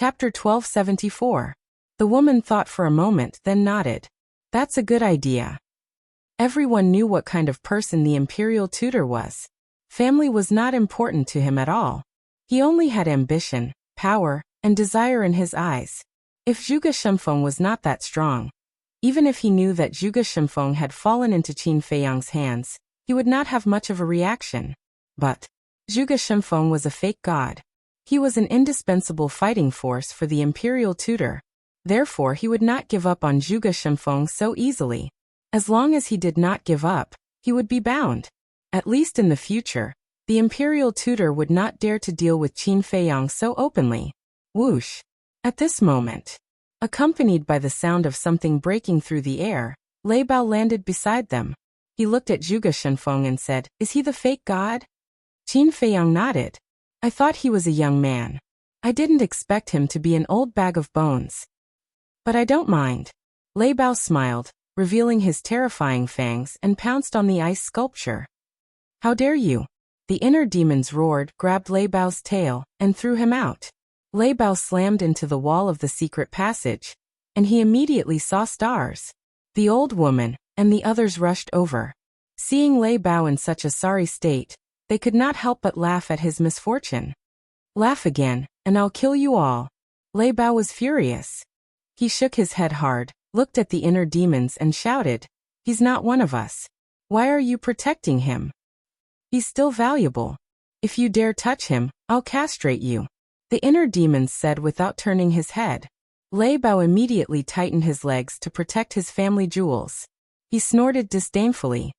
Chapter 1274. The woman thought for a moment, then nodded. That's a good idea. Everyone knew what kind of person the imperial tutor was. Family was not important to him at all. He only had ambition, power, and desire in his eyes. If Zhuge Shengfeng was not that strong, even if he knew that Zhuge Shengfeng had fallen into Qin Feiyang's hands, he would not have much of a reaction. But Zhuge Shengfeng was a fake god. He was an indispensable fighting force for the imperial tutor. Therefore he would not give up on Zhuge Shengfeng so easily. As long as he did not give up, he would be bound. At least in the future, the imperial tutor would not dare to deal with Qin Feiyang so openly. Whoosh! At this moment, accompanied by the sound of something breaking through the air, Lei Bao landed beside them. He looked at Zhuge Shengfeng and said, "Is he the fake god?" Qin Feiyang nodded. "I thought he was a young man. I didn't expect him to be an old bag of bones. But I don't mind." Lei Bao smiled, revealing his terrifying fangs, and pounced on the ice sculpture. "How dare you!" The inner demons roared, grabbed Lei Bao's tail, and threw him out. Lei Bao slammed into the wall of the secret passage, and he immediately saw stars. The old woman and the others rushed over. Seeing Lei Bao in such a sorry state, they could not help but laugh at his misfortune. "Laugh again, and I'll kill you all." Lei Bao was furious. He shook his head hard, looked at the inner demons and shouted, "He's not one of us. Why are you protecting him? He's still valuable. If you dare touch him, I'll castrate you." The inner demons said without turning his head. Lei Bao immediately tightened his legs to protect his family jewels. He snorted disdainfully.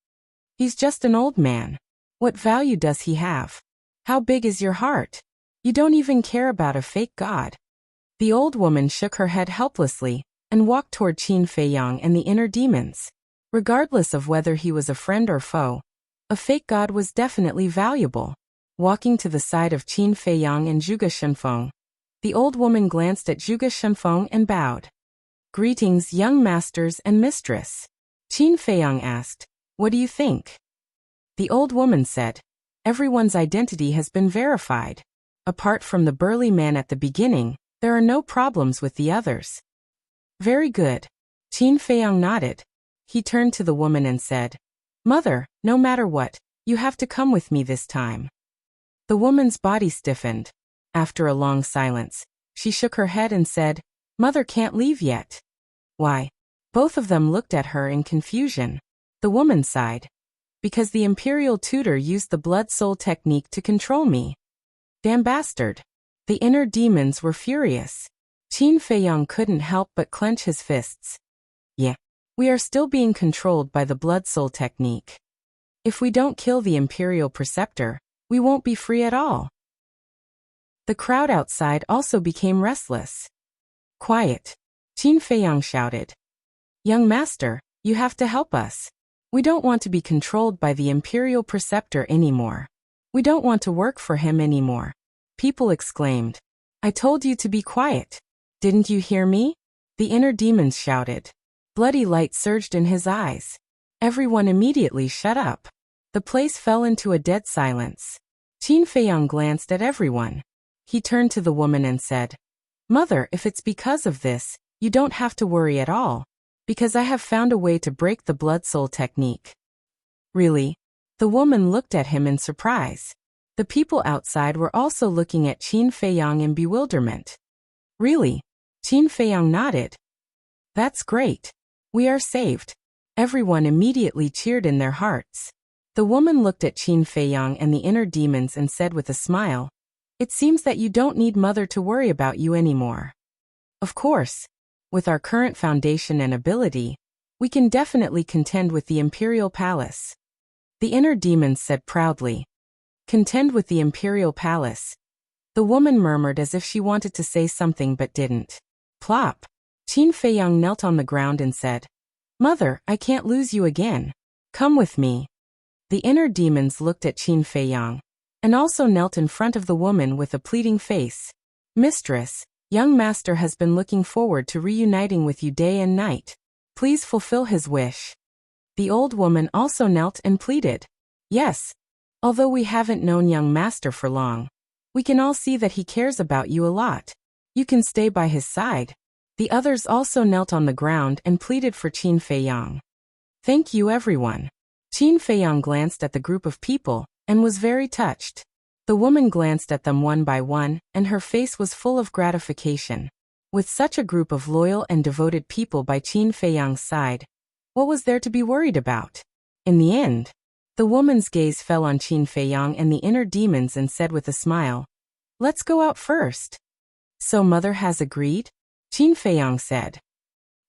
"He's just an old man. What value does he have? How big is your heart? You don't even care about a fake god." The old woman shook her head helplessly and walked toward Qin Feiyang and the inner demons. Regardless of whether he was a friend or foe, a fake god was definitely valuable. Walking to the side of Qin Feiyang and Zhuge Shengfeng, the old woman glanced at Zhuge Shengfeng and bowed. "Greetings, young masters and mistress." Qin Feiyang asked, "What do you think?" The old woman said, "Everyone's identity has been verified. Apart from the burly man at the beginning, there are no problems with the others." "Very good." Qin Feiyang nodded. He turned to the woman and said, "Mother, no matter what, you have to come with me this time." The woman's body stiffened. After a long silence, she shook her head and said, "Mother can't leave yet." "Why?" Both of them looked at her in confusion. The woman sighed. "Because the imperial tutor used the blood soul technique to control me." "Damn bastard." The inner demons were furious. Qin Feiyang couldn't help but clench his fists. "Yeah. We are still being controlled by the blood soul technique. If we don't kill the imperial preceptor, we won't be free at all." The crowd outside also became restless. "Quiet!" Qin Feiyang shouted. "Young master, you have to help us. We don't want to be controlled by the imperial preceptor anymore. We don't want to work for him anymore." People exclaimed. "I told you to be quiet. Didn't you hear me?" The inner demons shouted. Bloody light surged in his eyes. Everyone immediately shut up. The place fell into a dead silence. Qin Feiyang glanced at everyone. He turned to the woman and said, "Mother, if it's because of this, you don't have to worry at all, because I have found a way to break the blood soul technique." "Really?" The woman looked at him in surprise. The people outside were also looking at Qin Feiyang in bewilderment. "Really?" Qin Feiyang nodded. "That's great. We are saved." Everyone immediately cheered in their hearts. The woman looked at Qin Feiyang and the inner demons and said with a smile, "It seems that you don't need Mother to worry about you anymore." "Of course. With our current foundation and ability, we can definitely contend with the Imperial Palace." The inner demons said proudly. "Contend with the Imperial Palace." The woman murmured as if she wanted to say something but didn't. Plop! Qin Feiyang knelt on the ground and said, "Mother, I can't lose you again. Come with me." The inner demons looked at Qin Feiyang, and also knelt in front of the woman with a pleading face. "Mistress, young master has been looking forward to reuniting with you day and night. Please fulfill his wish." The old woman also knelt and pleaded. "Yes. Although we haven't known young master for long, we can all see that he cares about you a lot. You can stay by his side. The others also knelt on the ground and pleaded for Qin Feiyang. Thank you everyone. Qin Feiyang glanced at the group of people and was very touched. The woman glanced at them one by one, and her face was full of gratification. With such a group of loyal and devoted people by Qin Feiyang's side, what was there to be worried about? In the end, the woman's gaze fell on Qin Feiyang and the inner demons and said with a smile, "Let's go out first." So mother has agreed? Qin Feiyang said.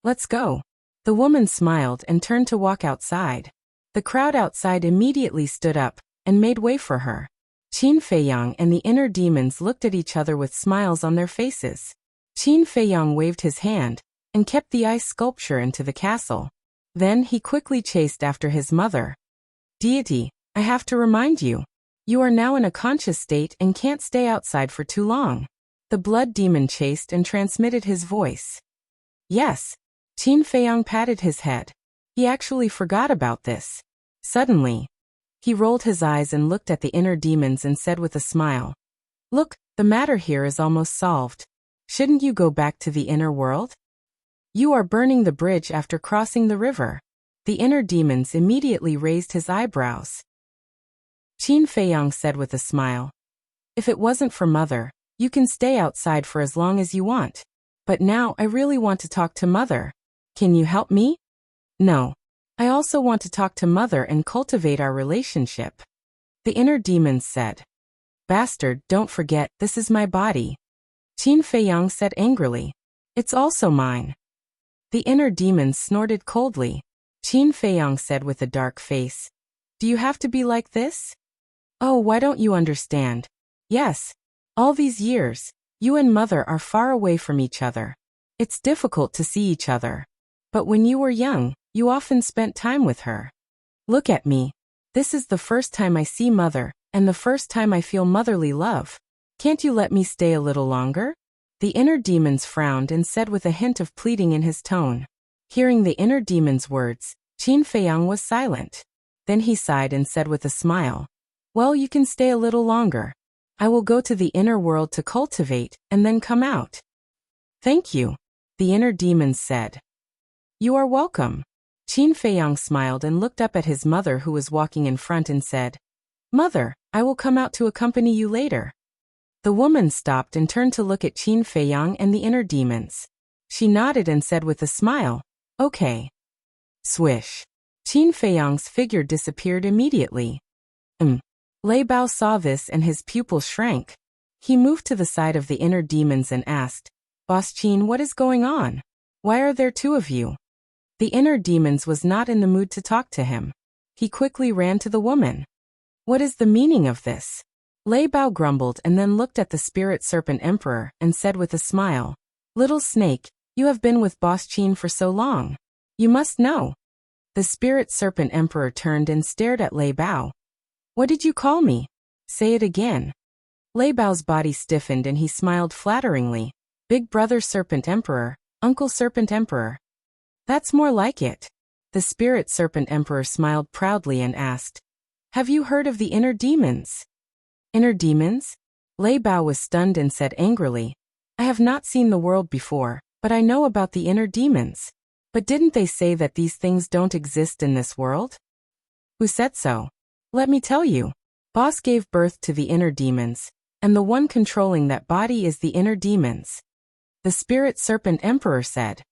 Let's go. The woman smiled and turned to walk outside. The crowd outside immediately stood up and made way for her. Qin Feiyang and the inner demons looked at each other with smiles on their faces. Qin Feiyang waved his hand and kept the ice sculpture into the castle. Then he quickly chased after his mother. Deity, I have to remind you. You are now in a conscious state and can't stay outside for too long. The blood demon chased and transmitted his voice. Yes. Qin Feiyang patted his head. He actually forgot about this. Suddenly, he rolled his eyes and looked at the inner demons and said with a smile, "Look, the matter here is almost solved. Shouldn't you go back to the inner world? You are burning the bridge after crossing the river." The inner demons immediately raised his eyebrows. Qin Feiyang said with a smile, "If it wasn't for mother, you can stay outside for as long as you want. But now I really want to talk to mother. Can you help me?" "No. I also want to talk to mother and cultivate our relationship," the inner demons said. "Bastard, don't forget, this is my body," Qin Feiyang said angrily. "It's also mine." The inner demons snorted coldly. Qin Feiyang said with a dark face, "Do you have to be like this? Oh, why don't you understand? Yes. All these years, you and mother are far away from each other. It's difficult to see each other. But when you were young, you often spent time with her. Look at me. This is the first time I see mother, and the first time I feel motherly love. Can't you let me stay a little longer?" The inner demons frowned and said with a hint of pleading in his tone. Hearing the inner demon's words, Qin Feiyang was silent. Then he sighed and said with a smile, "Well, you can stay a little longer. I will go to the inner world to cultivate, and then come out." "Thank you," the inner demons said. "You are welcome." Qin Feiyang smiled and looked up at his mother who was walking in front and said, "Mother, I will come out to accompany you later." The woman stopped and turned to look at Qin Feiyang and the inner demons. She nodded and said with a smile, "Okay." Swish. Qin Feiyang's figure disappeared immediately. Lei Bao saw this and his pupil shrank. He moved to the side of the inner demons and asked, "Boss Qin, what is going on? Why are there two of you?" The inner demons was not in the mood to talk to him. He quickly ran to the woman. "What is the meaning of this?" Lei Bao grumbled and then looked at the spirit serpent emperor and said with a smile, "Little snake, you have been with Boss Qin for so long. You must know." The spirit serpent emperor turned and stared at Lei Bao. "What did you call me? Say it again." Lei Bao's body stiffened and he smiled flatteringly. "Big brother serpent emperor, uncle serpent emperor." "That's more like it." The spirit serpent emperor smiled proudly and asked, "Have you heard of the inner demons?" "Inner demons?" Lei Bao was stunned and said angrily, "I have not seen the world before, but I know about the inner demons. But didn't they say that these things don't exist in this world?" "Who said so?" "Let me tell you. Boss gave birth to the inner demons, and the one controlling that body is the inner demons," the spirit serpent emperor said.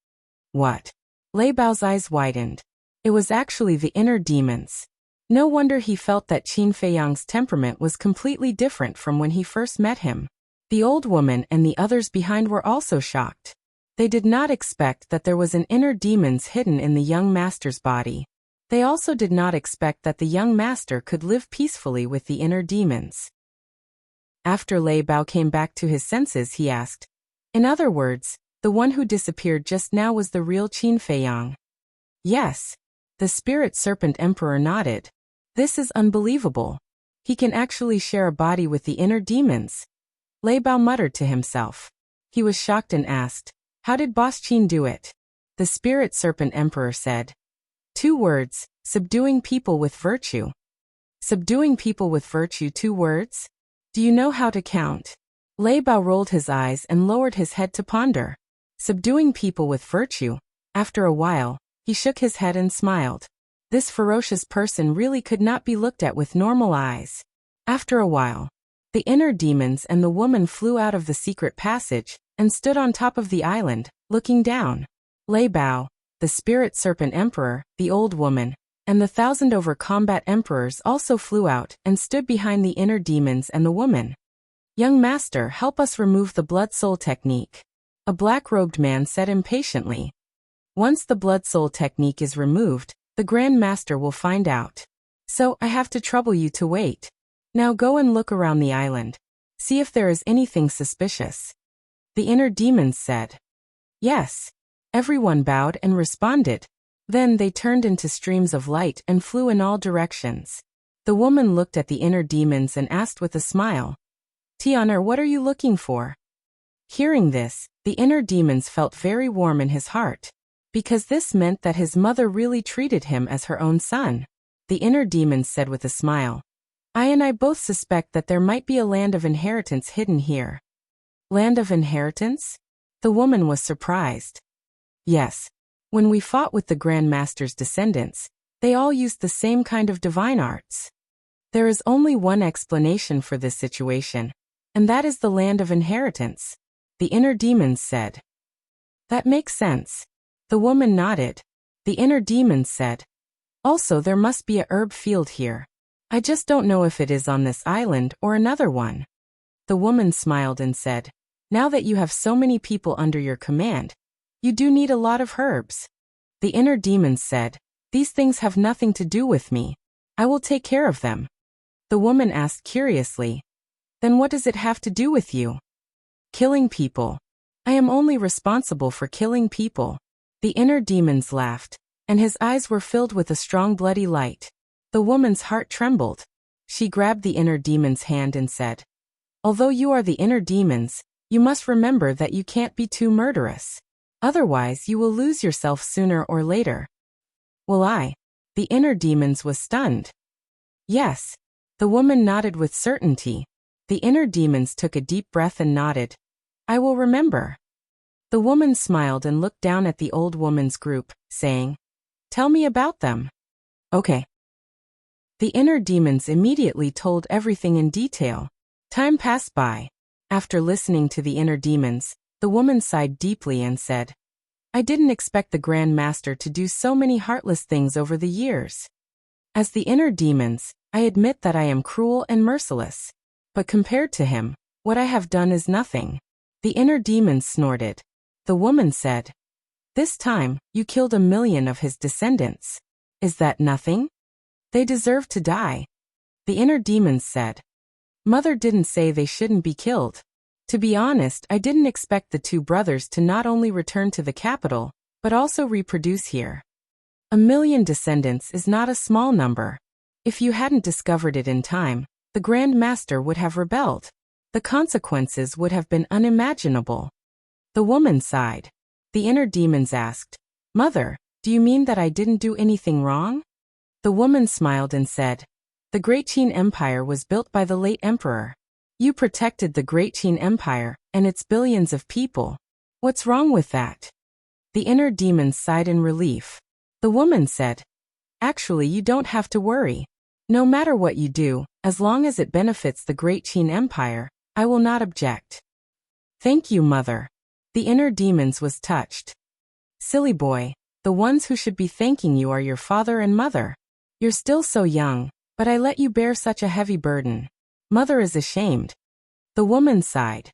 "What?" Lei Bao's eyes widened. It was actually the inner demons. No wonder he felt that Qin Feiyang's temperament was completely different from when he first met him. The old woman and the others behind were also shocked. They did not expect that there was an inner demons hidden in the young master's body. They also did not expect that the young master could live peacefully with the inner demons. After Lei Bao came back to his senses, he asked, "In other words, the one who disappeared just now was the real Qin Feiyang?" "Yes." The spirit serpent emperor nodded. "This is unbelievable. He can actually share a body with the inner demons." Lei Bao muttered to himself. He was shocked and asked, "How did Boss Qin do it?" The spirit serpent emperor said, 2 words, subduing people with virtue." "Subduing people with virtue, 2 words? Do you know how to count?" Lei Bao rolled his eyes and lowered his head to ponder. Subduing people with virtue. After a while, he shook his head and smiled. This ferocious person really could not be looked at with normal eyes. After a while, the inner demons and the woman flew out of the secret passage and stood on top of the island, looking down. Lei Bao, the spirit serpent emperor, the old woman, and the 1,000 over combat emperors also flew out and stood behind the inner demons and the woman. Young master, help us remove the blood soul technique. A black-robed man said impatiently. Once the blood soul technique is removed, the Grand Master will find out. So, I have to trouble you to wait. Now go and look around the island. See if there is anything suspicious. The inner demons said. Yes. Everyone bowed and responded. Then they turned into streams of light and flew in all directions. The woman looked at the inner demons and asked with a smile. Tianer, what are you looking for? Hearing this, the inner demons felt very warm in his heart, because this meant that his mother really treated him as her own son. The inner demons said with a smile. I and I both suspect that there might be a land of inheritance hidden here. Land of inheritance? The woman was surprised. Yes. When we fought with the Grand Master's descendants, they all used the same kind of divine arts. There is only one explanation for this situation, and that is the land of inheritance. The inner demons said. That makes sense. The woman nodded. The inner demons said. Also, there must be a herb field here. I just don't know if it is on this island or another one. The woman smiled and said, now that you have so many people under your command, you do need a lot of herbs. The inner demons said, these things have nothing to do with me. I will take care of them. The woman asked curiously, then what does it have to do with you? Killing people. I am only responsible for killing people. The inner demons laughed, and his eyes were filled with a strong bloody light. The woman's heart trembled. She grabbed the inner demon's hand and said, although you are the inner demons, you must remember that you can't be too murderous. Otherwise you will lose yourself sooner or later. Will I? The inner demons was stunned. Yes. The woman nodded with certainty. The inner demons took a deep breath and nodded. I will remember. The woman smiled and looked down at the old woman's group, saying, tell me about them. Okay. The inner demons immediately told everything in detail. Time passed by. After listening to the inner demons, the woman sighed deeply and said, I didn't expect the Grand Master to do so many heartless things over the years. As the inner demons, I admit that I am cruel and merciless. But compared to him, what I have done is nothing. The inner demons snorted. The woman said, this time, you killed 1 million of his descendants. Is that nothing? They deserve to die. The inner demons said, Mother didn't say they shouldn't be killed. To be honest, I didn't expect the 2 brothers to not only return to the capital, but also reproduce here. 1 million descendants is not a small number. If you hadn't discovered it in time, the Grand Master would have rebelled. The consequences would have been unimaginable. The woman sighed. The inner demons asked, Mother, do you mean that I didn't do anything wrong? The woman smiled and said, the Great Qin Empire was built by the late emperor. You protected the Great Qin Empire and its billions of people. What's wrong with that? The inner demons sighed in relief. The woman said, actually, you don't have to worry. No matter what you do, as long as it benefits the Great Qin Empire, I will not object. Thank you, Mother. The inner demons was touched. Silly boy, the ones who should be thanking you are your father and mother. You're still so young, but I let you bear such a heavy burden. Mother is ashamed. The woman sighed.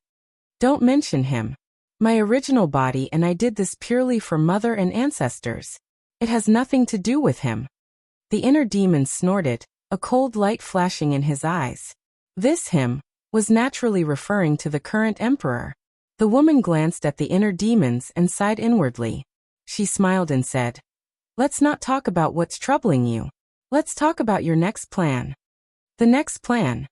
Don't mention him. My original body and I did this purely for Mother and ancestors. It has nothing to do with him. The inner demon snorted, a cold light flashing in his eyes. This him was naturally referring to the current emperor. The woman glanced at the inner demons and sighed inwardly. She smiled and said, let's not talk about what's troubling you. Let's talk about your next plan. The next plan.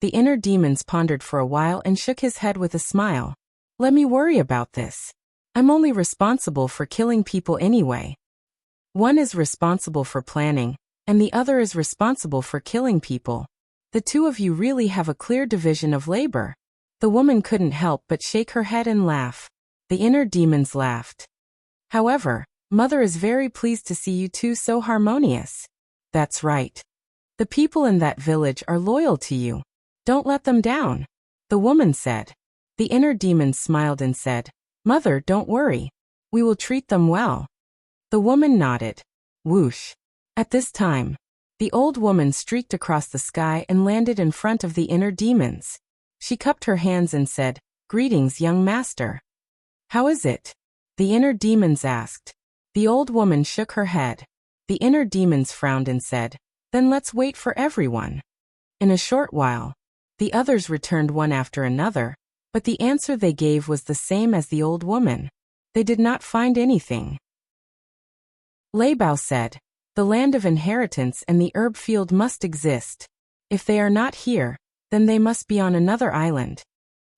The inner demons pondered for a while and shook his head with a smile. Let me worry about this. I'm only responsible for killing people anyway. One is responsible for planning, and the other is responsible for killing people. The 2 of you really have a clear division of labor. The woman couldn't help but shake her head and laugh. The inner demons laughed. However, Mother is very pleased to see you two so harmonious. That's right. The people in that village are loyal to you. Don't let them down, the woman said. The inner demons smiled and said, Mother, don't worry. We will treat them well. The woman nodded. Whoosh. At this time, the old woman streaked across the sky and landed in front of the inner demons. She cupped her hands and said, Greetings, young master. How is it? The inner demons asked. The old woman shook her head. The inner demons frowned and said, Then let's wait for everyone. In a short while, the others returned one after another, but the answer they gave was the same as the old woman. They did not find anything. Lei Bao said, The land of inheritance and the herb field must exist. If they are not here, then they must be on another island.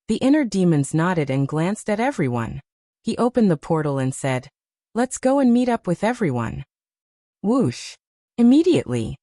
The inner demons nodded and glanced at everyone. He opened the portal and said, Let's go and meet up with everyone. Whoosh. Immediately.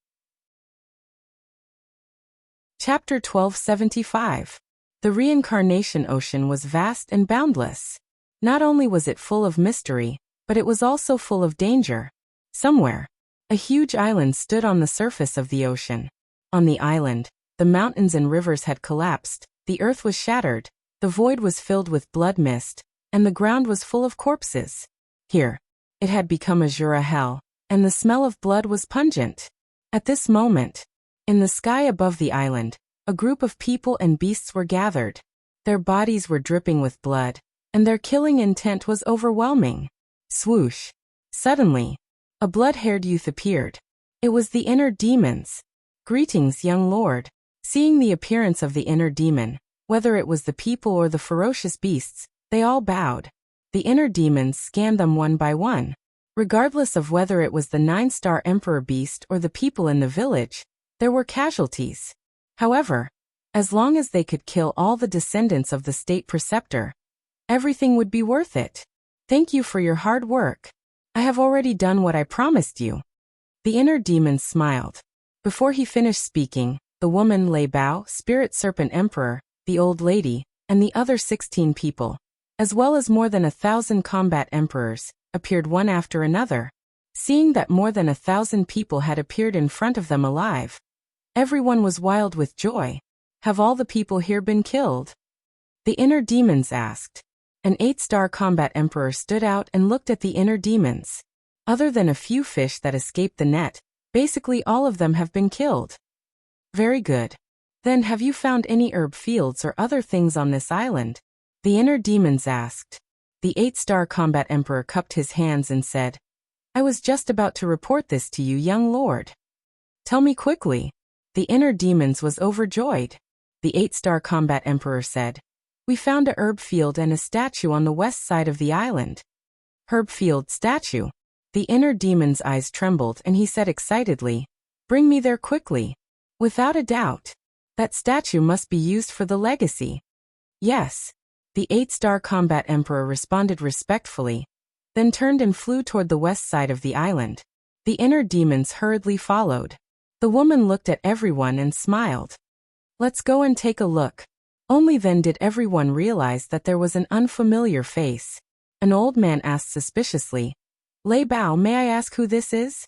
Chapter 1275. The reincarnation ocean was vast and boundless. Not only was it full of mystery, but it was also full of danger. Somewhere, a huge island stood on the surface of the ocean. On the island, the mountains and rivers had collapsed, the earth was shattered, the void was filled with blood mist, and the ground was full of corpses. Here, it had become a Jura hell, and the smell of blood was pungent. At this moment, in the sky above the island, a group of people and beasts were gathered. Their bodies were dripping with blood, and their killing intent was overwhelming. Swoosh! Suddenly, a blood-haired youth appeared. It was the inner demons. Greetings, young lord. Seeing the appearance of the inner demon, whether it was the people or the ferocious beasts, they all bowed. The inner demons scanned them one by one. Regardless of whether it was the 9-star emperor beast or the people in the village, there were casualties. However, as long as they could kill all the descendants of the state preceptor, everything would be worth it. Thank you for your hard work. I have already done what I promised you. The inner demon smiled. Before he finished speaking, the woman Lei Bao, Spirit Serpent Emperor, the old lady, and the other 16 people, as well as more than 1,000 combat emperors, appeared one after another. Seeing that more than 1,000 people had appeared in front of them alive, everyone was wild with joy. Have all the people here been killed? The inner demons asked. An 8-star combat emperor stood out and looked at the inner demons. Other than a few fish that escaped the net, basically all of them have been killed. Very good. Then have you found any herb fields or other things on this island? The inner demons asked. The 8-star combat emperor cupped his hands and said, I was just about to report this to you, young lord. Tell me quickly. The inner demons was overjoyed. The 8-star combat emperor said, We found a herb field and a statue on the west side of the island. Herb field statue. The inner demon's eyes trembled and he said excitedly, Bring me there quickly. Without a doubt. That statue must be used for the legacy. Yes. The 8-star combat emperor responded respectfully, then turned and flew toward the west side of the island. The inner demons hurriedly followed. The woman looked at everyone and smiled. Let's go and take a look. Only then did everyone realize that there was an unfamiliar face. An old man asked suspiciously, Lei Bao, may I ask who this is?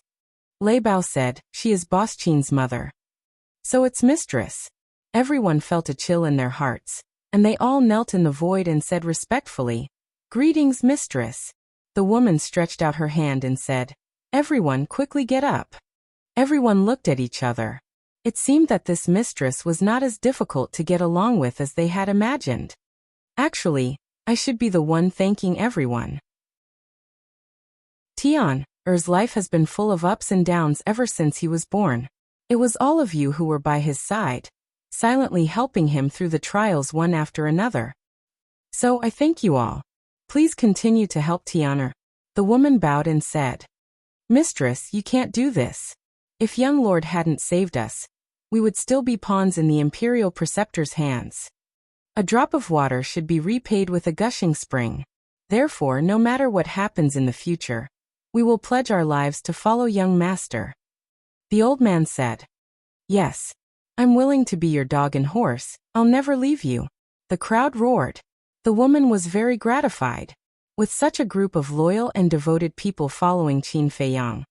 Lei Bao said, She is Boss Qin's mother. So it's mistress. Everyone felt a chill in their hearts, and they all knelt in the void and said respectfully, Greetings, mistress. The woman stretched out her hand and said, Everyone quickly get up. Everyone looked at each other. It seemed that this mistress was not as difficult to get along with as they had imagined. Actually, I should be the one thanking everyone. Tian's life has been full of ups and downs ever since he was born. It was all of you who were by his side, silently helping him through the trials one after another. So I thank you all. Please continue to help Tian. The woman bowed and said, Mistress, you can't do this. If young lord hadn't saved us, we would still be pawns in the imperial preceptor's hands. A drop of water should be repaid with a gushing spring. Therefore, no matter what happens in the future, we will pledge our lives to follow young master. The old man said, Yes, I'm willing to be your dog and horse, I'll never leave you. The crowd roared. The woman was very gratified. With such a group of loyal and devoted people following Qin Feiyang,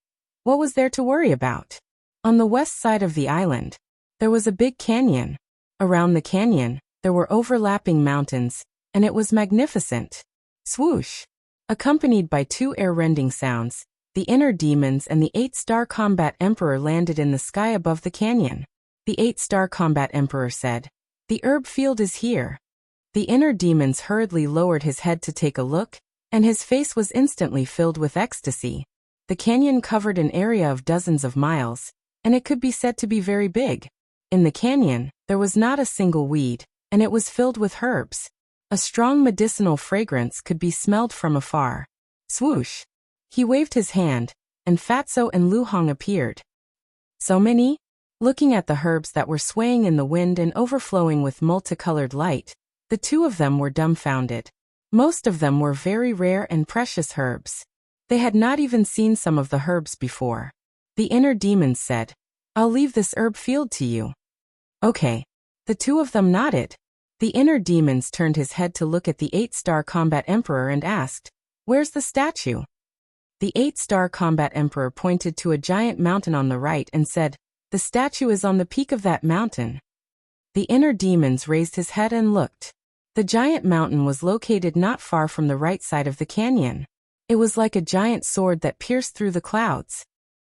what was there to worry about? On the west side of the island, there was a big canyon. Around the canyon, there were overlapping mountains, and it was magnificent. Swoosh! Accompanied by two air-rending sounds, the inner demons and the 8-star combat emperor landed in the sky above the canyon. The 8-star combat emperor said, "The herb field is here." The inner demons hurriedly lowered his head to take a look, and his face was instantly filled with ecstasy. The canyon covered an area of dozens of miles, and it could be said to be very big. In the canyon, there was not a single weed, and it was filled with herbs. A strong medicinal fragrance could be smelled from afar. Swoosh! He waved his hand, and Fatso and Lu Hong appeared. So many? Looking at the herbs that were swaying in the wind and overflowing with multicolored light, the two of them were dumbfounded. Most of them were very rare and precious herbs. They had not even seen some of the herbs before. The inner demons said, "I'll leave this herb field to you." Okay. The two of them nodded. The inner demons turned his head to look at the 8-star combat emperor and asked, "Where's the statue?" The 8-star combat emperor pointed to a giant mountain on the right and said, "The statue is on the peak of that mountain." The inner demons raised his head and looked. The giant mountain was located not far from the right side of the canyon. It was like a giant sword that pierced through the clouds.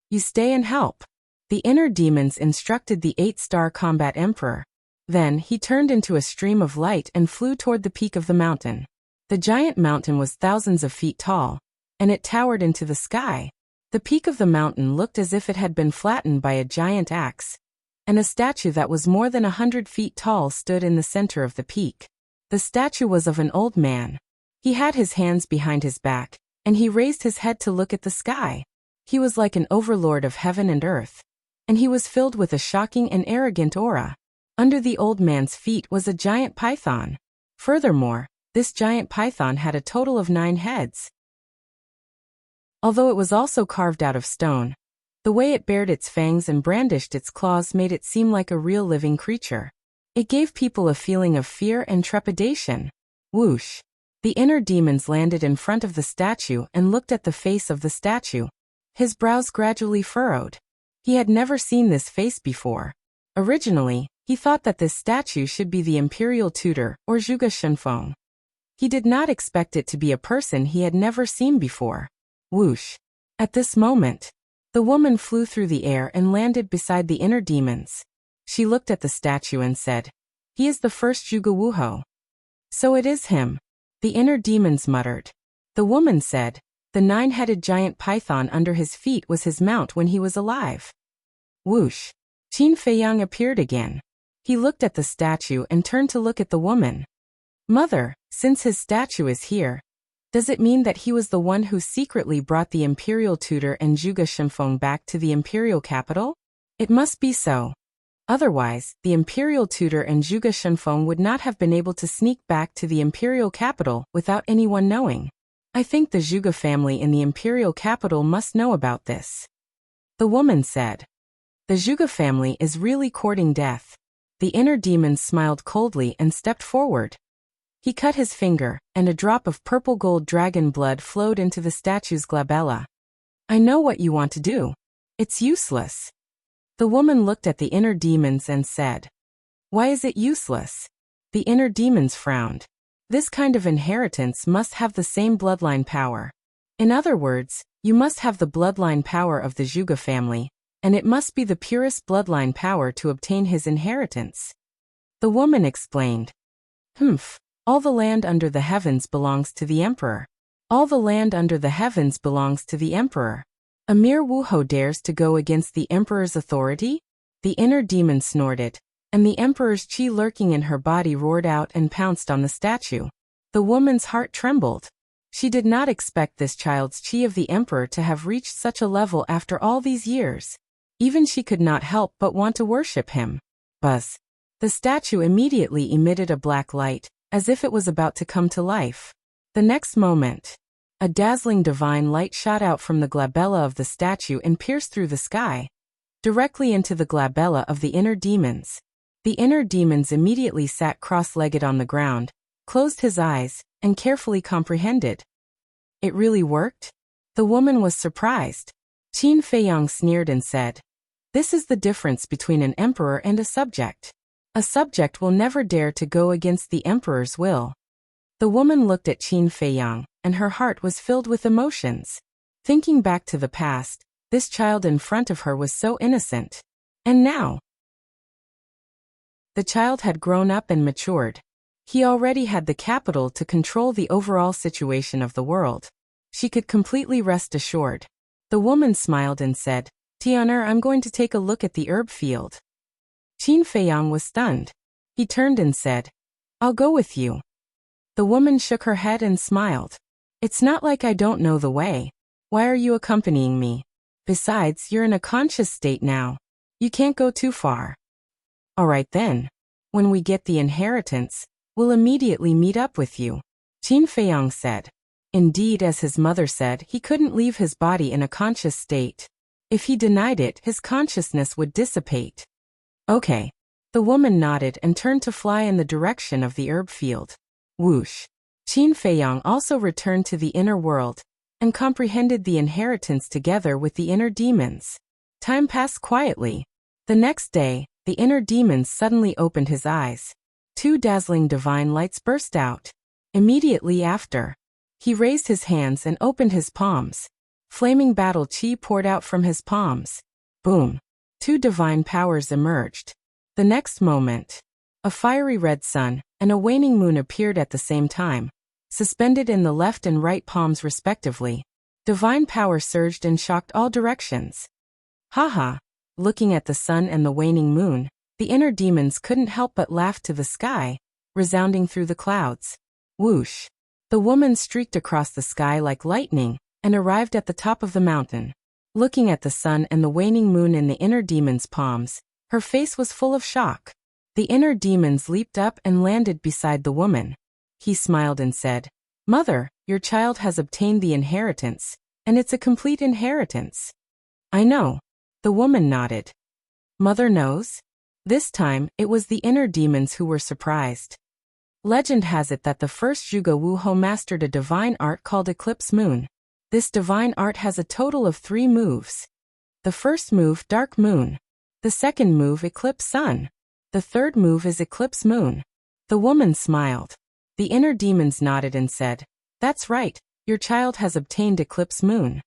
"You stay and help." The inner demons instructed the 8-star combat emperor. Then he turned into a stream of light and flew toward the peak of the mountain. The giant mountain was thousands of feet tall, and it towered into the sky. The peak of the mountain looked as if it had been flattened by a giant axe, and a statue that was more than 100 feet tall stood in the center of the peak. The statue was of an old man. He had his hands behind his back, and he raised his head to look at the sky. He was like an overlord of heaven and earth, and he was filled with a shocking and arrogant aura. Under the old man's feet was a giant python. Furthermore, this giant python had a total of 9 heads. Although it was also carved out of stone, the way it bared its fangs and brandished its claws made it seem like a real living creature. It gave people a feeling of fear and trepidation. Whoosh! The inner demons landed in front of the statue and looked at the face of the statue. His brows gradually furrowed. He had never seen this face before. Originally, he thought that this statue should be the imperial tutor, or Zhuge Shenfeng. He did not expect it to be a person he had never seen before. Whoosh! At this moment, the woman flew through the air and landed beside the inner demons. She looked at the statue and said, "He is the first Zhuge Wuhou." "So it is him," the inner demons muttered. The woman said, "The 9-headed giant python under his feet was his mount when he was alive." Whoosh! Qin Feiyang appeared again. He looked at the statue and turned to look at the woman. "Mother, since his statue is here, does it mean that he was the one who secretly brought the imperial tutor and Zhuge Shenfeng back to the imperial capital?" "It must be so. Otherwise, the imperial tutor and Zhuge Shenfeng would not have been able to sneak back to the imperial capital without anyone knowing. I think the Zhuge family in the imperial capital must know about this." The woman said. "The Zhuge family is really courting death." The inner demon smiled coldly and stepped forward. He cut his finger, and a drop of purple gold dragon blood flowed into the statue's glabella. "I know what you want to do. It's useless." The woman looked at the inner demons and said, "Why is it useless?" The inner demons frowned. This kind of inheritance must have the same bloodline power. In other words, you must have the bloodline power of the Zhuge family, and it must be the purest bloodline power to obtain his inheritance. The woman explained. All the land under the heavens belongs to the emperor. All the land under the heavens belongs to the emperor. A mere Wuhou dares to go against the emperor's authority? The inner demon snorted, and the emperor's qi lurking in her body roared out and pounced on the statue. The woman's heart trembled. She did not expect this child's qi of the emperor to have reached such a level after all these years. Even she could not help but want to worship him. Buzz! The statue immediately emitted a black light, as if it was about to come to life. The next moment, a dazzling divine light shot out from the glabella of the statue and pierced through the sky, directly into the glabella of the inner demons. The inner demons immediately sat cross-legged on the ground, closed his eyes, and carefully comprehended. It really worked? The woman was surprised. Qin Feiyang sneered and said, "This is the difference between an emperor and a subject. A subject will never dare to go against the emperor's will." The woman looked at Qin Feiyang, and her heart was filled with emotions. Thinking back to the past, this child in front of her was so innocent. And now, the child had grown up and matured. He already had the capital to control the overall situation of the world. She could completely rest assured. The woman smiled and said, "Tianer, I'm going to take a look at the herb field." Qin Feiyang was stunned. He turned and said, "I'll go with you." The woman shook her head and smiled. "It's not like I don't know the way. Why are you accompanying me? Besides, you're in a conscious state now. You can't go too far." "All right then. When we get the inheritance, we'll immediately meet up with you," Qin Feiyang said. Indeed, as his mother said, he couldn't leave his body in a conscious state. If he denied it, his consciousness would dissipate. "Okay." The woman nodded and turned to fly in the direction of the herb field. Whoosh. Qin Feiyang also returned to the inner world and comprehended the inheritance together with the inner demons. Time passed quietly. The next day, the inner demons suddenly opened his eyes. Two dazzling divine lights burst out. Immediately after, he raised his hands and opened his palms. Flaming battle chi poured out from his palms. Boom. Two divine powers emerged. The next moment, a fiery red sun and a waning moon appeared at the same time, suspended in the left and right palms respectively. Divine power surged and shocked all directions. Haha. Looking at the sun and the waning moon, the inner demons couldn't help but laugh to the sky, resounding through the clouds. Whoosh. The woman streaked across the sky like lightning and arrived at the top of the mountain. Looking at the sun and the waning moon in the inner demon's palms, her face was full of shock. The inner demons leaped up and landed beside the woman. He smiled and said, "Mother, your child has obtained the inheritance, and it's a complete inheritance." "I know." The woman nodded. "Mother knows?" This time, it was the inner demons who were surprised. Legend has it that the first Zhuge Wuhou mastered a divine art called Eclipse Moon. This divine art has a total of 3 moves. The first move, Dark Moon. The second move, Eclipse Sun. The third move is Eclipse Moon. The woman smiled. The inner demons nodded and said, "That's right, your child has obtained Eclipse Moon."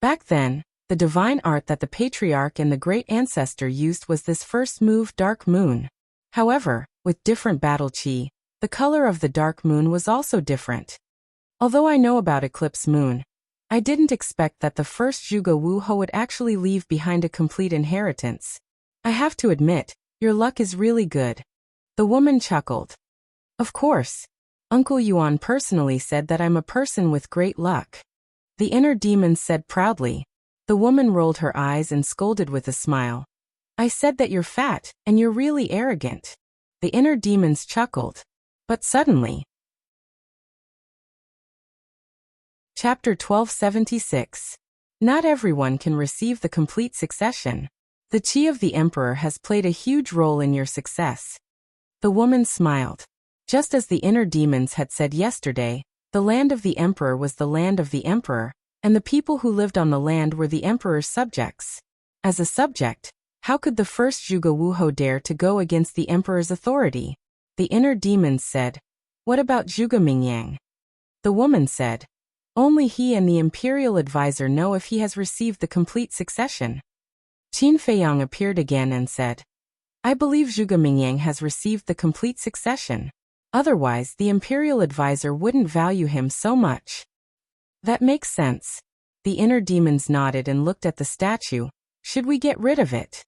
Back then, the divine art that the patriarch and the great ancestor used was this first move, Dark Moon. However, with different battle chi, the color of the Dark Moon was also different. Although I know about Eclipse Moon, I didn't expect that the first Zhuge Wuhou would actually leave behind a complete inheritance. I have to admit, your luck is really good. The woman chuckled. Of course. Uncle Yuan personally said that I'm a person with great luck. The inner demon said proudly. The woman rolled her eyes and scolded with a smile. I said that you're fat, and you're really arrogant. The inner demons chuckled. But suddenly. Chapter 1276. Not everyone can receive the complete succession. The chi of the emperor has played a huge role in your success. The woman smiled. Just as the inner demons had said yesterday, the land of the emperor was the land of the emperor, and the people who lived on the land were the emperor's subjects. As a subject, how could the first Zhuge Wuhou dare to go against the emperor's authority? The inner demons said, "What about Zhuge Mingyang?" The woman said, "Only he and the imperial advisor know if he has received the complete succession." Qin Feiyang appeared again and said, "I believe Zhuge Mingyang has received the complete succession. Otherwise, the imperial advisor wouldn't value him so much." "That makes sense." The inner demons nodded and looked at the statue. "Should we get rid of it?"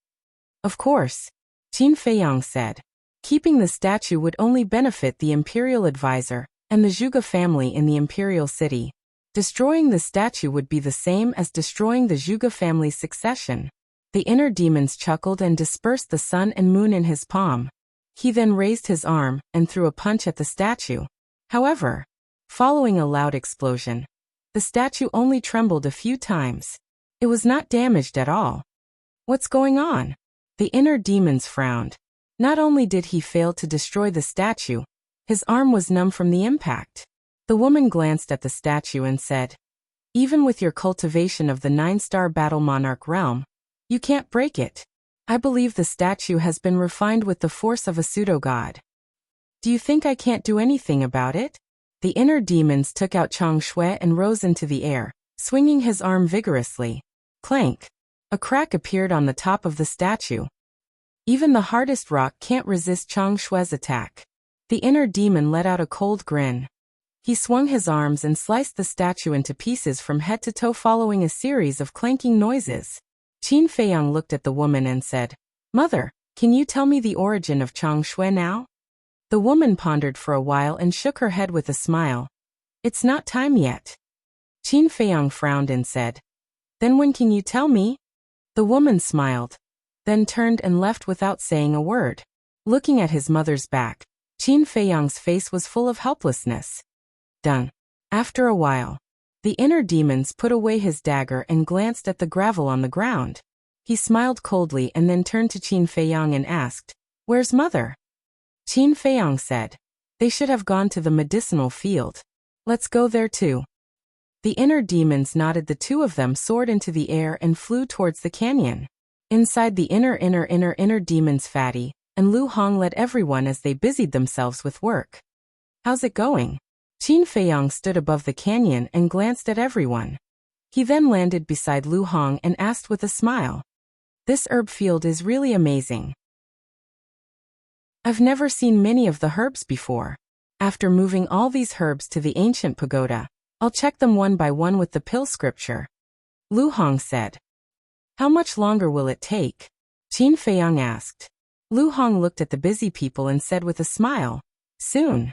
"Of course," Qin Feiyang said. Keeping the statue would only benefit the imperial advisor and the Zhuge family in the imperial city. Destroying the statue would be the same as destroying the Zhuge family's succession. The inner demons chuckled and dispersed the sun and moon in his palm. He then raised his arm and threw a punch at the statue. However, following a loud explosion, the statue only trembled a few times. It was not damaged at all. "What's going on?" The inner demons frowned. Not only did he fail to destroy the statue, his arm was numb from the impact. The woman glanced at the statue and said, "Even with your cultivation of the 9-star battle monarch realm, you can't break it. I believe the statue has been refined with the force of a pseudo-god. Do you think I can't do anything about it?" The inner demons took out Chang Shui and rose into the air, swinging his arm vigorously. Clank! A crack appeared on the top of the statue. Even the hardest rock can't resist Chang Shui's attack. The inner demon let out a cold grin. He swung his arms and sliced the statue into pieces from head to toe following a series of clanking noises. Qin Feiyang looked at the woman and said, "Mother, can you tell me the origin of Chang Shui now?" The woman pondered for a while and shook her head with a smile. "It's not time yet." Qin Feiyang frowned and said, "Then when can you tell me?" The woman smiled, then turned and left without saying a word. Looking at his mother's back, Qin Feiyang's face was full of helplessness. Done. After a while, the inner demons put away his dagger and glanced at the gravel on the ground. He smiled coldly and then turned to Qin Feiyang and asked, "Where's mother?" Qin Feiyang said, "They should have gone to the medicinal field. Let's go there too." The inner demons nodded. The two of them soared into the air and flew towards the canyon. Inside the inner demons, Fatty and Lu Hong led everyone as they busied themselves with work. "How's it going?" Qin Feiyang stood above the canyon and glanced at everyone. He then landed beside Lu Hong and asked with a smile, "This herb field is really amazing. I've never seen many of the herbs before. After moving all these herbs to the ancient pagoda, I'll check them one by one with the pill scripture," Lu Hong said. "How much longer will it take?" Qin Feiyang asked. Lu Hong looked at the busy people and said with a smile, "Soon."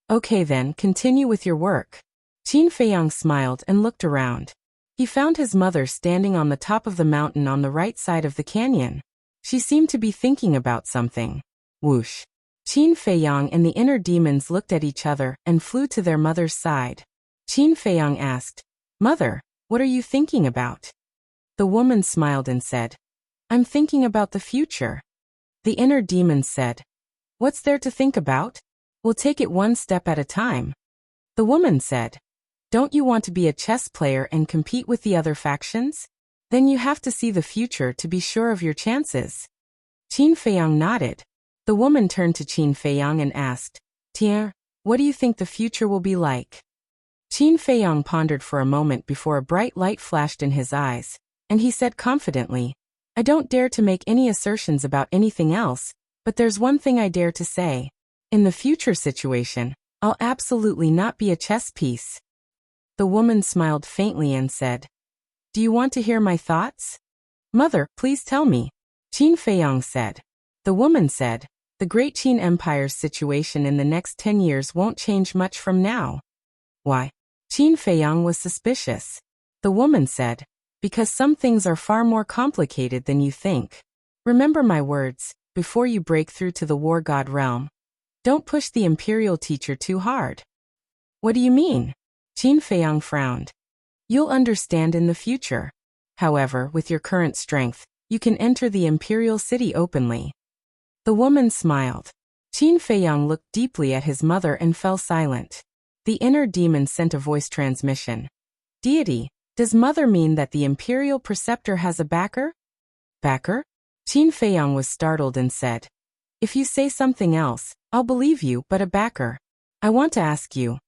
"Okay then, continue with your work." Qin Feiyang smiled and looked around. He found his mother standing on the top of the mountain on the right side of the canyon. She seemed to be thinking about something. Whoosh! Qin Feiyang and the inner demons looked at each other and flew to their mother's side. Qin Feiyang asked, "Mother, what are you thinking about?" The woman smiled and said, "I'm thinking about the future." The inner demons said, "What's there to think about? We'll take it one step at a time." The woman said, "Don't you want to be a chess player and compete with the other factions? Then you have to see the future to be sure of your chances." Qin Feiyang nodded. The woman turned to Qin Feiyang and asked, "Tiens, what do you think the future will be like?" Qin Feiyang pondered for a moment before a bright light flashed in his eyes, and he said confidently, "I don't dare to make any assertions about anything else, but there's one thing I dare to say. In the future situation, I'll absolutely not be a chess piece." The woman smiled faintly and said, "Do you want to hear my thoughts?" "Mother, please tell me," Qin Feiyang said. The woman said, "The Great Qin Empire's situation in the next 10 years won't change much from now." "Why?" Qin Feiyang was suspicious. The woman said, "Because some things are far more complicated than you think. Remember my words, before you break through to the war god realm. Don't push the imperial teacher too hard." "What do you mean?" Qin Feiyang frowned. "You'll understand in the future. However, with your current strength, you can enter the imperial city openly." The woman smiled. Qin Feiyang looked deeply at his mother and fell silent. The inner demon sent a voice transmission. "Deity, does mother mean that the imperial preceptor has a backer?" "Backer?" Qin Feiyang was startled and said, "If you say something else, I'll believe you, but a backer. I want to ask you,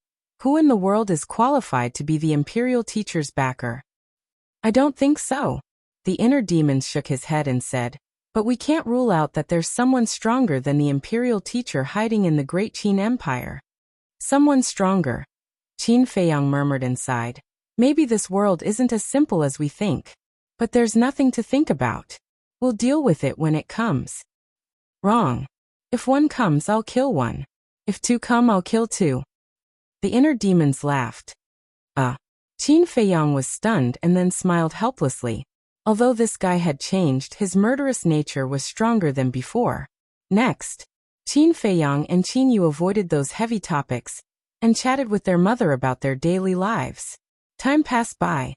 who in the world is qualified to be the imperial teacher's backer?" "I don't think so." The inner demon shook his head and said, "But we can't rule out that there's someone stronger than the imperial teacher hiding in the Great Qin Empire." "Someone stronger," Qin Feiyang murmured and sighed. "Maybe this world isn't as simple as we think. But there's nothing to think about. We'll deal with it when it comes." "Wrong. If one comes, I'll kill one. If two come, I'll kill two." The inner demons laughed. Qin Feiyang was stunned and then smiled helplessly. Although this guy had changed, his murderous nature was stronger than before. Next, Qin Feiyang and Qin Yu avoided those heavy topics and chatted with their mother about their daily lives. Time passed by.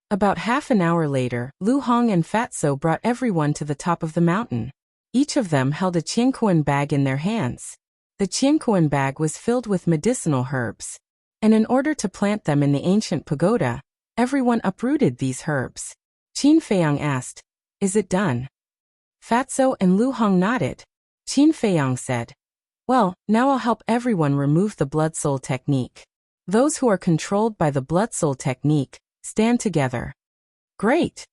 About half an hour later, Lu Hong and Fatso brought everyone to the top of the mountain. Each of them held a qiankuan bag in their hands. The qiankuan bag was filled with medicinal herbs. And in order to plant them in the ancient pagoda, everyone uprooted these herbs. Qin Feiyang asked, "Is it done?" Fatso and Lu Hong nodded. Qin Feiyang said, "Well, now I'll help everyone remove the blood soul technique. Those who are controlled by the blood soul technique, stand together." "Great!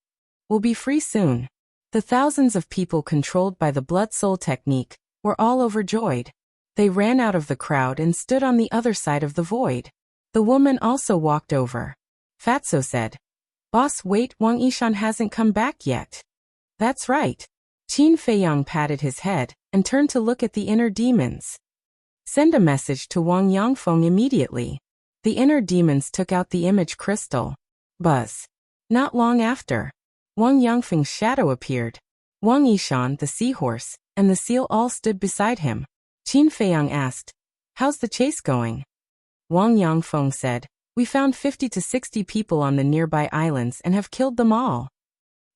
We'll be free soon." The thousands of people controlled by the blood soul technique were all overjoyed. They ran out of the crowd and stood on the other side of the void. The woman also walked over. Fatso said, "Boss, wait, Wang Yishan hasn't come back yet." "That's right." Qin Feiyang patted his head and turned to look at the inner demons. "Send a message to Wang Yangfeng immediately." The inner demons took out the image crystal. Buzz. Not long after, Wang Yangfeng's shadow appeared. Wang Yishan, the seahorse, and the seal all stood beside him. Qin Feiyang asked, "How's the chase going?" Wang Yangfeng said, "We found 50 to 60 people on the nearby islands and have killed them all."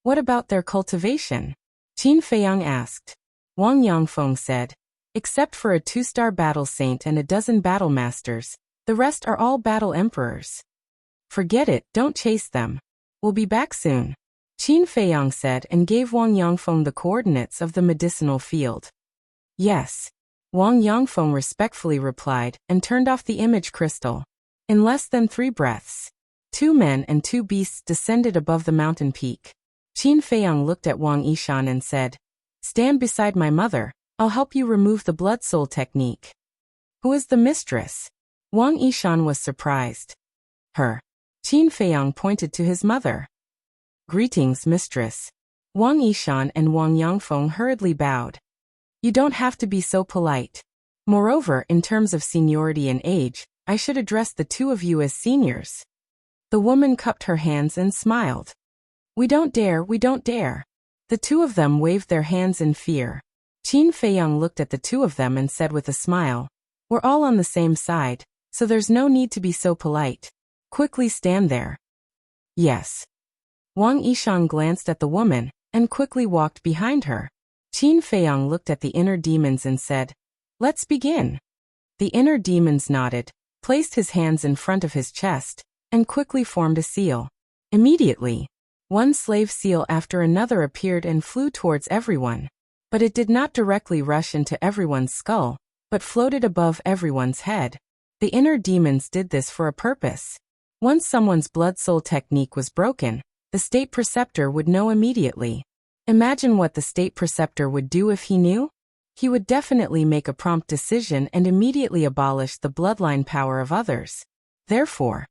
"What about their cultivation?" Qin Feiyang asked. Wang Yangfeng said, "Except for a 2-star battle saint and a dozen battle masters, the rest are all battle emperors." "Forget it, don't chase them. We'll be back soon," Qin Feiyang said and gave Wang Yangfeng the coordinates of the medicinal field. "Yes." Wang Yangfeng respectfully replied and turned off the image crystal. In less than 3 breaths, 2 men and 2 beasts descended above the mountain peak. Qin Feiyang looked at Wang Yishan and said, "Stand beside my mother, I'll help you remove the blood soul technique." "Who is the mistress?" Wang Yishan was surprised. "Her." Qin Feiyang pointed to his mother. "Greetings, mistress." Wang Yishan and Wang Yangfeng hurriedly bowed. "You don't have to be so polite. Moreover, in terms of seniority and age, I should address the two of you as seniors." The woman cupped her hands and smiled. We don't dare, we don't dare." The two of them waved their hands in fear. Qin Feiyang looked at the two of them and said with a smile, "We're all on the same side, so there's no need to be so polite. Quickly stand there." "Yes." Wang Yishan glanced at the woman and quickly walked behind her. Qin Feiyang looked at the inner demons and said, "Let's begin." The inner demons nodded, placed his hands in front of his chest, and quickly formed a seal. Immediately, one slave seal after another appeared and flew towards everyone. But it did not directly rush into everyone's skull, but floated above everyone's head. The inner demons did this for a purpose. Once someone's blood soul technique was broken, the state preceptor would know immediately. Imagine what the state preceptor would do if he knew. He would definitely make a prompt decision and immediately abolish the bloodline power of others. Therefore,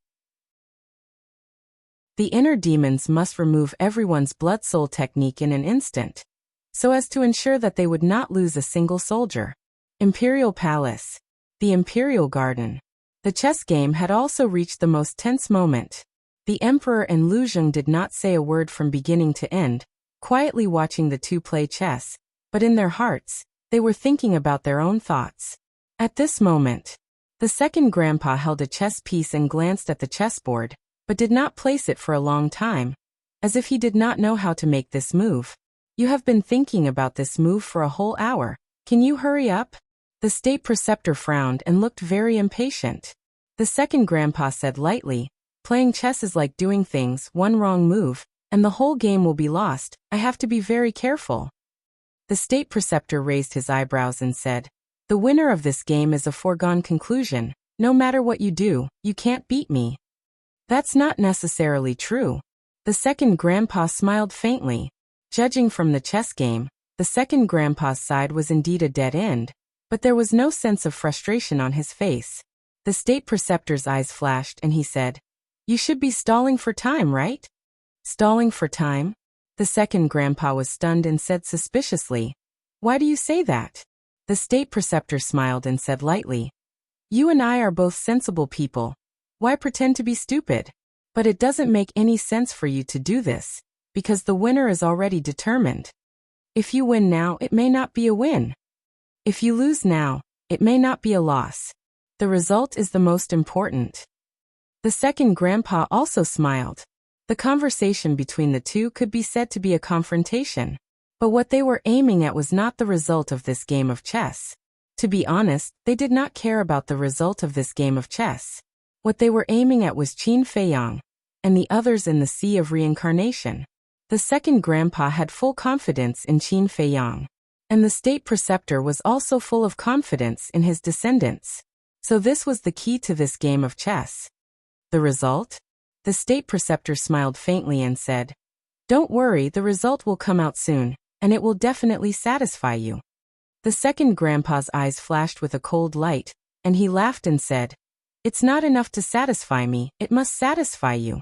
the inner demons must remove everyone's blood soul technique in an instant, so as to ensure that they would not lose a single soldier. Imperial Palace. The Imperial Garden. The chess game had also reached the most tense moment. The Emperor and Lu Zheng did not say a word from beginning to end, quietly watching the two play chess, but in their hearts, they were thinking about their own thoughts. At this moment, the second grandpa held a chess piece and glanced at the chessboard, but did not place it for a long time, as if he did not know how to make this move. "You have been thinking about this move for a whole hour. Can you hurry up?" The state preceptor frowned and looked very impatient. The second grandpa said lightly, "Playing chess is like doing things, one wrong move, and the whole game will be lost. I have to be very careful." The state preceptor raised his eyebrows and said, "The winner of this game is a foregone conclusion. No matter what you do, you can't beat me." "That's not necessarily true." The second grandpa smiled faintly. Judging from the chess game, the second grandpa's side was indeed a dead end, but there was no sense of frustration on his face. The state preceptor's eyes flashed and he said, "You should be stalling for time, right?" "Stalling for time?" The second grandpa was stunned and said suspiciously, "Why do you say that?" The state preceptor smiled and said lightly, "You and I are both sensible people. Why pretend to be stupid? But it doesn't make any sense for you to do this, because the winner is already determined. If you win now, it may not be a win. If you lose now, it may not be a loss. The result is the most important." The second grandpa also smiled. The conversation between the two could be said to be a confrontation. But what they were aiming at was not the result of this game of chess. To be honest, they did not care about the result of this game of chess. What they were aiming at was Qin Feiyang and the others in the Sea of Reincarnation. The second grandpa had full confidence in Qin Feiyang, and the state preceptor was also full of confidence in his descendants. So this was the key to this game of chess. The result? The state preceptor smiled faintly and said, "Don't worry, the result will come out soon, and it will definitely satisfy you." The second grandpa's eyes flashed with a cold light, and he laughed and said, "It's not enough to satisfy me, it must satisfy you."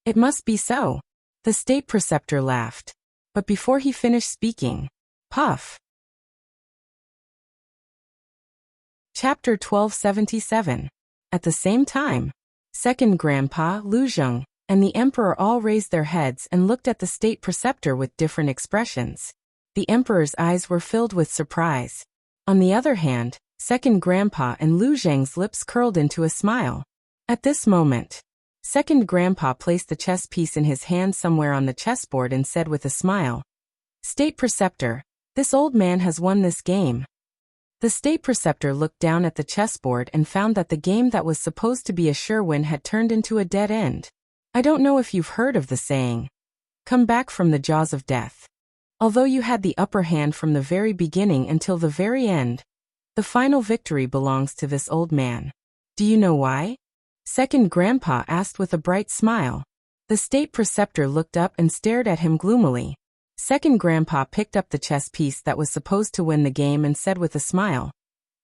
"It must be so." The state preceptor laughed. But before he finished speaking, puff. Chapter 1277. At the same time, second grandpa, Lu Zheng, and the emperor all raised their heads and looked at the state preceptor with different expressions. The emperor's eyes were filled with surprise. On the other hand, second grandpa and Lu Zheng's lips curled into a smile. At this moment, second grandpa placed the chess piece in his hand somewhere on the chessboard and said with a smile, "State preceptor, this old man has won this game." The state preceptor looked down at the chessboard and found that the game that was supposed to be a sure win had turned into a dead end. I don't know if you've heard of the saying, "Come back from the jaws of death." Although you had the upper hand from the very beginning until the very end, the final victory belongs to this old man. Do you know why? Second grandpa asked with a bright smile. The state preceptor looked up and stared at him gloomily. Second grandpa picked up the chess piece that was supposed to win the game and said with a smile,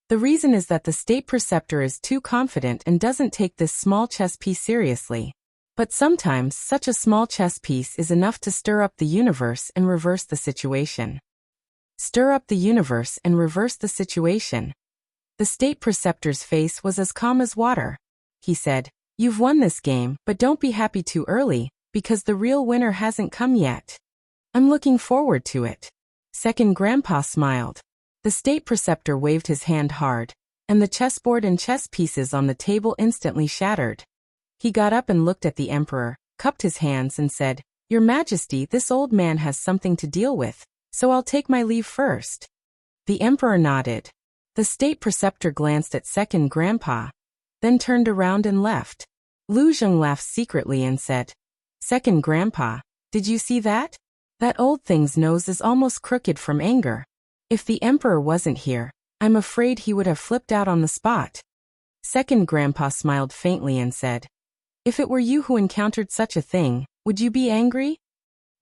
"The reason is that the state preceptor is too confident and doesn't take this small chess piece seriously. But sometimes such a small chess piece is enough to stir up the universe and reverse the situation." Stir up the universe and reverse the situation. The state preceptor's face was as calm as water. He said, "You've won this game, but don't be happy too early, because the real winner hasn't come yet. I'm looking forward to it." Second grandpa smiled. The state preceptor waved his hand hard, and the chessboard and chess pieces on the table instantly shattered. He got up and looked at the emperor, cupped his hands and said, "Your Majesty, this old man has something to deal with, so I'll take my leave first." The emperor nodded. The state preceptor glanced at second grandpa, then turned around and left. Lu Zheng laughed secretly and said, "Second grandpa, did you see that? That old thing's nose is almost crooked from anger. If the emperor wasn't here, I'm afraid he would have flipped out on the spot." Second grandpa smiled faintly and said, "If it were you who encountered such a thing, would you be angry?"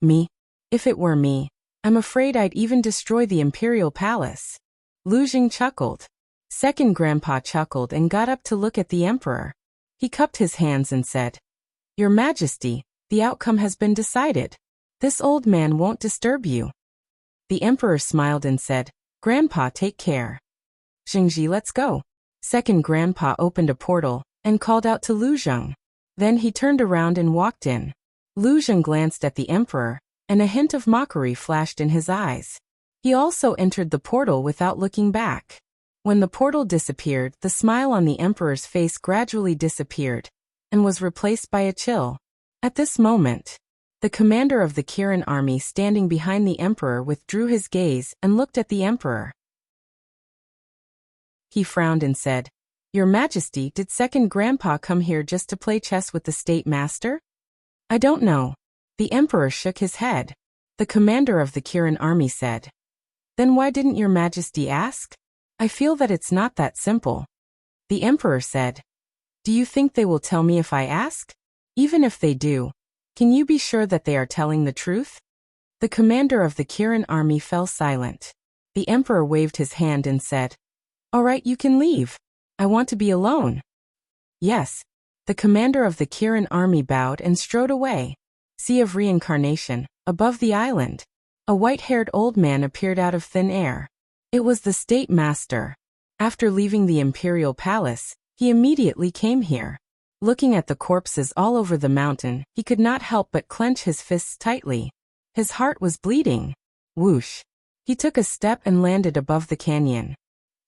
"Me? If it were me, I'm afraid I'd even destroy the imperial palace." Lu Zheng chuckled. Second grandpa chuckled and got up to look at the emperor. He cupped his hands and said, "Your Majesty, the outcome has been decided. This old man won't disturb you." The emperor smiled and said, "Grandpa, take care. Zhengji, let's go." Second grandpa opened a portal and called out to Lu Zheng. Then he turned around and walked in. Lu Zheng glanced at the emperor, and a hint of mockery flashed in his eyes. He also entered the portal without looking back. When the portal disappeared, the smile on the emperor's face gradually disappeared and was replaced by a chill. At this moment, the commander of the Kirin army standing behind the emperor withdrew his gaze and looked at the emperor. He frowned and said, "Your Majesty, did second grandpa come here just to play chess with the state master?" "I don't know." The emperor shook his head. The commander of the Kirin army said, "Then why didn't your Majesty ask? I feel that it's not that simple." The emperor said, "Do you think they will tell me if I ask? Even if they do, can you be sure that they are telling the truth?" The commander of the Kirin army fell silent. The emperor waved his hand and said, "All right, you can leave. I want to be alone." "Yes." The commander of the Kirin army bowed and strode away. Sea of Reincarnation, above the island. A white-haired old man appeared out of thin air. It was the state master. After leaving the imperial palace, he immediately came here. Looking at the corpses all over the mountain, he could not help but clench his fists tightly. His heart was bleeding. Whoosh! He took a step and landed above the canyon.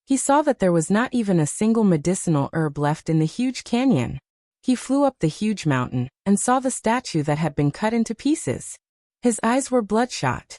He saw that there was not even a single medicinal herb left in the huge canyon. He flew up the huge mountain and saw the statue that had been cut into pieces. His eyes were bloodshot.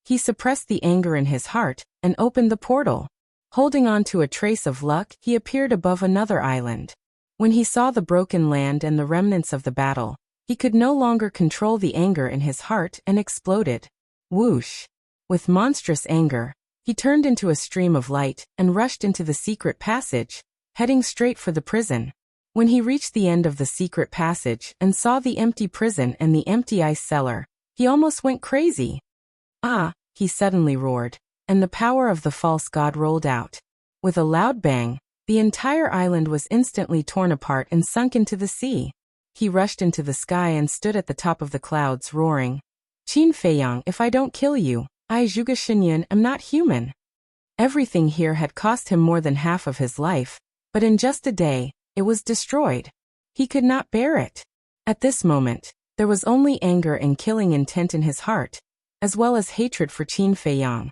He suppressed the anger in his heart and opened the portal. Holding on to a trace of luck, he appeared above another island. When he saw the broken land and the remnants of the battle, he could no longer control the anger in his heart and exploded. Whoosh! With monstrous anger, he turned into a stream of light and rushed into the secret passage, heading straight for the prison. When he reached the end of the secret passage and saw the empty prison and the empty ice cellar, he almost went crazy. Ah! He suddenly roared, and the power of the false god rolled out. With a loud bang, the entire island was instantly torn apart and sunk into the sea. He rushed into the sky and stood at the top of the clouds, roaring, "Qin Feiyang, if I don't kill you, I Zhuge Xinyan am not human." Everything here had cost him more than half of his life, but in just a day, it was destroyed. He could not bear it. At this moment, there was only anger and killing intent in his heart, as well as hatred for Qin Feiyang.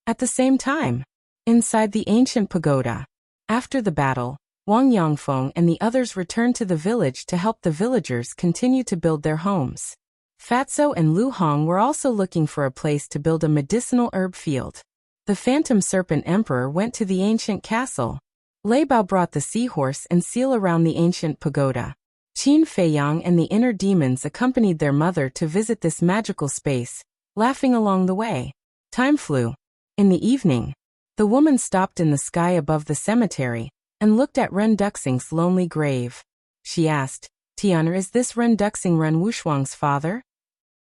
At the same time, inside the ancient pagoda, after the battle, Wang Yangfeng and the others returned to the village to help the villagers continue to build their homes. Fatso and Lu Hong were also looking for a place to build a medicinal herb field. The Phantom Serpent Emperor went to the ancient castle. Lei Bao brought the seahorse and seal around the ancient pagoda. Qin Feiyang and the inner demons accompanied their mother to visit this magical space, laughing along the way. Time flew. In the evening, the woman stopped in the sky above the cemetery and looked at Ren Duxing's lonely grave. She asked, "Tian'er, is this Ren Duxing Ren Wushuang's father?"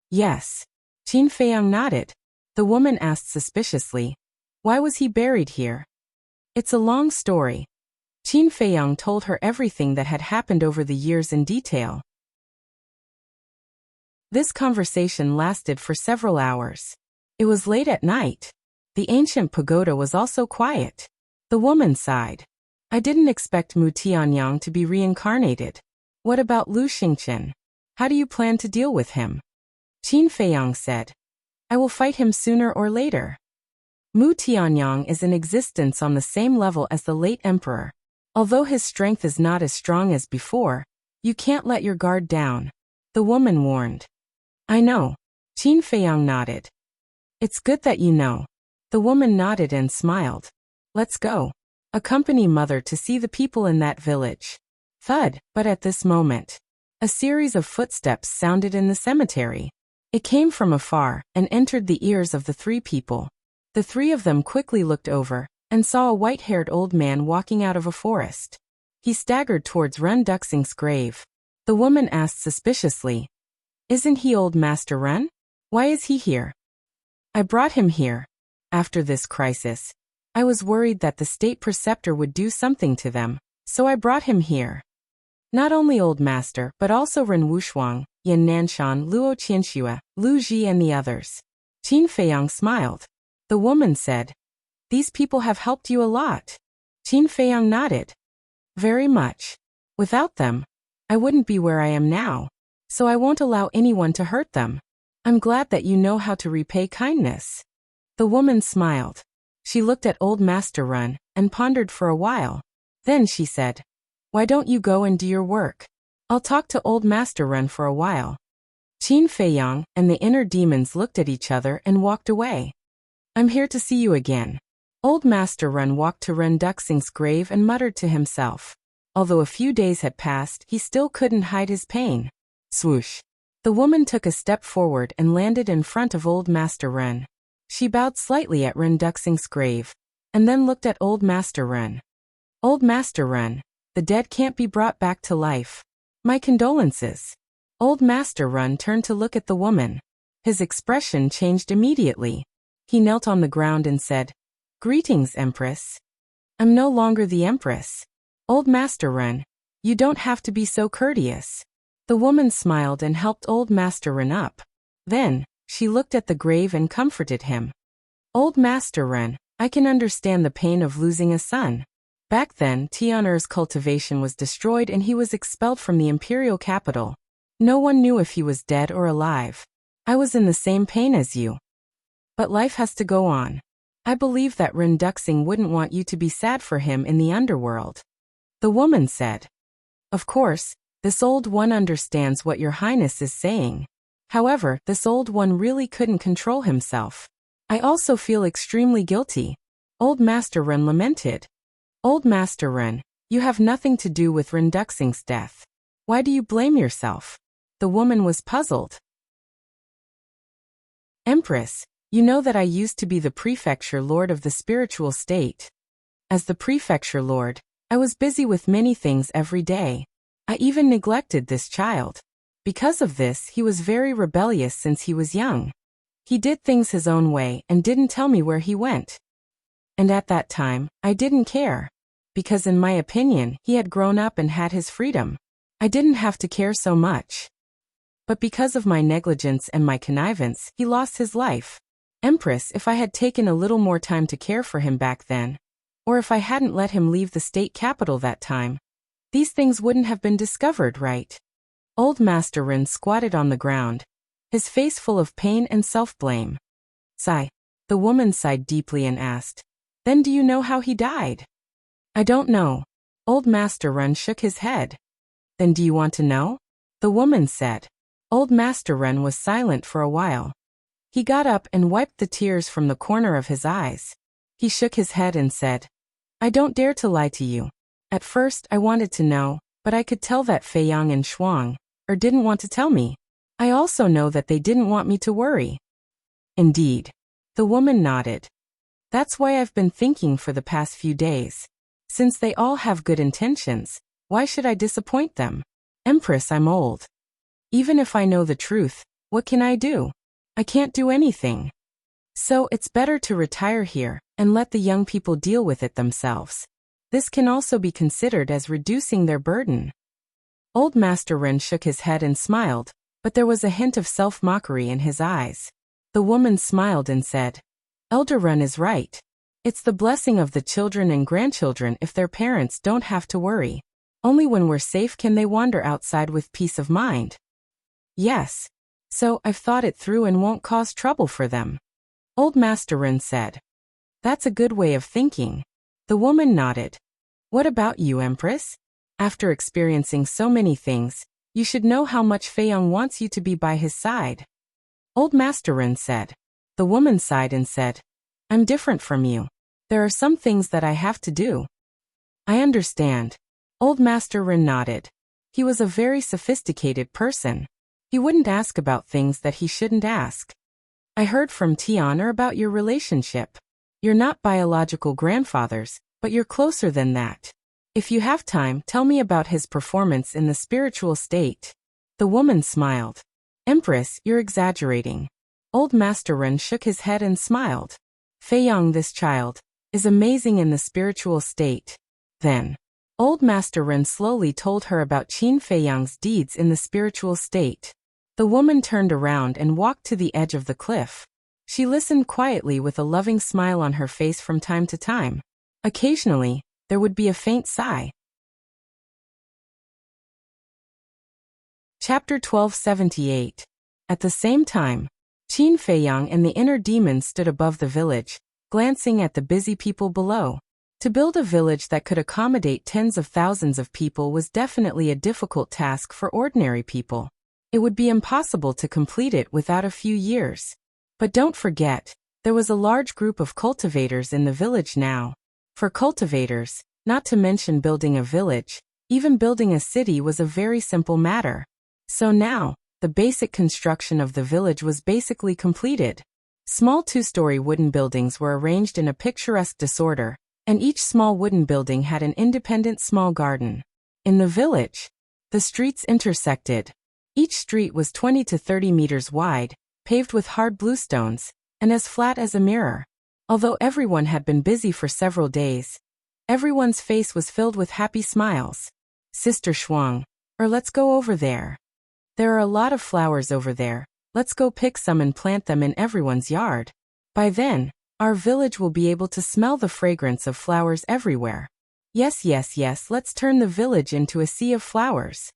"Yes." Qin Feiyang nodded. The woman asked suspiciously, "Why was he buried here?" "It's a long story." Qin Feiyang told her everything that had happened over the years in detail. This conversation lasted for several hours. It was late at night. The ancient pagoda was also quiet. The woman sighed. "I didn't expect Mu Tianyang to be reincarnated. What about Lu Xingchen? How do you plan to deal with him?" Qin Feiyang said, "I will fight him sooner or later. Mu Tianyang is in existence on the same level as the late emperor. Although his strength is not as strong as before, you can't let your guard down," the woman warned. "I know." Qin Feiyang nodded. "It's good that you know." The woman nodded and smiled. "Let's go. Accompany mother to see the people in that village." Thud, but at this moment, a series of footsteps sounded in the cemetery. It came from afar and entered the ears of the three people. The three of them quickly looked over and saw a white-haired old man walking out of a forest. He staggered towards Ren Duxing's grave. The woman asked suspiciously, "Isn't he old Master Ren? Why is he here?" "I brought him here. After this crisis, I was worried that the state preceptor would do something to them, so I brought him here. Not only Old Master but also Ren Wushuang, Yan Nanshan, Luo Qianxue, Lu Ji and the others." Qin Feiyang smiled. The woman said, "These people have helped you a lot." Qin Feiyang nodded. "Very much. Without them, I wouldn't be where I am now, so I won't allow anyone to hurt them. I'm glad that you know how to repay kindness." The woman smiled. She looked at Old Master Ren and pondered for a while. Then she said, "Why don't you go and do your work? I'll talk to Old Master Ren for a while." Qin Feiyang and the inner demons looked at each other and walked away. "I'm here to see you again." Old Master Ren walked to Ren Duxing's grave and muttered to himself. Although a few days had passed, he still couldn't hide his pain. Swoosh! The woman took a step forward and landed in front of Old Master Ren. She bowed slightly at Ren Duxing's grave, and then looked at Old Master Ren. "Old Master Ren, the dead can't be brought back to life. My condolences." Old Master Ren turned to look at the woman. His expression changed immediately. He knelt on the ground and said, "Greetings, Empress." "I'm no longer the Empress. Old Master Ren, you don't have to be so courteous." The woman smiled and helped Old Master Ren up. Then, she looked at the grave and comforted him. "Old Master Ren, I can understand the pain of losing a son. Back then, Tian'er's cultivation was destroyed and he was expelled from the imperial capital. No one knew if he was dead or alive. I was in the same pain as you. But life has to go on. I believe that Ren Duxing wouldn't want you to be sad for him in the underworld." The woman said, "Of course, this old one understands what your highness is saying. However, this old one really couldn't control himself. I also feel extremely guilty. Old Master Ren lamented. Old Master Ren, you have nothing to do with Ren Duxing's death. Why do you blame yourself? The woman was puzzled. Empress, you know that I used to be the prefecture lord of the spiritual state. As the prefecture lord, I was busy with many things every day. I even neglected this child. Because of this, he was very rebellious since he was young. He did things his own way and didn't tell me where he went. And at that time, I didn't care. Because in my opinion, he had grown up and had his freedom. I didn't have to care so much. But because of my negligence and my connivance, he lost his life. Empress, if I had taken a little more time to care for him back then, or if I hadn't let him leave the state capital that time, these things wouldn't have been discovered, right? Old Master Ren squatted on the ground, his face full of pain and self-blame. Sigh. The woman sighed deeply and asked, Then do you know how he died? I don't know. Old Master Ren shook his head. Then do you want to know? The woman said. Old Master Ren was silent for a while. He got up and wiped the tears from the corner of his eyes. He shook his head and said, I don't dare to lie to you. At first I wanted to know, but I could tell that Fei Yang and Shuang didn't want to tell me. I also know that they didn't want me to worry. Indeed. The woman nodded. That's why I've been thinking for the past few days. Since they all have good intentions, why should I disappoint them? Empress, I'm old. Even if I know the truth, what can I do? I can't do anything. So it's better to retire here and let the young people deal with it themselves. This can also be considered as reducing their burden. Old Master Ren shook his head and smiled, but there was a hint of self-mockery in his eyes. The woman smiled and said, Elder Ren is right. It's the blessing of the children and grandchildren if their parents don't have to worry. Only when we're safe can they wander outside with peace of mind. Yes. So I've thought it through and won't cause trouble for them. Old Master Ren said. That's a good way of thinking. The woman nodded. What about you, Empress? After experiencing so many things, you should know how much Fei Yang wants you to be by his side. Old Master Ren said. The woman sighed and said, I'm different from you. There are some things that I have to do. I understand. Old Master Ren nodded. He was a very sophisticated person. He wouldn't ask about things that he shouldn't ask. I heard from Tian about your relationship. You're not biological grandfathers, but you're closer than that. If you have time, tell me about his performance in the spiritual state. The woman smiled. Empress, you're exaggerating. Old Master Ren shook his head and smiled. Fei Yang, this child, is amazing in the spiritual state. Then, Old Master Ren slowly told her about Qin Fei Yang's deeds in the spiritual state. The woman turned around and walked to the edge of the cliff. She listened quietly with a loving smile on her face from time to time. Occasionally, there would be a faint sigh. Chapter 1278. At the same time, Qin Fei Yang and the inner demon stood above the village, glancing at the busy people below. To build a village that could accommodate tens of thousands of people was definitely a difficult task for ordinary people. It would be impossible to complete it without a few years. But don't forget, there was a large group of cultivators in the village now. For cultivators, not to mention building a village, even building a city was a very simple matter. So now, the basic construction of the village was basically completed. Small two-story wooden buildings were arranged in a picturesque disorder, and each small wooden building had an independent small garden. In the village, the streets intersected. Each street was 20 to 30 meters wide, paved with hard bluestones, and as flat as a mirror. Although everyone had been busy for several days, everyone's face was filled with happy smiles. Sister Shuang, let's go over there. There are a lot of flowers over there. Let's go pick some and plant them in everyone's yard. By then, our village will be able to smell the fragrance of flowers everywhere. Yes, let's turn the village into a sea of flowers.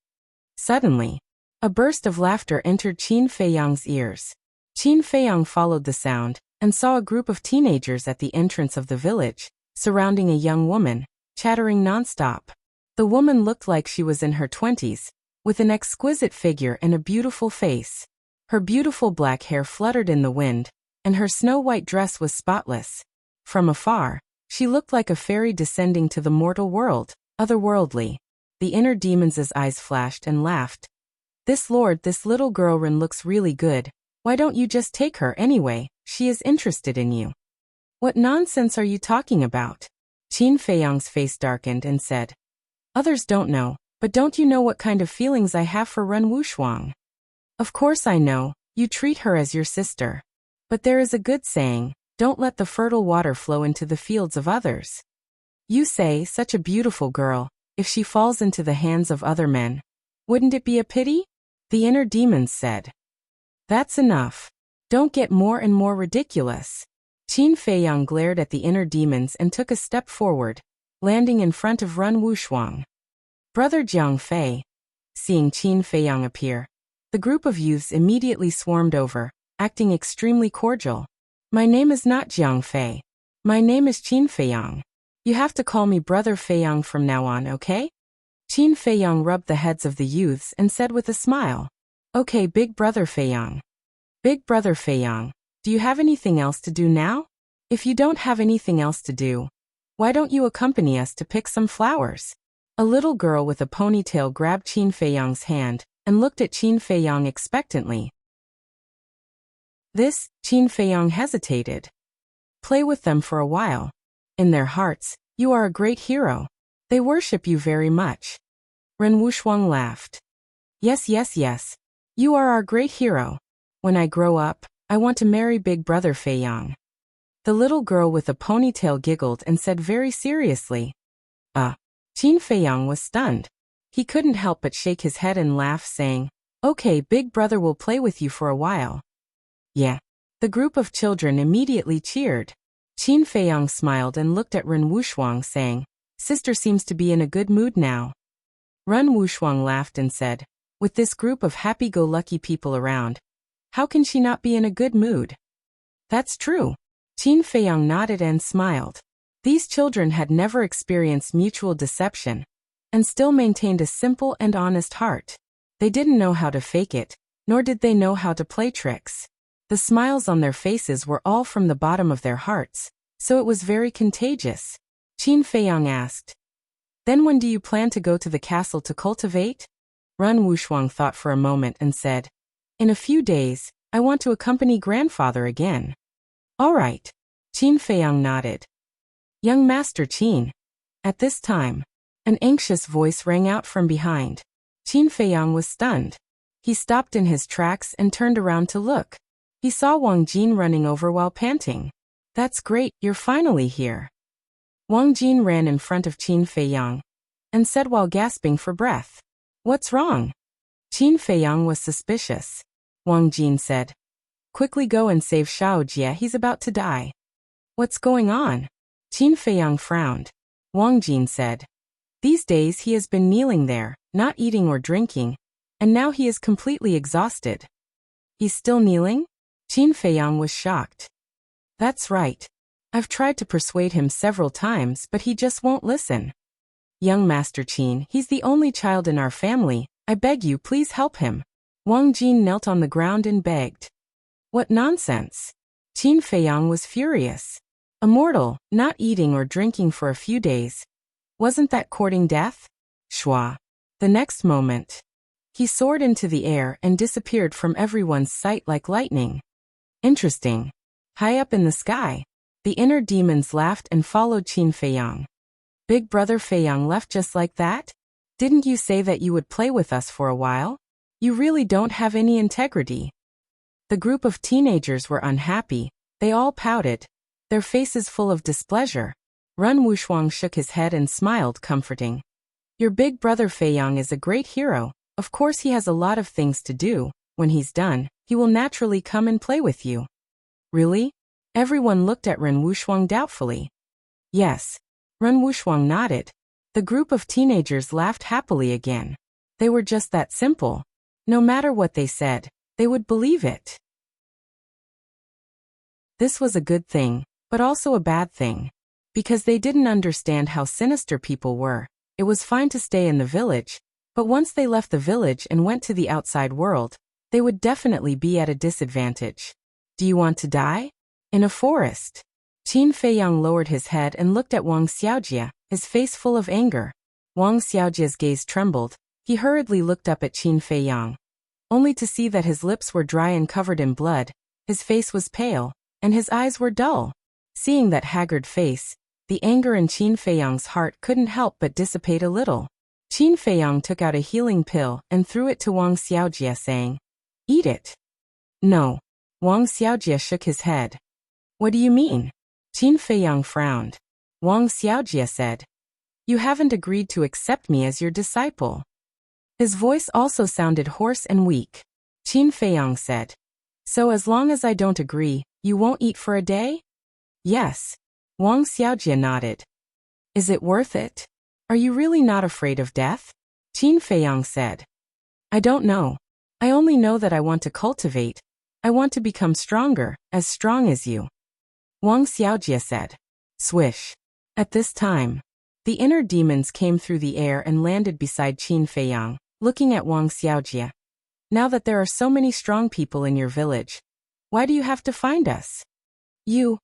Suddenly, a burst of laughter entered Qin Fei Yang's ears. Qin Fei Yang followed the sound and saw a group of teenagers at the entrance of the village, surrounding a young woman, chattering nonstop. The woman looked like she was in her 20s, with an exquisite figure and a beautiful face. Her beautiful black hair fluttered in the wind, and her snow-white dress was spotless. From afar, she looked like a fairy descending to the mortal world, otherworldly. The inner demon's eyes flashed and laughed. This little girl Rin looks really good. Why don't you just take her anyway? She is interested in you. What nonsense are you talking about? Qin Feiyang's face darkened and said, Others don't know, but don't you know what kind of feelings I have for Ren Wuxia? Of course I know, you treat her as your sister. But there is a good saying, don't let the fertile water flow into the fields of others. You say, such a beautiful girl, if she falls into the hands of other men, wouldn't it be a pity? The inner demons said. That's enough. Don't get more and more ridiculous. Qin Feiyang glared at the inner demons and took a step forward, landing in front of Ren Wuxia. Brother Jiang Fei. Seeing Qin Feiyang appear, the group of youths immediately swarmed over, acting extremely cordial. My name is not Jiang Fei. My name is Qin Feiyang. You have to call me Brother Feiyang from now on, okay? Qin Feiyang rubbed the heads of the youths and said with a smile, Okay, Big Brother Feiyang. Big Brother Feiyang, do you have anything else to do now? If you don't have anything else to do, why don't you accompany us to pick some flowers? A little girl with a ponytail grabbed Qin Feiyang's hand and looked at Qin Feiyang expectantly. Qin Feiyang hesitated. Play with them for a while. In their hearts, you are a great hero. They worship you very much. Ren Wuxia laughed. Yes. You are our great hero. When I grow up, I want to marry Big Brother Feiyang. The little girl with a ponytail giggled and said very seriously. Qin Feiyang was stunned. He couldn't help but shake his head and laugh, saying, Okay, Big Brother will play with you for a while. Yeah. The group of children immediately cheered. Qin Feiyang smiled and looked at Ren Wuxia, saying, Sister seems to be in a good mood now. Ren Wuxia laughed and said, With this group of happy-go-lucky people around, how can she not be in a good mood? That's true. Qin Feiyang nodded and smiled. These children had never experienced mutual deception, and still maintained a simple and honest heart. They didn't know how to fake it, nor did they know how to play tricks. The smiles on their faces were all from the bottom of their hearts, so it was very contagious. Qin Feiyang asked, Then when do you plan to go to the castle to cultivate? Ren Wuxia thought for a moment and said, In a few days, I want to accompany grandfather again. All right. Qin Feiyang nodded. Young Master Qin. At this time, an anxious voice rang out from behind. Qin Feiyang was stunned. He stopped in his tracks and turned around to look. He saw Wang Jin running over while panting. That's great, you're finally here. Wang Jin ran in front of Qin Feiyang and said while gasping for breath, What's wrong? Qin Feiyang was suspicious. Wang Jin said, Quickly go and save Xiao Jie, he's about to die. What's going on? Qin Feiyang frowned. Wang Jin said, These days he has been kneeling there, not eating or drinking, and now he is completely exhausted. He's still kneeling? Qin Feiyang was shocked. That's right. I've tried to persuade him several times, but he just won't listen. Young Master Qin, he's the only child in our family. I beg you, please help him. Wang Jin knelt on the ground and begged. What nonsense! Qin Feiyang was furious. A mortal, not eating or drinking for a few days. Wasn't that courting death? Shua. The next moment, he soared into the air and disappeared from everyone's sight like lightning. Interesting. High up in the sky, the inner demons laughed and followed Qin Feiyang. Big Brother Feiyang left just like that? Didn't you say that you would play with us for a while? You really don't have any integrity. The group of teenagers were unhappy. They all pouted, their faces full of displeasure. Ren Wuxia shook his head and smiled, comforting. Your Big Brother Feiyang is a great hero. Of course he has a lot of things to do. When he's done, he will naturally come and play with you. Really? Everyone looked at Ren Wuxia doubtfully. Yes. Ren Wuxia nodded. The group of teenagers laughed happily again. They were just that simple. No matter what they said, they would believe it. This was a good thing, but also a bad thing. Because they didn't understand how sinister people were. It was fine to stay in the village, but once they left the village and went to the outside world, they would definitely be at a disadvantage. Do you want to die? In a forest. Qin Feiyang lowered his head and looked at Wang Xiaojie, his face full of anger. Wang Xiaojie's gaze trembled. He hurriedly looked up at Qin Feiyang, only to see that his lips were dry and covered in blood, his face was pale, and his eyes were dull. Seeing that haggard face, the anger in Qin Feiyang's heart couldn't help but dissipate a little. Qin Feiyang took out a healing pill and threw it to Wang Xiaojie, saying, "Eat it." "No." Wang Xiaojie shook his head. "What do you mean?" Qin Feiyang frowned. Wang Xiaojie said, "You haven't agreed to accept me as your disciple." His voice also sounded hoarse and weak. Qin Feiyang said, "So as long as I don't agree, you won't eat for a day?" "Yes." Wang Xiaojie nodded. "Is it worth it? Are you really not afraid of death?" Qin Feiyang said. "I don't know. I only know that I want to cultivate. I want to become stronger, as strong as you." Wang Xiaojie said. Swish. At this time, the inner demons came through the air and landed beside Qin Feiyang, looking at Wang Xiaojie. "Now that there are so many strong people in your village, why do you have to find us?" "You."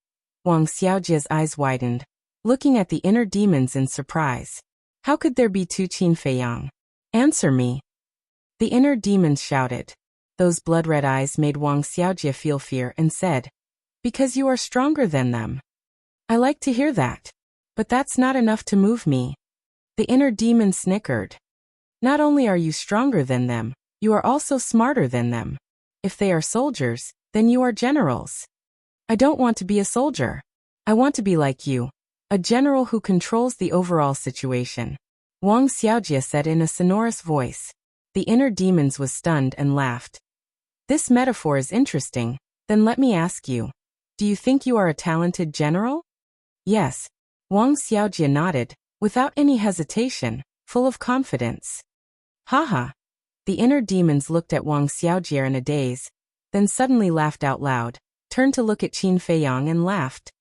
Wang Xiaojie's eyes widened, looking at the inner demons in surprise. "How could there be two Qin Feiyang? Answer me." The inner demons shouted. Those blood-red eyes made Wang Xiaojie feel fear and said, "Because you are stronger than them." "I like to hear that. But that's not enough to move me." The inner demon snickered. "Not only are you stronger than them, you are also smarter than them. If they are soldiers, then you are generals. I don't want to be a soldier. I want to be like you, a general who controls the overall situation," Wang Xiaojie said in a sonorous voice. The inner demons was stunned and laughed. "This metaphor is interesting. Then let me ask you, do you think you are a talented general?" "Yes." Wang Xiaojie nodded, without any hesitation, full of confidence. "Haha." The inner demons looked at Wang Xiaojie in a daze, then suddenly laughed out loud, turned to look at Qin Feiyang and laughed.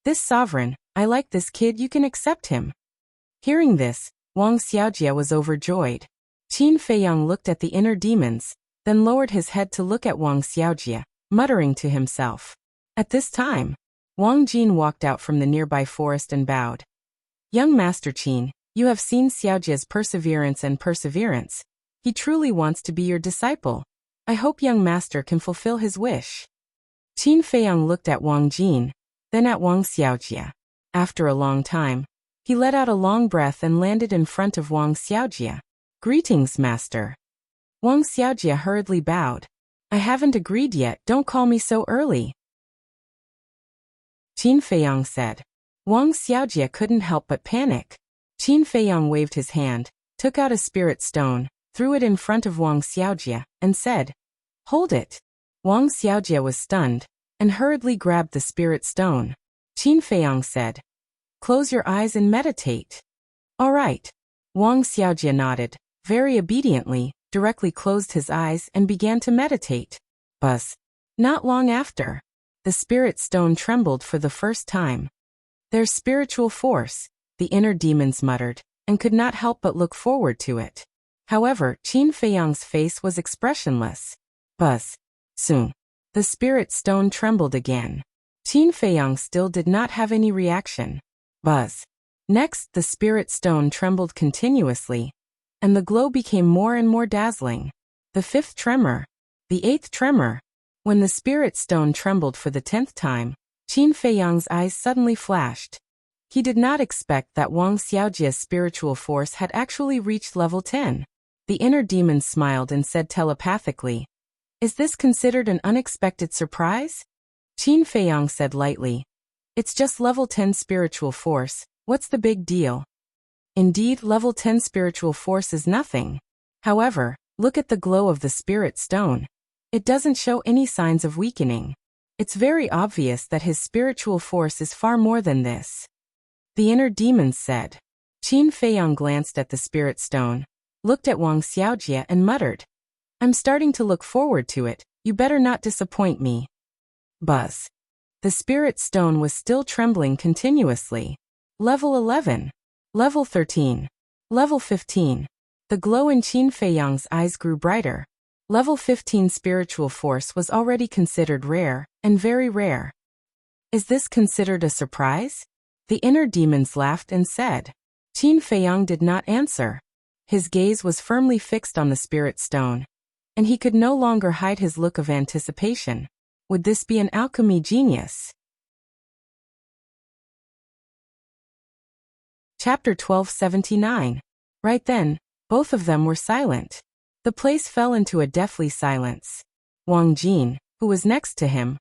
"This sovereign, I like this kid, you can accept him." Hearing this, Wang Xiaojie was overjoyed. Qin Feiyang looked at the inner demons, then lowered his head to look at Wang Xiaojie, muttering to himself. At this time, Wang Jin walked out from the nearby forest and bowed. "Young Master Qin, you have seen Xiaojie's perseverance. He truly wants to be your disciple. I hope young master can fulfill his wish." Qin Feiyang looked at Wang Jin, then at Wang Xiaojie. After a long time, he let out a long breath and landed in front of Wang Xiaojie. "Greetings, master." Wang Xiaojie hurriedly bowed. "I haven't agreed yet, don't call me so early," Qin Feiyang said. Wang Xiaojie couldn't help but panic. Qin Feiyang waved his hand, took out a spirit stone, threw it in front of Wang Xiaojie, and said, "Hold it." Wang Xiaojie was stunned, and hurriedly grabbed the spirit stone. Qin Feiyang said, "Close your eyes and meditate." "All right." Wang Xiaojie nodded, very obediently, directly closed his eyes and began to meditate. Buzz. Not long after, the spirit stone trembled for the first time. "There's spiritual force," the inner demons muttered, and could not help but look forward to it. However, Qin Feiyang's face was expressionless. Buzz. Soon, the spirit stone trembled again. Qin Feiyang still did not have any reaction. Buzz. Next, the spirit stone trembled continuously, and the glow became more and more dazzling. The fifth tremor. The eighth tremor. When the spirit stone trembled for the 10th time, Qin Feiyang's eyes suddenly flashed. He did not expect that Wang Xiaojie's spiritual force had actually reached level 10. The inner demon smiled and said telepathically, "Is this considered an unexpected surprise?" Qin Feiyang said lightly, "It's just level 10 spiritual force, what's the big deal?" Indeed, level 10 spiritual force is nothing. However, look at the glow of the spirit stone. It doesn't show any signs of weakening. It's very obvious that his spiritual force is far more than this. The inner demons said. Qin Feiyang glanced at the spirit stone, looked at Wang Xiaojie and muttered, "I'm starting to look forward to it, you better not disappoint me." Buzz. The spirit stone was still trembling continuously. Level 11. Level 13. Level 15. The glow in Qin Feiyang's eyes grew brighter. Level 15 spiritual force was already considered rare, and very rare. Is this considered a surprise? The inner demons laughed and said. Qin Feiyang did not answer. His gaze was firmly fixed on the spirit stone, and he could no longer hide his look of anticipation. Would this be an alchemy genius? Chapter 1279. Right then, both of them were silent. The place fell into a deathly silence. Wang Jin, who was next to him,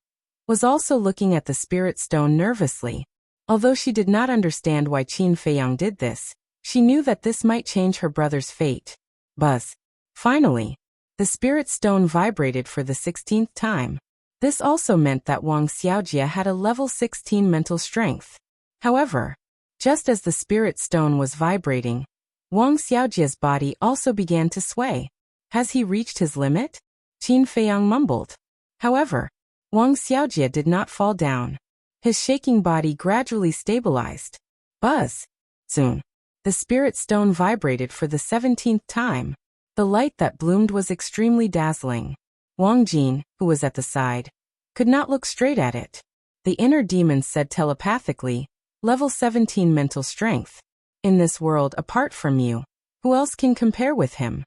was also looking at the spirit stone nervously. Although she did not understand why Qin Feiyang did this, she knew that this might change her brother's fate. Buzz. Finally, the spirit stone vibrated for the 16th time. This also meant that Wang Xiaojia had a level 16 mental strength. However, just as the spirit stone was vibrating, Wang Xiaojia's body also began to sway. Has he reached his limit? Qin Feiyang mumbled. However, Wang Xiaojia did not fall down. His shaking body gradually stabilized. Buzz. Soon, the spirit stone vibrated for the 17th time. The light that bloomed was extremely dazzling. Wang Jin, who was at the side, could not look straight at it. The inner demons said telepathically, Level 17 mental strength. In this world apart from you, who else can compare with him?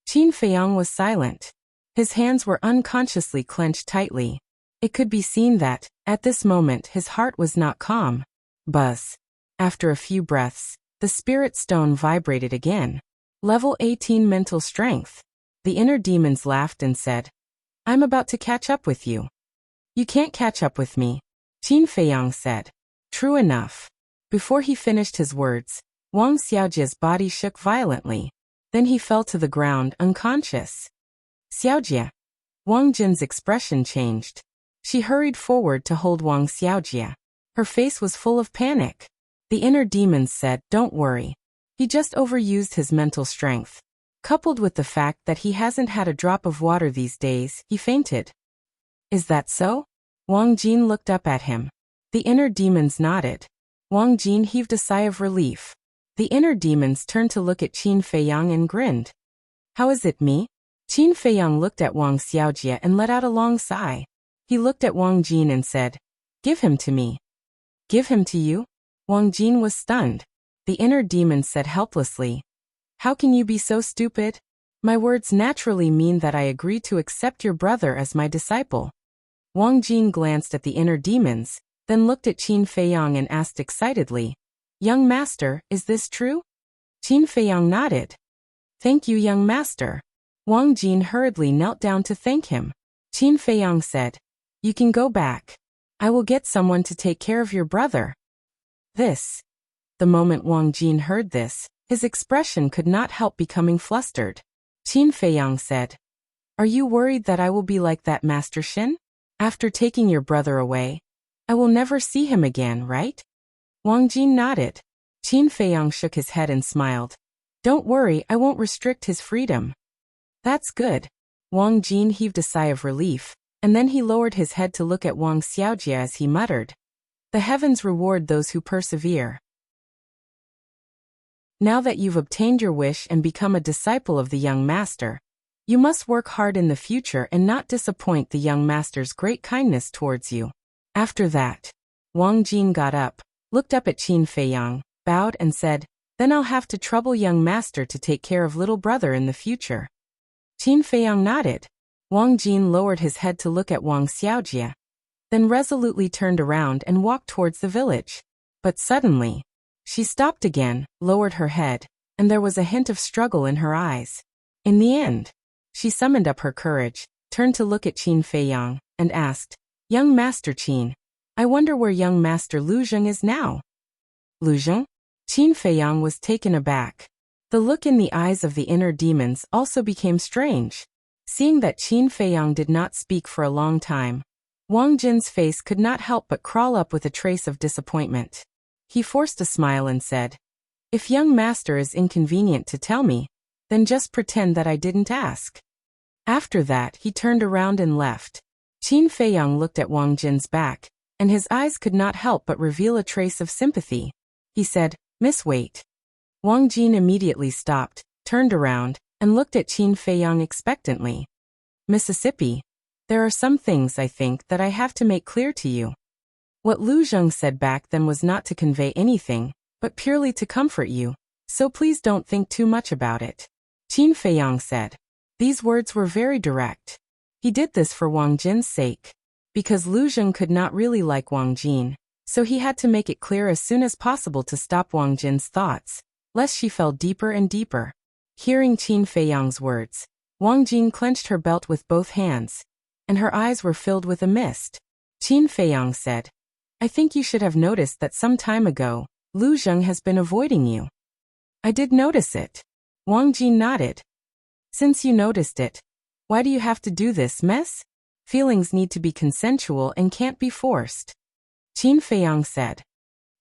Qin Feiyang was silent. His hands were unconsciously clenched tightly. It could be seen that, at this moment, his heart was not calm. Buzz. After a few breaths, the spirit stone vibrated again. Level 18 mental strength. The inner demons laughed and said, I'm about to catch up with you. You can't catch up with me, Qin Feiyang said. True enough. Before he finished his words, Wang Xiaojia's body shook violently. Then he fell to the ground unconscious. Xiaojia. Wang Jin's expression changed. She hurried forward to hold Wang Xiaojia. Her face was full of panic. The inner demons said, Don't worry. He just overused his mental strength. Coupled with the fact that he hasn't had a drop of water these days, he fainted. Is that so? Wang Jin looked up at him. The inner demons nodded. Wang Jin heaved a sigh of relief. The inner demons turned to look at Qin Feiyang and grinned. How is it me? Qin Feiyang looked at Wang Xiaojia and let out a long sigh. He looked at Wang Jin and said, Give him to me. Give him to you? Wang Jin was stunned. The inner demons said helplessly, How can you be so stupid? My words naturally mean that I agree to accept your brother as my disciple. Wang Jin glanced at the inner demons, then looked at Qin Feiyang and asked excitedly, Young master, is this true? Qin Feiyang nodded. Thank you, young master. Wang Jin hurriedly knelt down to thank him. Qin Feiyang said, You can go back. I will get someone to take care of your brother. This. The moment Wang Jin heard this, his expression could not help becoming flustered. Qin Feiyang said, Are you worried that I will be like that, Master Shin? After taking your brother away, I will never see him again, right? Wang Jin nodded. Qin Feiyang shook his head and smiled. Don't worry, I won't restrict his freedom. That's good. Wang Jin heaved a sigh of relief, and then he lowered his head to look at Wang Xiaojia as he muttered, The heavens reward those who persevere. Now that you've obtained your wish and become a disciple of the young master, you must work hard in the future and not disappoint the young master's great kindness towards you. After that, Wang Jin got up, looked up at Qin Feiyang, bowed and said, Then I'll have to trouble young master to take care of little brother in the future. Qin Feiyang nodded. Wang Jin lowered his head to look at Wang Xiaojia, then resolutely turned around and walked towards the village. But suddenly, she stopped again, lowered her head, and there was a hint of struggle in her eyes. In the end, she summoned up her courage, turned to look at Qin Feiyang, and asked, Young Master Qin, I wonder where young Master Lu Zheng is now. Lu Zheng? Qin Feiyang was taken aback. The look in the eyes of the inner demons also became strange. Seeing that Qin Feiyang did not speak for a long time, Wang Jin's face could not help but crawl up with a trace of disappointment. He forced a smile and said, If young master is inconvenient to tell me, then just pretend that I didn't ask. After that, he turned around and left. Qin Feiyang looked at Wang Jin's back, and his eyes could not help but reveal a trace of sympathy. He said, Miss, wait. Wang Jin immediately stopped, turned around, and looked at Qin Feiyang expectantly. Mississippi, there are some things I think that I have to make clear to you. What Lu Zheng said back then was not to convey anything, but purely to comfort you, so please don't think too much about it. Qin Feiyang said. These words were very direct. He did this for Wang Jin's sake. Because Lu Zheng could not really like Wang Jin, so he had to make it clear as soon as possible to stop Wang Jin's thoughts, lest she fell deeper and deeper. Hearing Qin Feiyang's words, Wang Jin clenched her belt with both hands, and her eyes were filled with a mist. Qin Feiyang said, I think you should have noticed that some time ago, Lu Zheng has been avoiding you. I did notice it. Wang Jin nodded. Since you noticed it, why do you have to do this mess? Feelings need to be consensual and can't be forced. Qin Feiyang said.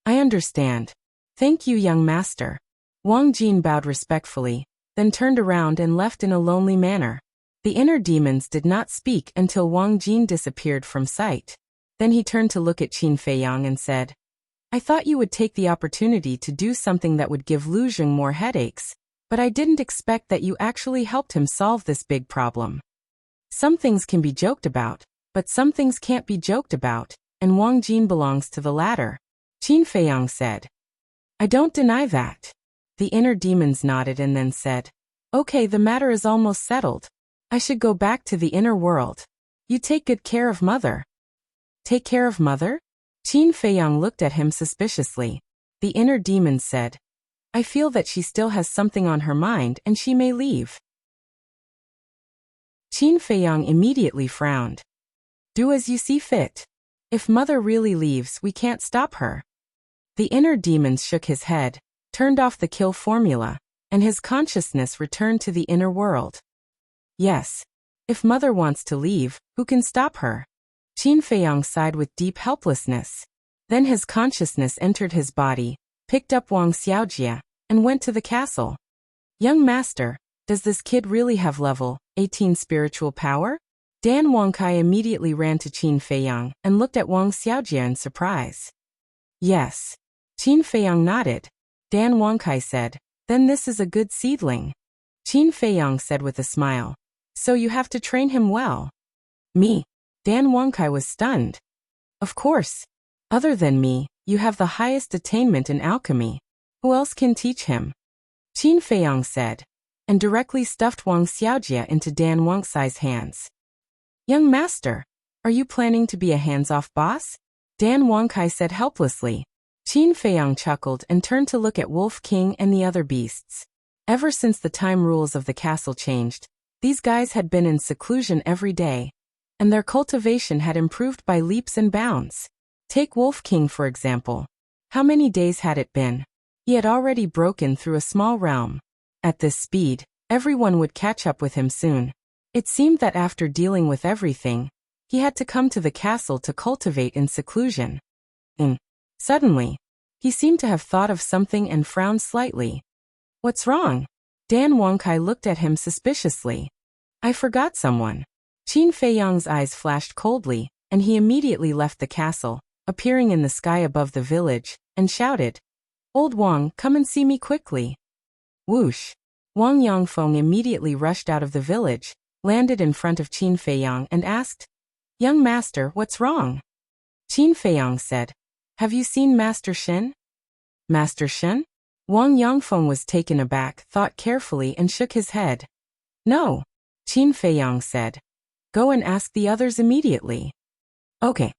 I understand. Thank you, young master. Wang Jin bowed respectfully, then turned around and left in a lonely manner. The inner demons did not speak until Wang Jin disappeared from sight. Then he turned to look at Qin Feiyang and said, I thought you would take the opportunity to do something that would give Lu Zheng more headaches, but I didn't expect that you actually helped him solve this big problem. Some things can be joked about, but some things can't be joked about, and Wang Jin belongs to the latter. Qin Feiyang said. I don't deny that. The inner demons nodded and then said, Okay, the matter is almost settled. I should go back to the inner world. You take good care of mother. Take care of mother? Qin Feiyang looked at him suspiciously. The inner demons said, I feel that she still has something on her mind and she may leave. Qin Feiyang immediately frowned. Do as you see fit. If mother really leaves, we can't stop her. The inner demons shook his head, turned off the kill formula, and his consciousness returned to the inner world. Yes. If mother wants to leave, who can stop her? Qin Feiyang sighed with deep helplessness. Then his consciousness entered his body, picked up Wang Xiaojia, and went to the castle. Young master, does this kid really have level 18 spiritual power? Dan Wangkai immediately ran to Qin Feiyang and looked at Wang Xiaojia in surprise. Yes. Qin Feiyang nodded. Dan Wangkai said, Then this is a good seedling. Qin Feiyang said with a smile. So you have to train him well. Me? Dan Wangkai was stunned. Of course. Other than me, you have the highest attainment in alchemy. Who else can teach him? Qin Feiyang said, and directly stuffed Wang Xiaojia into Dan Wangkai's hands. Young master, are you planning to be a hands-off boss? Dan Wangkai said helplessly. Qin Feiyang chuckled and turned to look at Wolf King and the other beasts. Ever since the time rules of the castle changed, these guys had been in seclusion every day, and their cultivation had improved by leaps and bounds. Take Wolf King for example. How many days had it been? He had already broken through a small realm. At this speed, everyone would catch up with him soon. It seemed that after dealing with everything, he had to come to the castle to cultivate in seclusion. Suddenly, he seemed to have thought of something and frowned slightly. What's wrong? Dan Wangkai looked at him suspiciously. I forgot someone. Qin Feiyang's eyes flashed coldly, and he immediately left the castle, appearing in the sky above the village, and shouted, Old Wang, come and see me quickly. Whoosh! Wang Yangfeng immediately rushed out of the village, landed in front of Qin Feiyang and asked, Young master, what's wrong? Qin Feiyang said, Have you seen Master Shen? Master Shen? Wang Yangfeng was taken aback, thought carefully and shook his head. No. Qin Feiyang said. Go and ask the others immediately. Okay.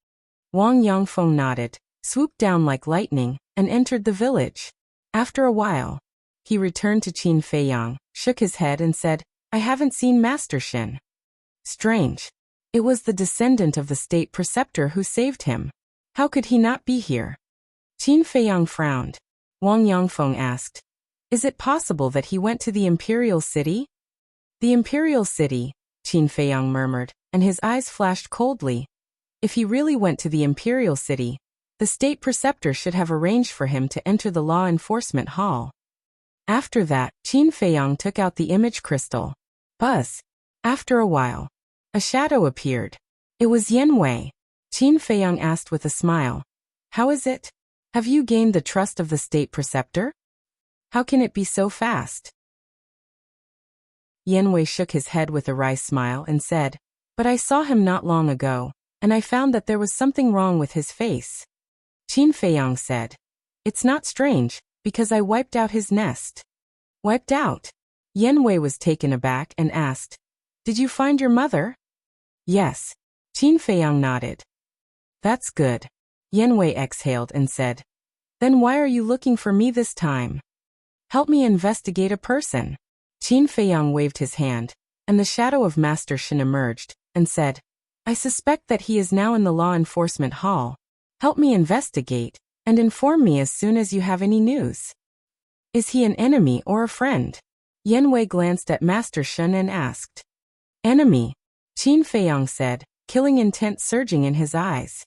Wang Yangfeng nodded, swooped down like lightning, and entered the village. After a while, he returned to Qin Feiyang, shook his head and said, I haven't seen Master Shen. Strange. It was the descendant of the state preceptor who saved him. How could he not be here? Qin Feiyang frowned. Wang Yangfeng asked, Is it possible that he went to the imperial city? The imperial city, Qin Feiyang murmured, and his eyes flashed coldly. If he really went to the imperial city, the state preceptor should have arranged for him to enter the law enforcement hall. After that, Qin Feiyang took out the image crystal. Buzz. After a while, a shadow appeared. It was Yen Wei. Qin Feiyang asked with a smile. How is it? Have you gained the trust of the state preceptor? How can it be so fast? Yen Wei shook his head with a wry smile and said, But I saw him not long ago, and I found that there was something wrong with his face. Qin Feiyang said. It's not strange, because I wiped out his nest. Wiped out? Yan Wei was taken aback and asked, Did you find your mother? Yes. Qin Feiyang nodded. That's good. Yan Wei exhaled and said, Then why are you looking for me this time? Help me investigate a person. Qin Feiyang waved his hand, and the shadow of Master Shen emerged, and said, I suspect that he is now in the law enforcement hall. Help me investigate, and inform me as soon as you have any news. Is he an enemy or a friend? Yan Wei glanced at Master Shen and asked. Enemy, Qin Feiyang said, killing intent surging in his eyes.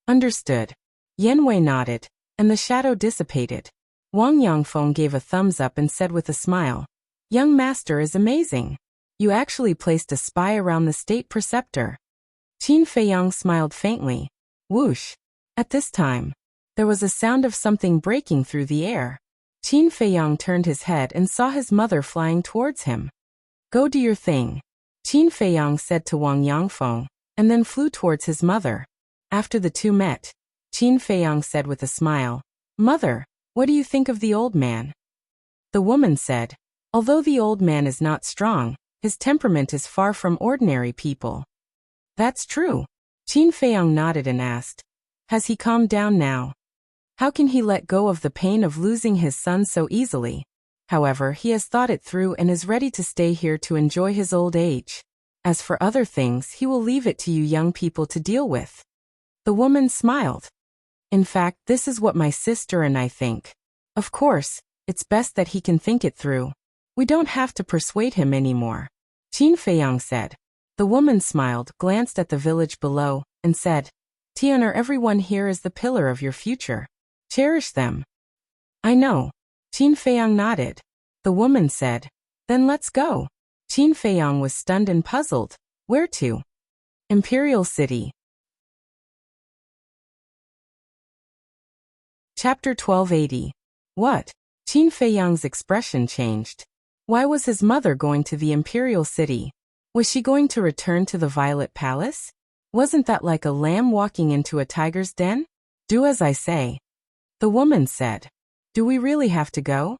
Understood. Yan Wei nodded, and the shadow dissipated. Wang Yangfeng gave a thumbs up and said with a smile, Young master is amazing. You actually placed a spy around the state preceptor. Qin Feiyang smiled faintly. Whoosh. At this time, there was a sound of something breaking through the air. Qin Feiyang turned his head and saw his mother flying towards him. Go do your thing, Qin Feiyang said to Wang Yangfeng, and then flew towards his mother. After the two met, Qin Feiyang said with a smile, Mother, what do you think of the old man? The woman said, Although the old man is not strong, his temperament is far from ordinary people. That's true. Qin Feiyang nodded and asked, Has he calmed down now? How can he let go of the pain of losing his son so easily? However, he has thought it through and is ready to stay here to enjoy his old age. As for other things, he will leave it to you young people to deal with. The woman smiled. In fact, this is what my sister and I think. Of course, it's best that he can think it through. We don't have to persuade him anymore. Qin Feiyang said. The woman smiled, glanced at the village below, and said, Tian'er, everyone here is the pillar of your future. Cherish them. I know. Qin Feiyang nodded. The woman said, Then let's go. Qin Feiyang was stunned and puzzled. Where to? Imperial City. Chapter 1280. What? Qin Feiyang's expression changed. Why was his mother going to the Imperial City? Was she going to return to the Violet Palace? Wasn't that like a lamb walking into a tiger's den? Do as I say. The woman said. Do we really have to go?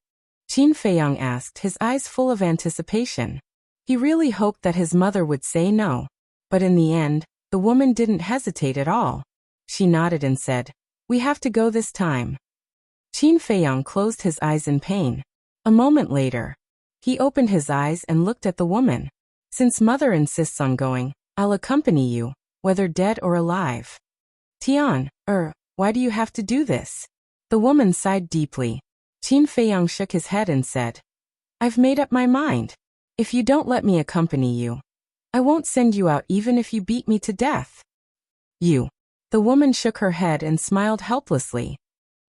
Qin Feiyang asked, his eyes full of anticipation. He really hoped that his mother would say no. But in the end, the woman didn't hesitate at all. She nodded and said, We have to go this time. Qin Feiyang closed his eyes in pain. A moment later, he opened his eyes and looked at the woman. Since mother insists on going, I'll accompany you, whether dead or alive. Tian, why do you have to do this? The woman sighed deeply. Qin Feiyang shook his head and said, I've made up my mind. If you don't let me accompany you, I won't send you out even if you beat me to death. You. The woman shook her head and smiled helplessly.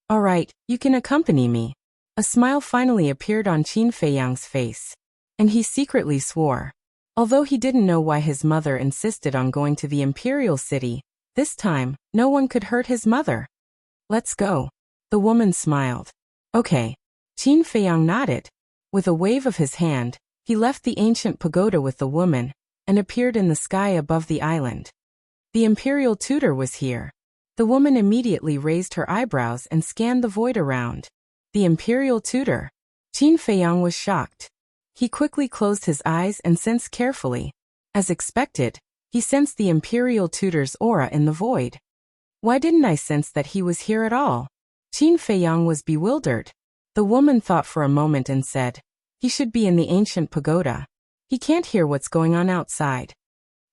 All right, you can accompany me. A smile finally appeared on Qin Feiyang's face. And he secretly swore. Although he didn't know why his mother insisted on going to the Imperial City, this time, no one could hurt his mother. Let's go. The woman smiled. Okay. Qin Feiyang nodded. With a wave of his hand, he left the ancient pagoda with the woman, and appeared in the sky above the island. The Imperial tutor was here. The woman immediately raised her eyebrows and scanned the void around. The Imperial tutor. Qin Feiyang was shocked. He quickly closed his eyes and sensed carefully. As expected, he sensed the Imperial tutor's aura in the void. Why didn't I sense that he was here at all? Qin Feiyang was bewildered. The woman thought for a moment and said, He should be in the ancient pagoda. He can't hear what's going on outside.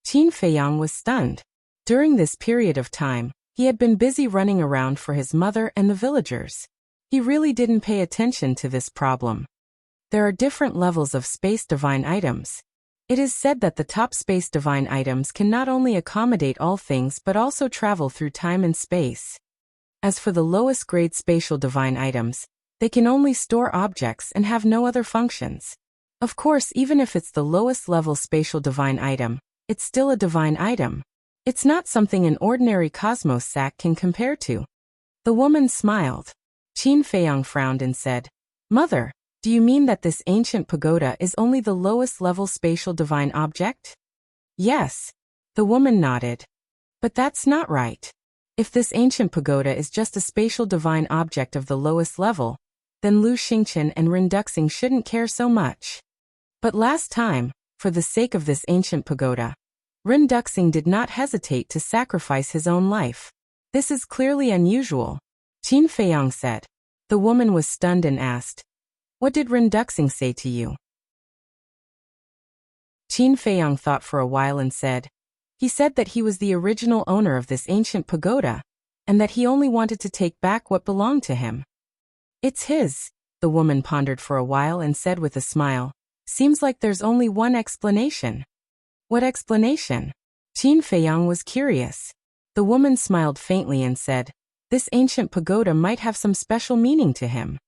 Qin Feiyang was stunned. During this period of time, he had been busy running around for his mother and the villagers. He really didn't pay attention to this problem. There are different levels of space divine items. It is said that the top space divine items can not only accommodate all things but also travel through time and space. As for the lowest grade spatial divine items, they can only store objects and have no other functions. Of course, even if it's the lowest level spatial divine item, it's still a divine item. It's not something an ordinary cosmos sack can compare to. The woman smiled. Qin Feiyang frowned and said, Mother, do you mean that this ancient pagoda is only the lowest level spatial divine object? Yes. The woman nodded. But that's not right. If this ancient pagoda is just a spatial divine object of the lowest level, then Lu Xingqian and Rin Duxing shouldn't care so much. But last time, for the sake of this ancient pagoda, Rin Duxing did not hesitate to sacrifice his own life. This is clearly unusual, Qin Feiyang said. The woman was stunned and asked, "What did Rin Duxing say to you?" Qin Feiyang thought for a while and said, "He said that he was the original owner of this ancient pagoda, and that he only wanted to take back what belonged to him." "It's his," the woman pondered for a while and said with a smile. "Seems like there's only one explanation." "What explanation?" Qin Feiyang was curious. The woman smiled faintly and said, "This ancient pagoda might have some special meaning to him."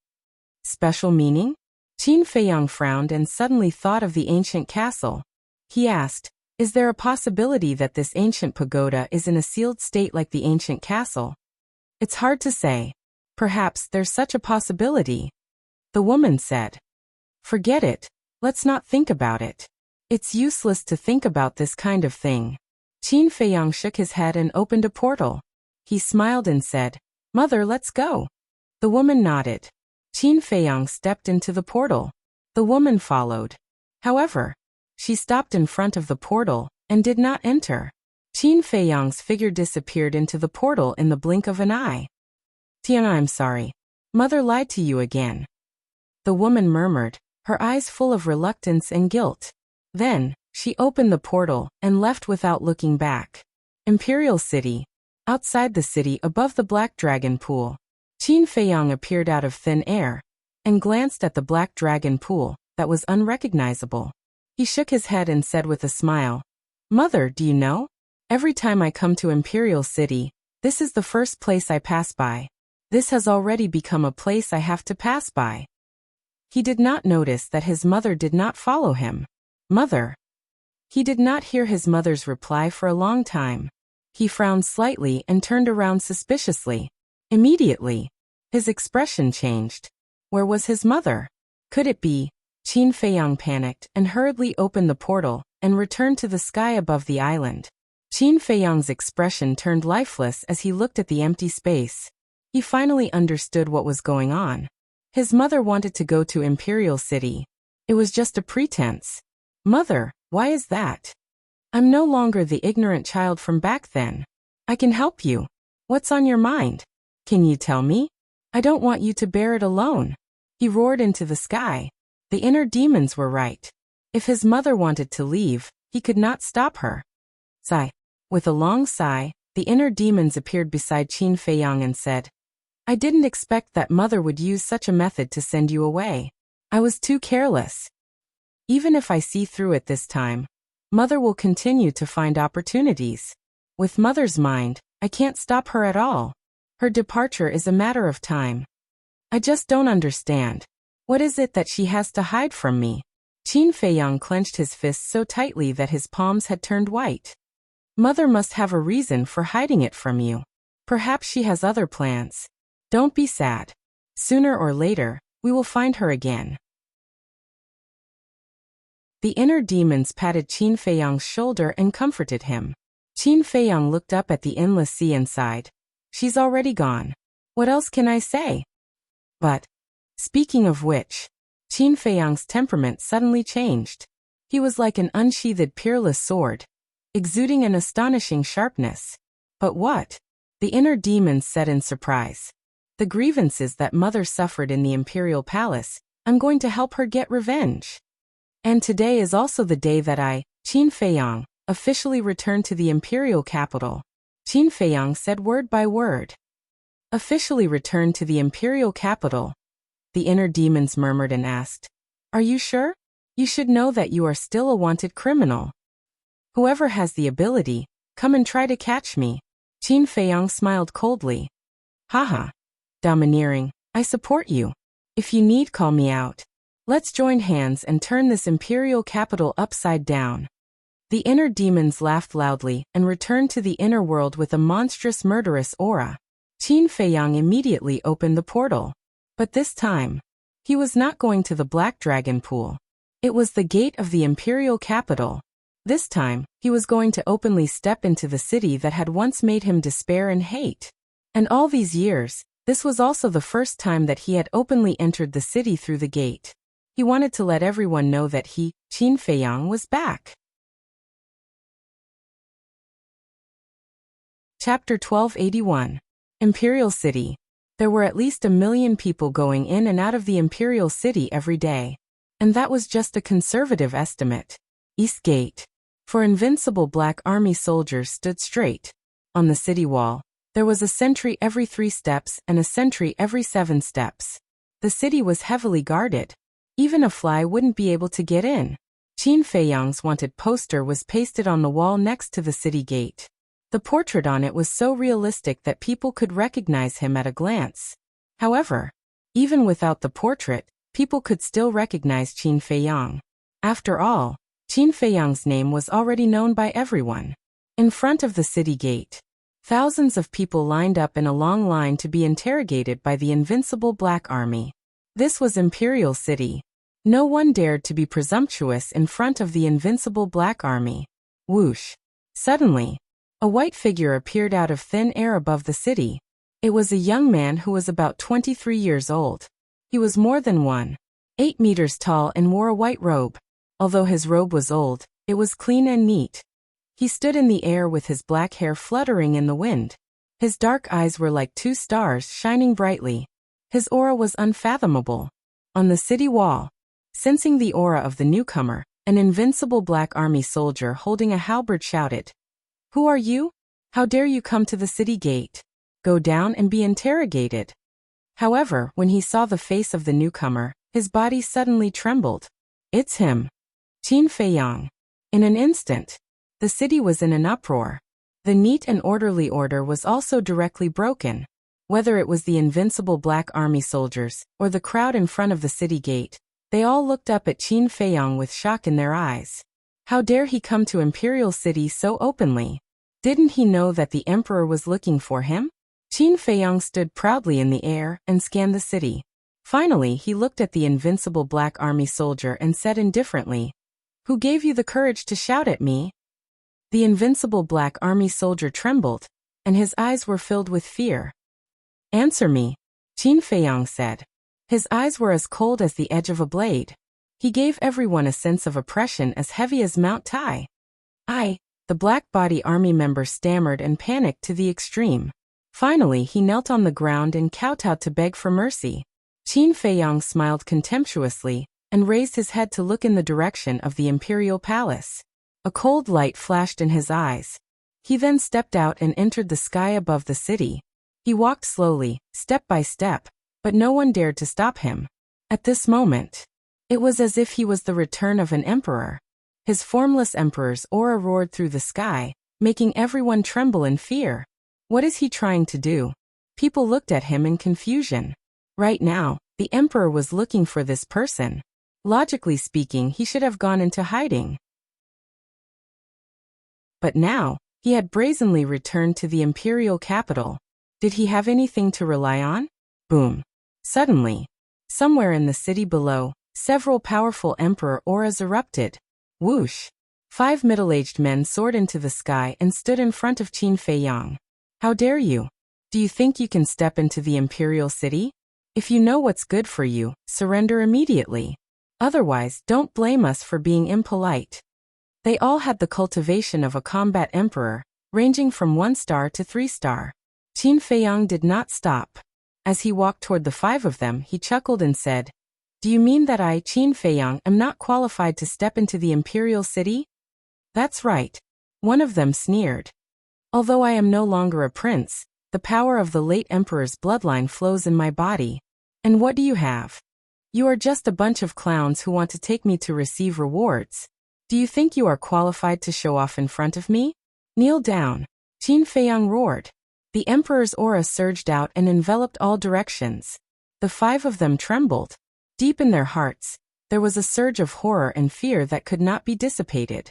Special meaning? Qin Feiyang frowned and suddenly thought of the ancient castle. He asked, "Is there a possibility that this ancient pagoda is in a sealed state like the ancient castle?" "It's hard to say. Perhaps there's such a possibility," the woman said. "Forget it. Let's not think about it. It's useless to think about this kind of thing." Qin Feiyang shook his head and opened a portal. He smiled and said, "Mother, let's go." The woman nodded. Qin Feiyang stepped into the portal. The woman followed. However, she stopped in front of the portal and did not enter. Qin Feiyang's figure disappeared into the portal in the blink of an eye. "Tiana, I'm sorry. Mother lied to you again," the woman murmured, her eyes full of reluctance and guilt. Then, she opened the portal and left without looking back. Imperial City. Outside the city above the Black Dragon Pool, Qin Feiyang appeared out of thin air and glanced at the Black Dragon Pool that was unrecognizable. He shook his head and said with a smile, "Mother, do you know? Every time I come to Imperial City, this is the first place I pass by. This has already become a place I have to pass by." He did not notice that his mother did not follow him. "Mother." He did not hear his mother's reply for a long time. He frowned slightly and turned around suspiciously. Immediately, his expression changed. Where was his mother? Could it be? Qin Feiyang panicked and hurriedly opened the portal and returned to the sky above the island. Qin Feiyang's expression turned lifeless as he looked at the empty space. He finally understood what was going on. His mother wanted to go to Imperial City. It was just a pretense. "Mother, why is that? I'm no longer the ignorant child from back then. I can help you. What's on your mind? Can you tell me? I don't want you to bear it alone." He roared into the sky. The inner demons were right. If his mother wanted to leave, he could not stop her. Sigh. With a long sigh, the inner demons appeared beside Qin Feiyang and said, "I didn't expect that mother would use such a method to send you away. I was too careless. Even if I see through it this time, mother will continue to find opportunities. With mother's mind, I can't stop her at all. Her departure is a matter of time. I just don't understand. What is it that she has to hide from me?" Qin Feiyang clenched his fists so tightly that his palms had turned white. "Mother must have a reason for hiding it from you. Perhaps she has other plans. Don't be sad. Sooner or later, we will find her again." The inner demons patted Qin Feiyang's shoulder and comforted him. Qin Feiyang looked up at the endless sea and sighed. "She's already gone. What else can I say? But, speaking of which," Qin Feiyang's temperament suddenly changed. He was like an unsheathed peerless sword, exuding an astonishing sharpness. "But what?" the inner demons said in surprise. "The grievances that mother suffered in the imperial palace, I'm going to help her get revenge. And today is also the day that I, Qin Feiyang, officially returned to the imperial capital." Qin Feiyang said word by word. "Officially returned to the imperial capital," the inner demons murmured and asked. "Are you sure? You should know that you are still a wanted criminal. Whoever has the ability, come and try to catch me." Qin Feiyang smiled coldly. "Haha. Domineering, I support you. If you need, call me out. Let's join hands and turn this imperial capital upside down." The inner demons laughed loudly and returned to the inner world with a monstrous murderous aura. Qin Feiyang immediately opened the portal. But this time, he was not going to the Black Dragon Pool. It was the gate of the imperial capital. This time, he was going to openly step into the city that had once made him despair and hate. And all these years, this was also the first time that he had openly entered the city through the gate. He wanted to let everyone know that he, Qin Feiyang, was back. Chapter 1281. Imperial City. There were at least 1 million people going in and out of the Imperial City every day. And that was just a conservative estimate. East Gate. 4 invincible Black Army soldiers stood straight. On the city wall, there was a sentry every 3 steps and a sentry every 7 steps. The city was heavily guarded. Even a fly wouldn't be able to get in. Qin Feiyang's wanted poster was pasted on the wall next to the city gate. The portrait on it was so realistic that people could recognize him at a glance. However, even without the portrait, people could still recognize Qin Feiyang. After all, Qin Feiyang's name was already known by everyone. In front of the city gate, thousands of people lined up in a long line to be interrogated by the invincible Black Army. This was Imperial City. No one dared to be presumptuous in front of the invincible Black Army. Whoosh! Suddenly, a white figure appeared out of thin air above the city. It was a young man who was about 23 years old. He was more than 1.8 meters tall and wore a white robe. Although his robe was old, it was clean and neat. He stood in the air with his black hair fluttering in the wind. His dark eyes were like 2 stars shining brightly. His aura was unfathomable. On the city wall, sensing the aura of the newcomer, an invincible Black Army soldier holding a halberd shouted, "Who are you? How dare you come to the city gate? Go down and be interrogated." However, when he saw the face of the newcomer, his body suddenly trembled. It's him. Qin Feiyang. In an instant, the city was in an uproar. The neat and orderly order was also directly broken. Whether it was the invincible Black Army soldiers or the crowd in front of the city gate, they all looked up at Qin Feiyang with shock in their eyes. How dare he come to Imperial City so openly? Didn't he know that the emperor was looking for him? Qin Feiyang stood proudly in the air and scanned the city. Finally, he looked at the invincible Black Army soldier and said indifferently, "Who gave you the courage to shout at me?" The invincible Black Army soldier trembled, and his eyes were filled with fear. "Answer me," Qin Feiyang said. His eyes were as cold as the edge of a blade. He gave everyone a sense of oppression as heavy as Mount Tai. The Black Body Army member stammered and panicked to the extreme. Finally, he knelt on the ground and kowtowed to beg for mercy. Qin Feiyang smiled contemptuously and raised his head to look in the direction of the imperial palace. A cold light flashed in his eyes. He then stepped out and entered the sky above the city. He walked slowly, step by step, but no one dared to stop him. At this moment, it was as if he was the return of an emperor. His formless emperor's aura roared through the sky, making everyone tremble in fear. What is he trying to do? People looked at him in confusion. Right now, the emperor was looking for this person. Logically speaking, he should have gone into hiding. But now, he had brazenly returned to the imperial capital. Did he have anything to rely on? Boom. Suddenly, somewhere in the city below, several powerful emperor auras erupted. Whoosh! 5 middle-aged men soared into the sky and stood in front of Qin Feiyang. How dare you? Do you think you can step into the imperial city? If you know what's good for you, surrender immediately. Otherwise, don't blame us for being impolite. They all had the cultivation of a combat emperor, ranging from 1 star to 3 star. Qin Feiyang did not stop. As he walked toward the 5 of them, he chuckled and said, "Do you mean that I, Qin Feiyang, am not qualified to step into the imperial city?" "That's right." One of them sneered. "Although I am no longer a prince, the power of the late emperor's bloodline flows in my body. And what do you have? You are just a bunch of clowns who want to take me to receive rewards. Do you think you are qualified to show off in front of me? Kneel down." Qin Feiyang roared. The emperor's aura surged out and enveloped all directions. The 5 of them trembled. Deep in their hearts, there was a surge of horror and fear that could not be dissipated.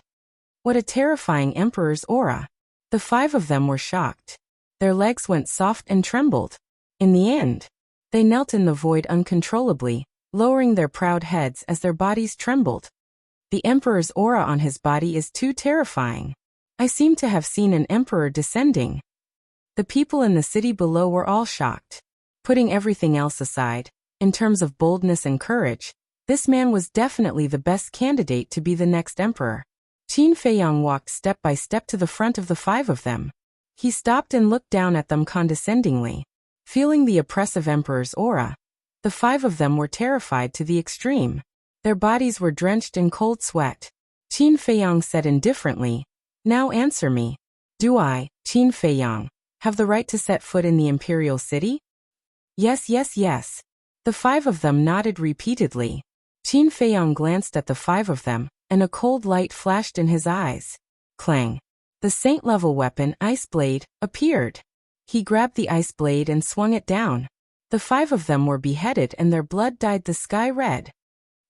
What a terrifying emperor's aura! The 5 of them were shocked. Their legs went soft and trembled. In the end, they knelt in the void uncontrollably, lowering their proud heads as their bodies trembled. The emperor's aura on his body is too terrifying. I seem to have seen an emperor descending. The people in the city below were all shocked. Putting everything else aside, in terms of boldness and courage, this man was definitely the best candidate to be the next emperor. Qin Feiyang walked step by step to the front of the 5 of them. He stopped and looked down at them condescendingly. Feeling the oppressive emperor's aura, the 5 of them were terrified to the extreme. Their bodies were drenched in cold sweat. Qin Feiyang said indifferently, "Now answer me. Do I, Qin Feiyang, have the right to set foot in the imperial city?" "Yes, yes, yes." The 5 of them nodded repeatedly. Qin Feiyang glanced at the 5 of them, and a cold light flashed in his eyes. Clang. The saint-level weapon, Ice Blade, appeared. He grabbed the ice blade and swung it down. The 5 of them were beheaded and their blood dyed the sky red.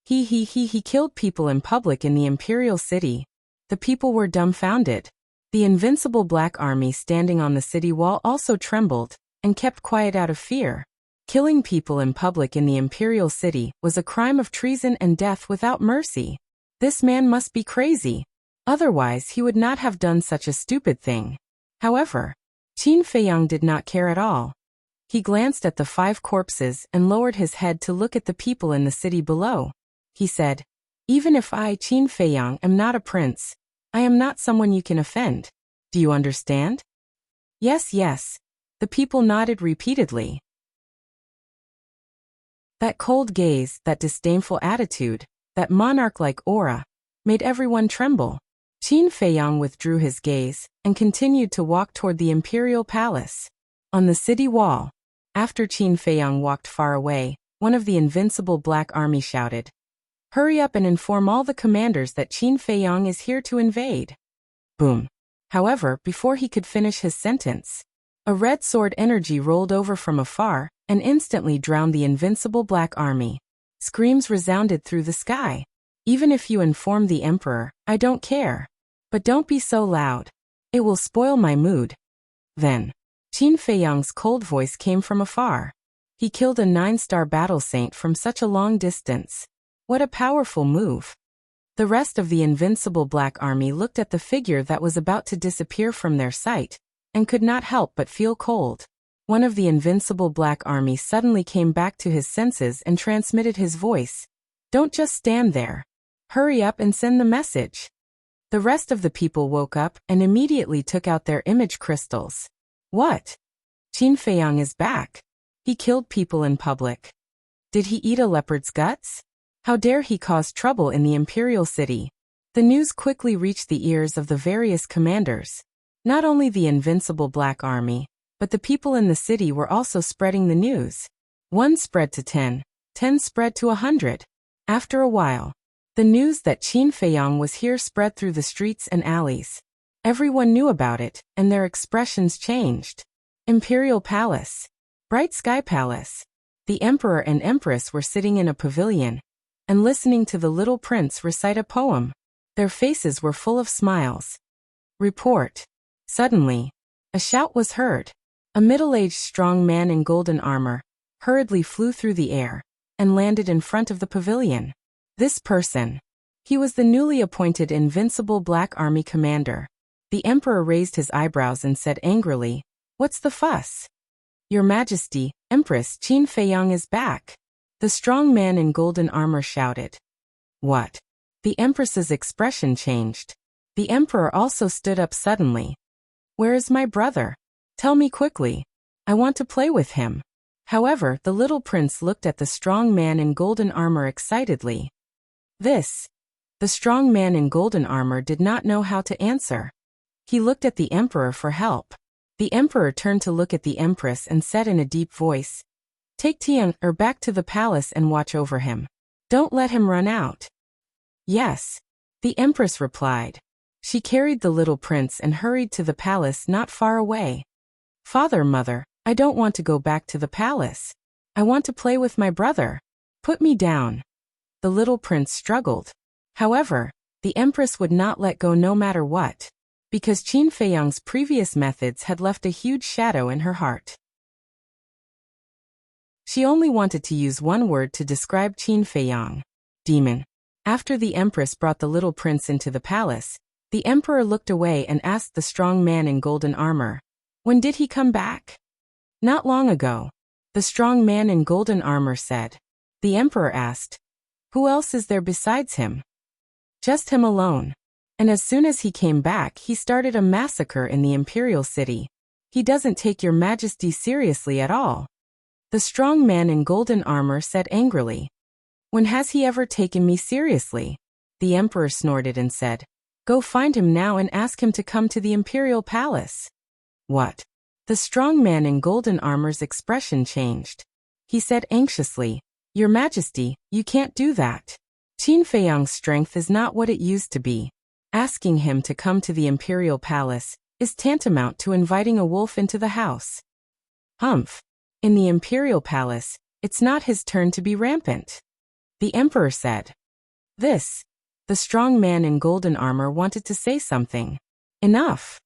He killed people in public in the imperial city. The people were dumbfounded. The invincible Black Army standing on the city wall also trembled, and kept quiet out of fear. Killing people in public in the imperial city was a crime of treason and death without mercy. This man must be crazy. Otherwise he would not have done such a stupid thing. However, Qin Feiyang did not care at all. He glanced at the 5 corpses and lowered his head to look at the people in the city below. He said, "Even if I, Qin Feiyang, am not a prince, I am not someone you can offend. Do you understand?" "Yes, yes." The people nodded repeatedly. That cold gaze, that disdainful attitude, that monarch-like aura, made everyone tremble. Qin Feiyang withdrew his gaze and continued to walk toward the imperial palace. On the city wall, after Qin Feiyang walked far away, one of the invincible Black Army shouted, "Hurry up and inform all the commanders that Qin Feiyang is here to invade." Boom. However, before he could finish his sentence, a red sword energy rolled over from afar and instantly drowned the invincible Black Army. Screams resounded through the sky. "Even if you inform the emperor, I don't care. But don't be so loud. It will spoil my mood." Then, Qin Feiyang's cold voice came from afar. He killed a 9-star battle saint from such a long distance. What a powerful move. The rest of the invincible Black Army looked at the figure that was about to disappear from their sight, and could not help but feel cold. One of the invincible Black Army suddenly came back to his senses and transmitted his voice. "Don't just stand there. Hurry up and send the message." The rest of the people woke up and immediately took out their image crystals. What? Qin Feiyang is back. He killed people in public. Did he eat a leopard's guts? How dare he cause trouble in the imperial city? The news quickly reached the ears of the various commanders. Not only the invincible Black Army, but the people in the city were also spreading the news. 1 spread to 10, 10 spread to 100. After a while, the news that Qin Feiyang was here spread through the streets and alleys. Everyone knew about it, and their expressions changed. Imperial Palace. Bright Sky Palace. The Emperor and Empress were sitting in a pavilion, and listening to the little prince recite a poem. Their faces were full of smiles. Report. Suddenly, a shout was heard. A middle-aged strong man in golden armor hurriedly flew through the air and landed in front of the pavilion. This person. He was the newly appointed invincible Black Army commander. The emperor raised his eyebrows and said angrily, "What's the fuss?" "Your Majesty, Empress Qin Feiyang is back." The strong man in golden armor shouted. What? The Empress's expression changed. The emperor also stood up suddenly. "Where is my brother? Tell me quickly. I want to play with him." However, the little prince looked at the strong man in golden armor excitedly. The strong man in golden armor did not know how to answer. He looked at the emperor for help. The emperor turned to look at the empress and said in a deep voice, "Take Tian back to the palace and watch over him. Don't let him run out." "Yes," the empress replied. She carried the little prince and hurried to the palace not far away. "Father, mother, I don't want to go back to the palace. I want to play with my brother. Put me down." The little prince struggled. However, the empress would not let go no matter what, because Qin Feiyang's previous methods had left a huge shadow in her heart. She only wanted to use one word to describe Qin Feiyang: demon. After the empress brought the little prince into the palace, the emperor looked away and asked the strong man in golden armor, "When did he come back?" "Not long ago," the strong man in golden armor said. The emperor asked, "Who else is there besides him?" "Just him alone. And as soon as he came back, he started a massacre in the imperial city. He doesn't take your majesty seriously at all." The strong man in golden armor said angrily, "When has he ever taken me seriously?" The emperor snorted and said, "Go find him now and ask him to come to the imperial palace." "What?" The strong man in golden armor's expression changed. He said anxiously, "Your Majesty, you can't do that. Qin Feiyang's strength is not what it used to be. Asking him to come to the imperial palace is tantamount to inviting a wolf into the house." "Humph. In the imperial palace, it's not his turn to be rampant," the emperor said. The strong man in golden armor wanted to say something. "Enough.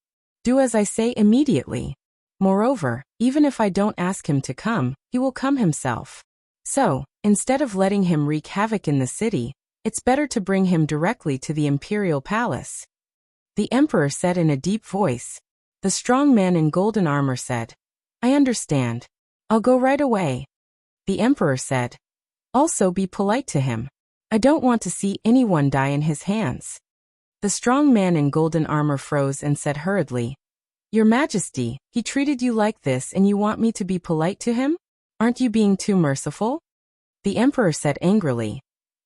Do as I say immediately. Moreover, even if I don't ask him to come, he will come himself. So, instead of letting him wreak havoc in the city, it's better to bring him directly to the imperial palace," the emperor said in a deep voice. The strong man in golden armor said, "I understand. I'll go right away." The emperor said, "Also be polite to him. I don't want to see anyone die in his hands." The strong man in golden armor froze and said hurriedly, "Your Majesty, he treated you like this and you want me to be polite to him? Aren't you being too merciful?" The emperor said angrily,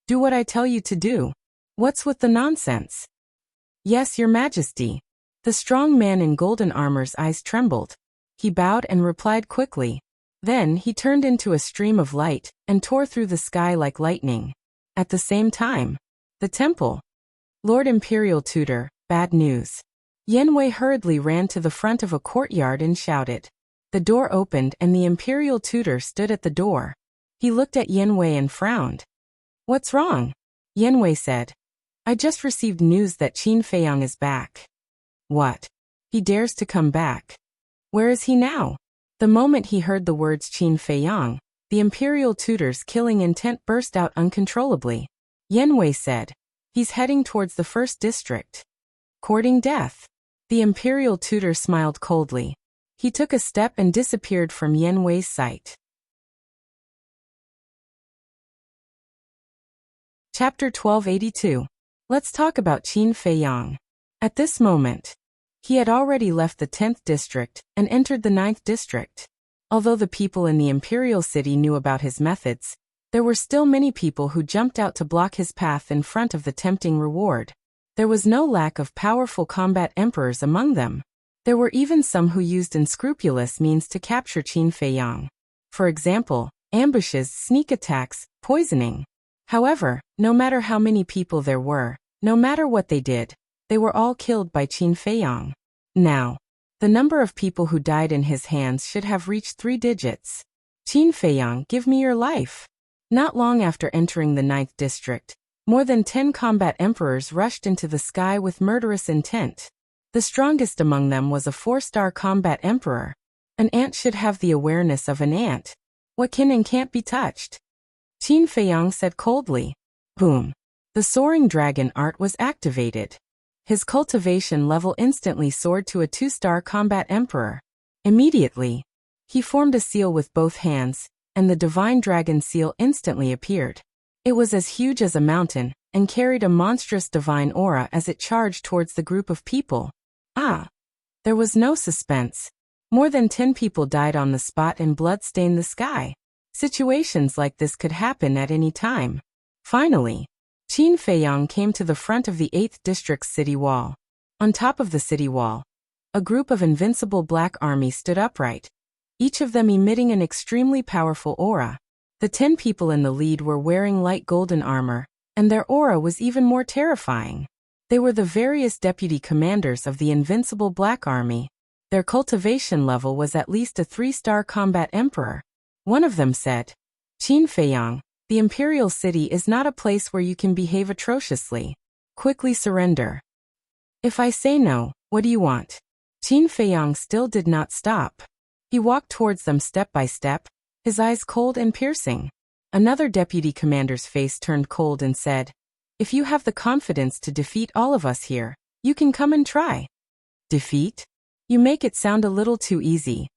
"Do what I tell you to do. What's with the nonsense?" "Yes, Your Majesty." The strong man in golden armor's eyes trembled. He bowed and replied quickly. Then he turned into a stream of light and tore through the sky like lightning. At the same time, the temple. "Lord Imperial Tutor, bad news." Yan Wei hurriedly ran to the front of a courtyard and shouted. The door opened and the Imperial Tutor stood at the door. He looked at Yan Wei and frowned. "What's wrong?" Yan Wei said. "I just received news that Qin Feiyang is back." "What? He dares to come back? Where is he now?" The moment he heard the words Qin Feiyang, the Imperial Tutor's killing intent burst out uncontrollably. Yan Wei said, "He's heading towards the first district. Courting death." The Imperial Tutor smiled coldly. He took a step and disappeared from Yan Wei's sight. Chapter 1282. Let's talk about Qin Feiyang. At this moment, he had already left the 10th district and entered the 9th district. Although the people in the imperial city knew about his methods, there were still many people who jumped out to block his path in front of the tempting reward. There was no lack of powerful combat emperors among them. There were even some who used unscrupulous means to capture Qin Feiyang. For example, ambushes, sneak attacks, poisoning. However, no matter how many people there were, no matter what they did, they were all killed by Qin Feiyang. Now, the number of people who died in his hands should have reached 3 digits. "Qin Feiyang, give me your life." Not long after entering the 9th district, more than 10 combat emperors rushed into the sky with murderous intent. The strongest among them was a 4-star combat emperor. An ant should have the awareness of an ant. What can and can't be touched? Qin Feiyang said coldly. Boom. The soaring dragon art was activated. His cultivation level instantly soared to a 2-star combat emperor. Immediately, he formed a seal with both hands, and the divine dragon seal instantly appeared. It was as huge as a mountain, and carried a monstrous divine aura as it charged towards the group of people. There was no suspense. More than 10 people died on the spot and blood stained the sky. Situations like this could happen at any time. Finally, Qin Feiyang came to the front of the 8th district's city wall. On top of the city wall, a group of invincible black army stood upright, each of them emitting an extremely powerful aura. The 10 people in the lead were wearing light golden armor, and their aura was even more terrifying. They were the various deputy commanders of the invincible black army. Their cultivation level was at least a 3-star combat emperor. One of them said, "Qin Feiyang, the imperial city is not a place where you can behave atrociously. Quickly surrender." "If I say no, what do you want?" Qin Feiyang still did not stop. He walked towards them step by step, his eyes cold and piercing. Another deputy commander's face turned cold and said, If you have the confidence to defeat all of us here, you can come and try. Defeat? You make it sound a little too easy.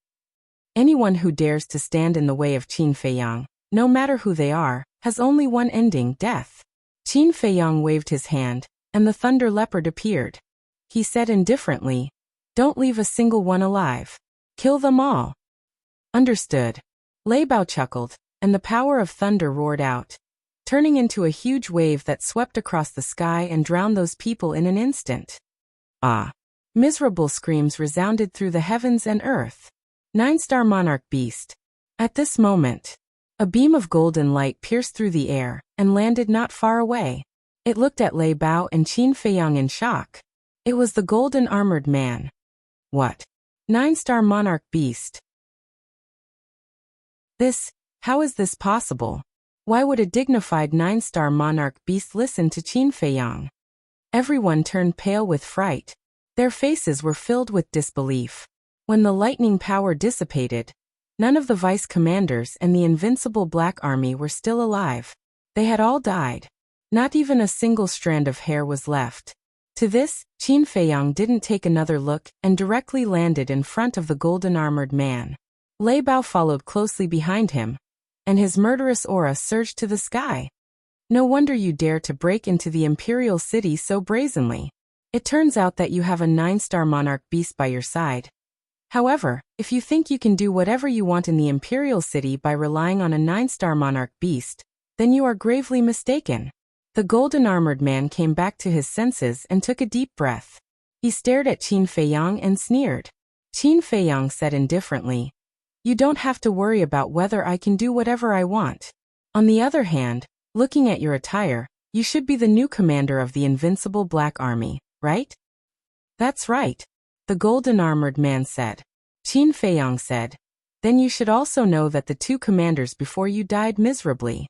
Anyone who dares to stand in the way of Qin Feiyang, no matter who they are, has only one ending, death. Qin Feiyang waved his hand, and the thunder leopard appeared. He said indifferently, "Don't leave a single one alive. Kill them all." Understood. Lei Bao chuckled, and the power of thunder roared out, turning into a huge wave that swept across the sky and drowned those people in an instant. Ah! Miserable screams resounded through the heavens and earth. 9-star monarch beast. At this moment, a beam of golden light pierced through the air and landed not far away. It looked at Lei Bao and Qin Feiyang in shock. It was the golden armored man. What? 9-star monarch beast. How is this possible? Why would a dignified 9-star monarch beast listen to Qin Feiyang? Everyone turned pale with fright. Their faces were filled with disbelief. When the lightning power dissipated, none of the vice commanders and the invincible Black Army were still alive. They had all died. Not even a single strand of hair was left. To this, Qin Feiyang didn't take another look and directly landed in front of the golden armored man. Lei Bao followed closely behind him, and his murderous aura surged to the sky. No wonder you dare to break into the imperial city so brazenly. It turns out that you have a 9-star monarch beast by your side. However, if you think you can do whatever you want in the imperial city by relying on a 9-star monarch beast, then you are gravely mistaken. The golden armored man came back to his senses and took a deep breath. He stared at Qin Feiyang and sneered. Qin Feiyang said indifferently, "You don't have to worry about whether I can do whatever I want. On the other hand, looking at your attire, you should be the new commander of the invincible Black Army, right?" "That's right," the golden armored man said. Qin Feiyang said, "Then you should also know that the 2 commanders before you died miserably."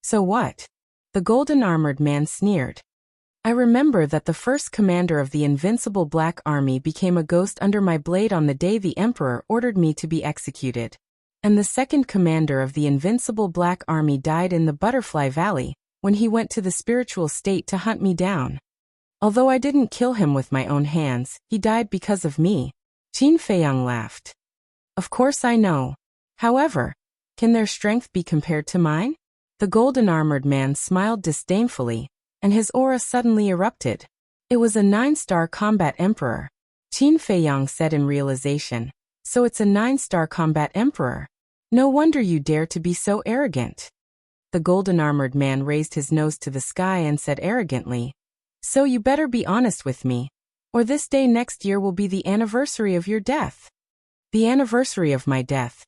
"So what?" The golden armored man sneered. "I remember that the first commander of the invincible Black Army became a ghost under my blade on the day the Emperor ordered me to be executed. And the second commander of the invincible Black Army died in the Butterfly Valley, when he went to the spiritual state to hunt me down. Although I didn't kill him with my own hands, he died because of me." Qin Feiyang laughed. "Of course I know. However, can their strength be compared to mine?" The golden armored man smiled disdainfully, and his aura suddenly erupted. It was a 9-star combat emperor. Qin Feiyang said in realization, "So it's a 9-star combat emperor. No wonder you dare to be so arrogant." The golden armored man raised his nose to the sky and said arrogantly, "So you better be honest with me, or this day next year will be the anniversary of your death." "The anniversary of my death,"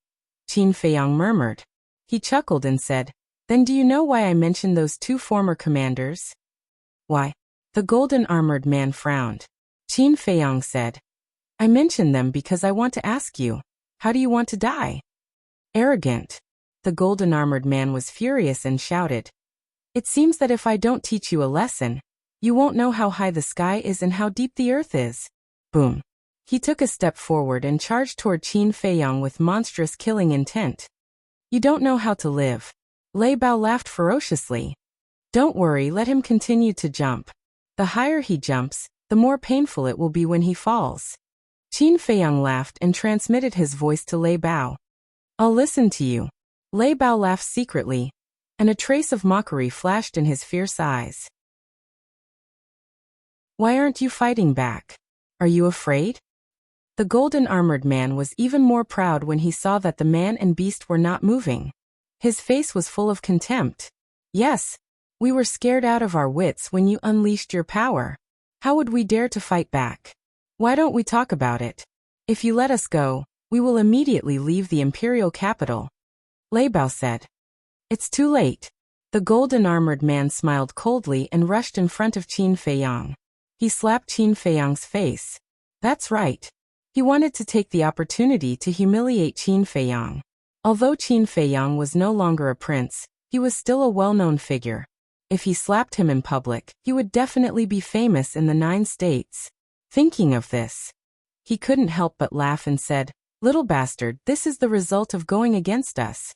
Qin Feiyang murmured. He chuckled and said, "Then do you know why I mentioned those 2 former commanders?" "Why?" The golden armored man frowned. Qin Feiyang said, "I mentioned them because I want to ask you, how do you want to die?" "Arrogant." The golden armored man was furious and shouted, "It seems that if I don't teach you a lesson, you won't know how high the sky is and how deep the earth is." Boom. He took a step forward and charged toward Qin Feiyang with monstrous killing intent. "You don't know how to live." Lei Bao laughed ferociously. "Don't worry, let him continue to jump. The higher he jumps, the more painful it will be when he falls." Qin Feiyang laughed and transmitted his voice to Lei Bao. "I'll listen to you." Lei Bao laughed secretly, and a trace of mockery flashed in his fierce eyes. "Why aren't you fighting back? Are you afraid?" The golden armored man was even more proud when he saw that the man and beast were not moving. His face was full of contempt. "Yes, we were scared out of our wits when you unleashed your power. How would we dare to fight back? Why don't we talk about it? If you let us go, we will immediately leave the imperial capital." Lei Bao said. "It's too late." The golden armored man smiled coldly and rushed in front of Qin Feiyang. He slapped Qin Feiyang's face. That's right. He wanted to take the opportunity to humiliate Qin Feiyang. Although Qin Feiyang was no longer a prince, he was still a well-known figure. If he slapped him in public, he would definitely be famous in the 9 states. Thinking of this, he couldn't help but laugh and said, "Little bastard, this is the result of going against us."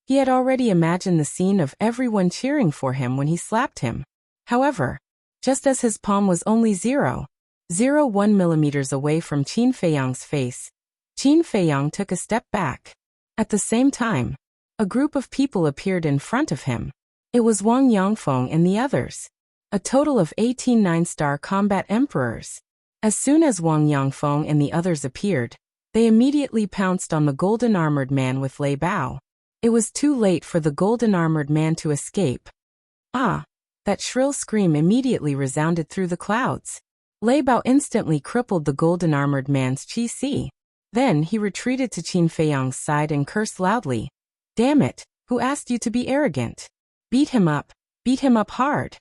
He had already imagined the scene of everyone cheering for him when he slapped him. However, just as his palm was only 0.01 millimeters away from Qin Feiyang's face, Qin Feiyang took a step back. At the same time, a group of people appeared in front of him. It was Wang Yangfeng and the others. A total of 18 nine-star combat emperors. As soon as Wang Yangfeng and the others appeared, they immediately pounced on the golden-armored man with Lei Bao. It was too late for the golden-armored man to escape. Ah! That shrill scream immediately resounded through the clouds. Lei Bao instantly crippled the golden-armored man's qi. Then he retreated to Qin Feiyang's side and cursed loudly. Damn it! Who asked you to be arrogant? Beat him up hard.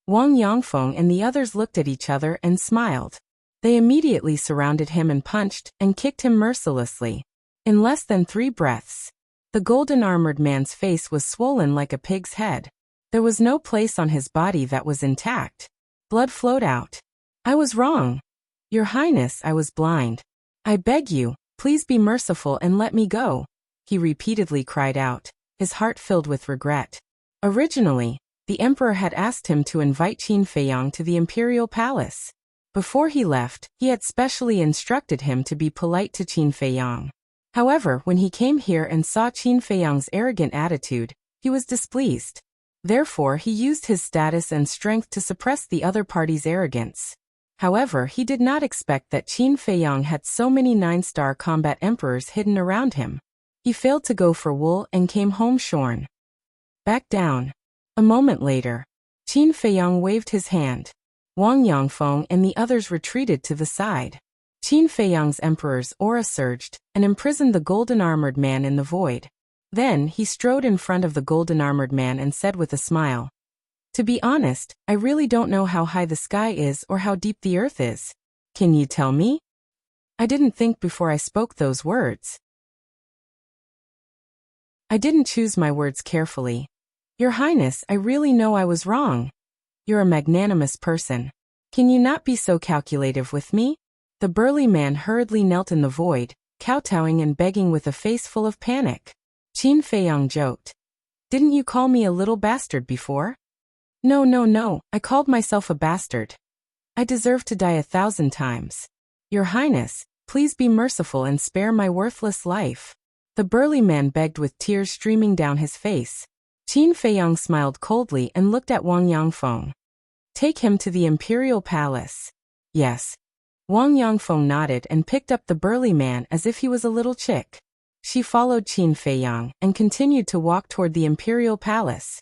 Wang Yangfeng and the others looked at each other and smiled. They immediately surrounded him and punched and kicked him mercilessly. In less than 3 breaths, the golden-armored man's face was swollen like a pig's head. There was no place on his body that was intact. Blood flowed out. I was wrong. Your Highness, I was blind. I beg you, please be merciful and let me go, he repeatedly cried out, his heart filled with regret. Originally, the emperor had asked him to invite Qin Feiyang to the imperial palace. Before he left, he had specially instructed him to be polite to Qin Feiyang. However, when he came here and saw Qin Feiyang's arrogant attitude, he was displeased. Therefore, he used his status and strength to suppress the other party's arrogance. However, he did not expect that Qin Feiyang had so many 9-star combat emperors hidden around him. He failed to go for wool and came home shorn. Back down. A moment later, Qin Feiyang waved his hand. Wang Yangfeng and the others retreated to the side. Qin Feiyang's emperor's aura surged and imprisoned the golden-armored man in the void. Then he strode in front of the golden-armored man and said with a smile, To be honest, I really don't know how high the sky is or how deep the earth is. Can you tell me? I didn't think before I spoke those words. I didn't choose my words carefully. Your Highness, I really know I was wrong. You're a magnanimous person. Can you not be so calculative with me? The burly man hurriedly knelt in the void, kowtowing and begging with a face full of panic. Qin Feiyang joked. Didn't you call me a little bastard before? No, I called myself a bastard. I deserve to die 1,000 times. Your Highness, please be merciful and spare my worthless life. The burly man begged with tears streaming down his face. Qin Feiyang smiled coldly and looked at Wang Yangfeng. Take him to the imperial palace. Yes. Wang Yangfeng nodded and picked up the burly man as if he was a little chick. She followed Qin Feiyang and continued to walk toward the imperial palace.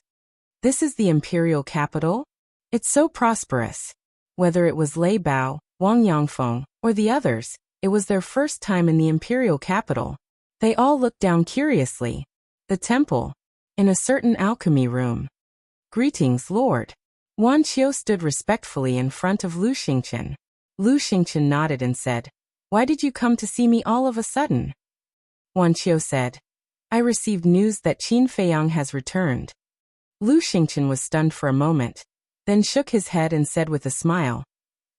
This is the imperial capital? It's so prosperous. Whether it was Lei Bao, Wang Yangfeng, or the others, it was their first time in the imperial capital. They all looked down curiously. The temple. In a certain alchemy room. Greetings, Lord. Wan Qiu stood respectfully in front of Lu Xingqian. Lu Xingqian nodded and said, Why did you come to see me all of a sudden? Wan Qiu said, I received news that Qin Feiyang has returned. Lu Xingqian was stunned for a moment, then shook his head and said with a smile,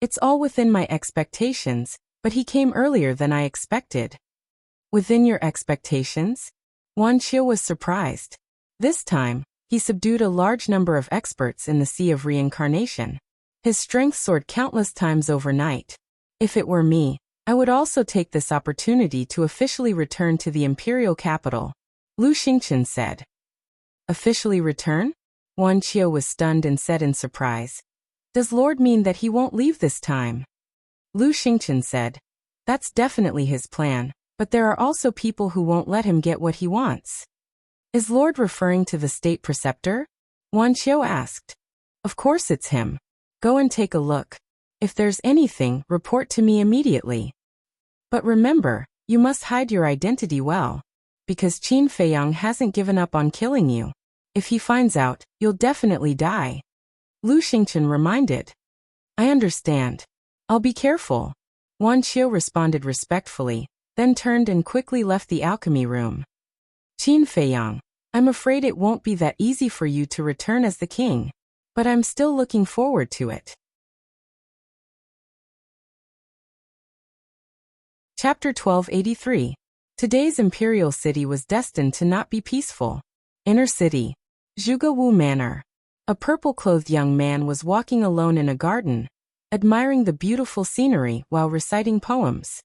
It's all within my expectations, but he came earlier than I expected. Within your expectations? Wan Qiu was surprised. This time, he subdued a large number of experts in the Sea of Reincarnation. His strength soared countless times overnight. If it were me, I would also take this opportunity to officially return to the imperial capital. Lu Xingqian said. Officially return? Wan Qiu was stunned and said in surprise. Does Lord mean that he won't leave this time? Lu Xingqian said. That's definitely his plan, but there are also people who won't let him get what he wants. Is Lord referring to the state preceptor? Wan Qiu asked. Of course it's him. Go and take a look. If there's anything, report to me immediately. But remember, you must hide your identity well. Because Qin Feiyang hasn't given up on killing you. If he finds out, you'll definitely die. Lu Xingqian reminded. I understand. I'll be careful. Wan Qiu responded respectfully, then turned and quickly left the alchemy room. Qin Feiyang, I'm afraid it won't be that easy for you to return as the king. But I'm still looking forward to it. Chapter 1283. Today's imperial city was destined to not be peaceful. Inner city. Zhugewu Manor. A purple-clothed young man was walking alone in a garden, admiring the beautiful scenery while reciting poems.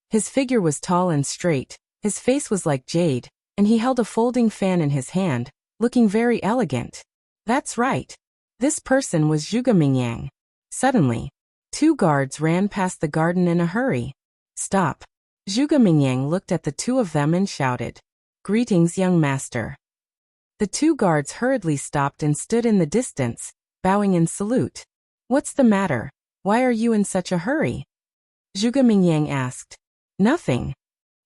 His figure was tall and straight, his face was like jade, and he held a folding fan in his hand, looking very elegant. That's right. This person was Zhuge Mingyang. Suddenly, two guards ran past the garden in a hurry. Stop. Zhuge Mingyang looked at the two of them and shouted, "Greetings, young master." The two guards hurriedly stopped and stood in the distance, bowing in salute. What's the matter? Why are you in such a hurry? Zhuge Mingyang asked. Nothing.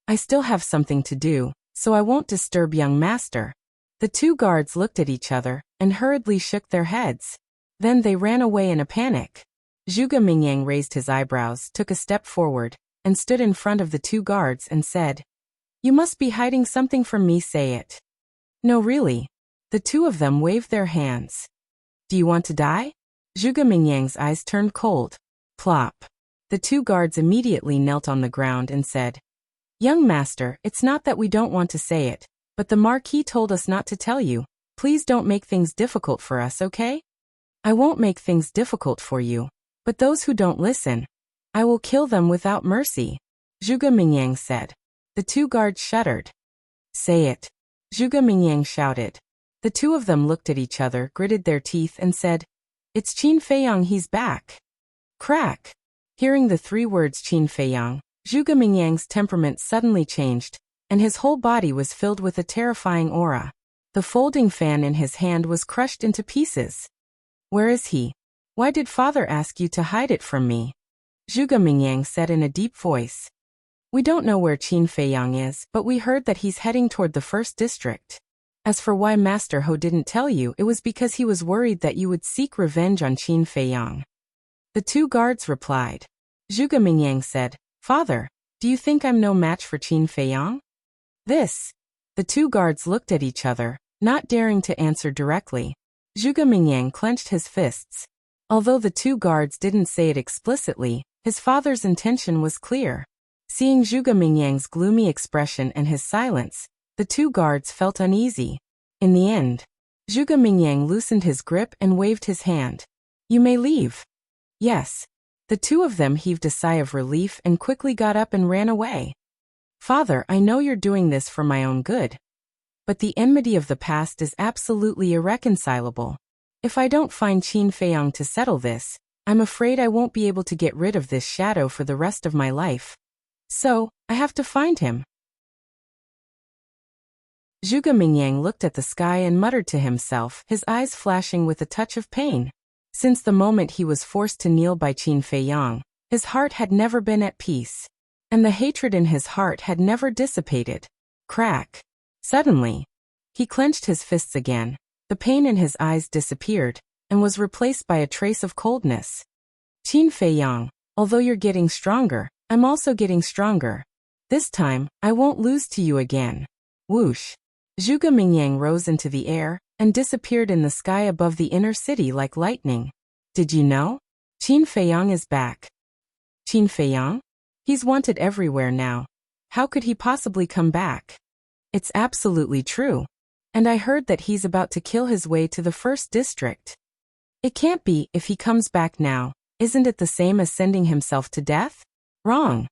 I still have something to do, so I won't disturb young master. The two guards looked at each other and hurriedly shook their heads. Then they ran away in a panic. Zhuge Mingyang raised his eyebrows, took a step forward, and stood in front of the two guards and said, "You must be hiding something from me, say it." No, really. The two of them waved their hands. Do you want to die? Zhuge Mingyang's eyes turned cold. Plop. The two guards immediately knelt on the ground and said, "Young master, it's not that we don't want to say it, but the Marquis told us not to tell you. Please don't make things difficult for us, okay? I won't make things difficult for you, but those who don't listen, I will kill them without mercy," Zhuge Mingyang said. The two guards shuddered. Say it. Zhuge Mingyang shouted. The two of them looked at each other, gritted their teeth, and said, "It's Qin Feiyang, he's back." Crack. Hearing the three words Qin Feiyang, Zhuge Mingyang's temperament suddenly changed, and his whole body was filled with a terrifying aura. The folding fan in his hand was crushed into pieces. Where is he? Why did father ask you to hide it from me? Zhuge Mingyang said in a deep voice. We don't know where Qin Feiyang is, but we heard that he's heading toward the first district. As for why Master Ho didn't tell you, it was because he was worried that you would seek revenge on Qin Feiyang. The two guards replied. Zhuge Mingyang said, Father, do you think I'm no match for Qin Feiyang? This. The two guards looked at each other, not daring to answer directly. Zhuge Mingyang clenched his fists. Although the two guards didn't say it explicitly, his father's intention was clear. Seeing Zhuge Mingyang's gloomy expression and his silence, the two guards felt uneasy. In the end, Zhuge Mingyang loosened his grip and waved his hand. You may leave. Yes. The two of them heaved a sigh of relief and quickly got up and ran away. Father, I know you're doing this for my own good. But the enmity of the past is absolutely irreconcilable. If I don't find Qin Feiyang to settle this, I'm afraid I won't be able to get rid of this shadow for the rest of my life. So, I have to find him. Zhuge Mingyang looked at the sky and muttered to himself, his eyes flashing with a touch of pain. Since the moment he was forced to kneel by Qin Feiyang, his heart had never been at peace. And the hatred in his heart had never dissipated. Crack. Suddenly, he clenched his fists again, the pain in his eyes disappeared, and was replaced by a trace of coldness. Qin Feiyang, although you're getting stronger, I'm also getting stronger. This time, I won't lose to you again. Whoosh. Zhuge Mingyang rose into the air and disappeared in the sky above the inner city like lightning. Did you know? Qin Feiyang is back. Qin Feiyang? He's wanted everywhere now. How could he possibly come back? It's absolutely true. And I heard that he's about to kill his way to the first district. It can't be. If he comes back now, isn't it the same as sending himself to death? Wrong.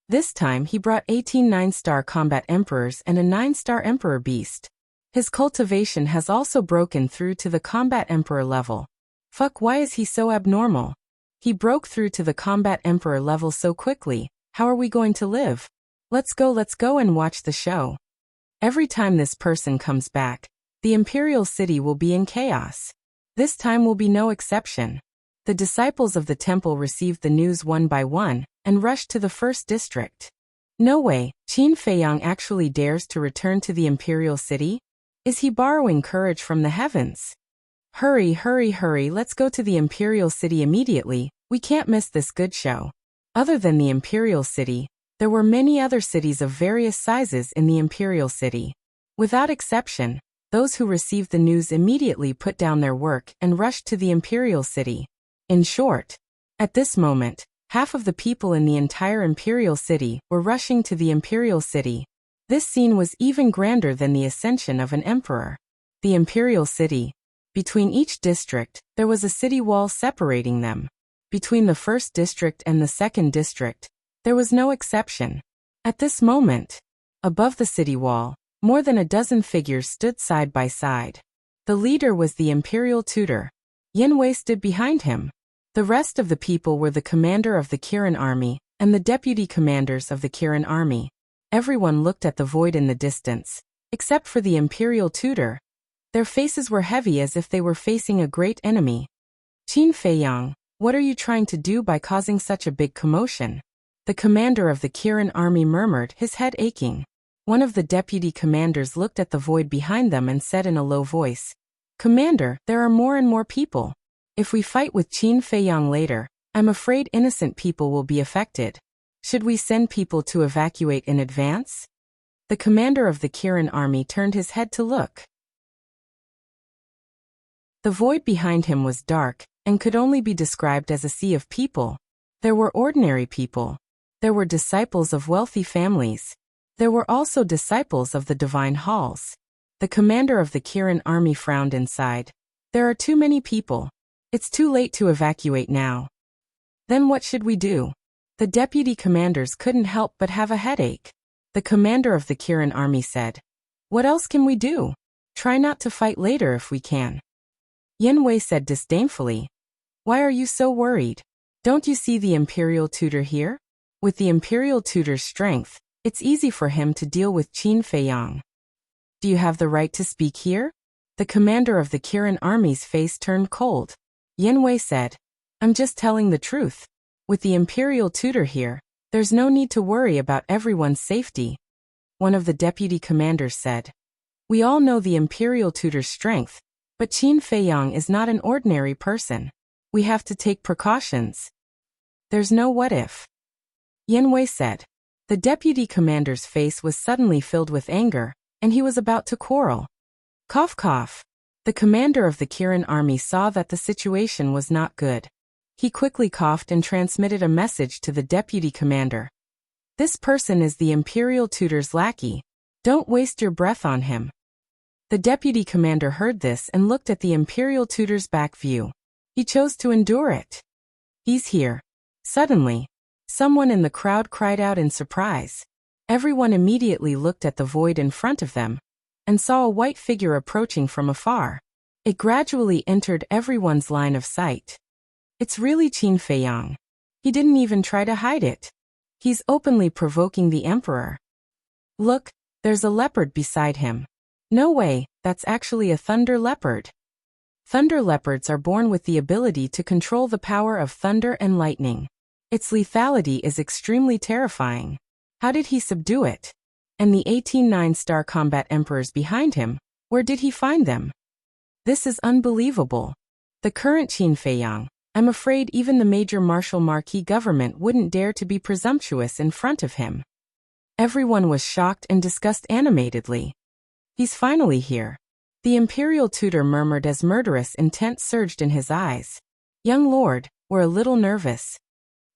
This time he brought 18 9-star combat emperors and a 9-star emperor beast. His cultivation has also broken through to the combat emperor level. Fuck, why is he so abnormal? He broke through to the combat emperor level so quickly. How are we going to live? Let's go and watch the show. Every time this person comes back, the imperial city will be in chaos. This time will be no exception. The disciples of the temple received the news one by one and rushed to the first district. No way, Qin Feiyang actually dares to return to the imperial city? Is he borrowing courage from the heavens? Hurry, let's go to the imperial city immediately. We can't miss this good show. Other than the imperial city, there were many other cities of various sizes in the imperial city. Without exception, those who received the news immediately put down their work and rushed to the imperial city. In short, at this moment, half of the people in the entire imperial city were rushing to the imperial city. This scene was even grander than the ascension of an emperor. The imperial city. Between each district, there was a city wall separating them. Between the first district and the second district, there was no exception. At this moment, above the city wall, more than a dozen figures stood side by side. The leader was the imperial tutor. Yin Wei stood behind him. The rest of the people were the commander of the Kirin army and the deputy commanders of the Kirin army. Everyone looked at the void in the distance, except for the imperial tutor. Their faces were heavy as if they were facing a great enemy. Qin Feiyang, what are you trying to do by causing such a big commotion? The commander of the Kirin army murmured, his head aching. One of the deputy commanders looked at the void behind them and said in a low voice, Commander, there are more and more people. If we fight with Qin Feiyang later, I'm afraid innocent people will be affected. Should we send people to evacuate in advance? The commander of the Kirin army turned his head to look. The void behind him was dark and could only be described as a sea of people. There were ordinary people. There were disciples of wealthy families. There were also disciples of the divine halls. The commander of the Kirin army frowned and sighed. There are too many people. It's too late to evacuate now. Then what should we do? The deputy commanders couldn't help but have a headache. The commander of the Kirin army said, What else can we do? Try not to fight later if we can. Yin Wei said disdainfully, Why are you so worried? Don't you see the imperial tutor here? With the imperial tutor's strength, it's easy for him to deal with Qin Feiyang. Do you have the right to speak here? The commander of the Kirin army's face turned cold. Yin Wei said, I'm just telling the truth. With the imperial tutor here, there's no need to worry about everyone's safety. One of the deputy commanders said, We all know the imperial tutor's strength, but Qin Feiyang is not an ordinary person. We have to take precautions. There's no what if. Yin Wei said. The deputy commander's face was suddenly filled with anger, and he was about to quarrel. Cough cough. The commander of the Kirin army saw that the situation was not good. He quickly coughed and transmitted a message to the deputy commander. This person is the imperial tutor's lackey. Don't waste your breath on him. The deputy commander heard this and looked at the imperial tutor's back view. He chose to endure it. He's here. Suddenly, someone in the crowd cried out in surprise. Everyone immediately looked at the void in front of them and saw a white figure approaching from afar. It gradually entered everyone's line of sight. It's really Qin Feiyang. He didn't even try to hide it. He's openly provoking the emperor. Look, there's a leopard beside him. No way, that's actually a thunder leopard. Thunder leopards are born with the ability to control the power of thunder and lightning. Its lethality is extremely terrifying. How did he subdue it? And the 18 9-star combat emperors behind him, where did he find them? This is unbelievable. The current Qin Feiyang, I'm afraid even the major martial marquis government wouldn't dare to be presumptuous in front of him. Everyone was shocked and discussed animatedly. He's finally here. The imperial tutor murmured as murderous intent surged in his eyes. Young lord, we're a little nervous.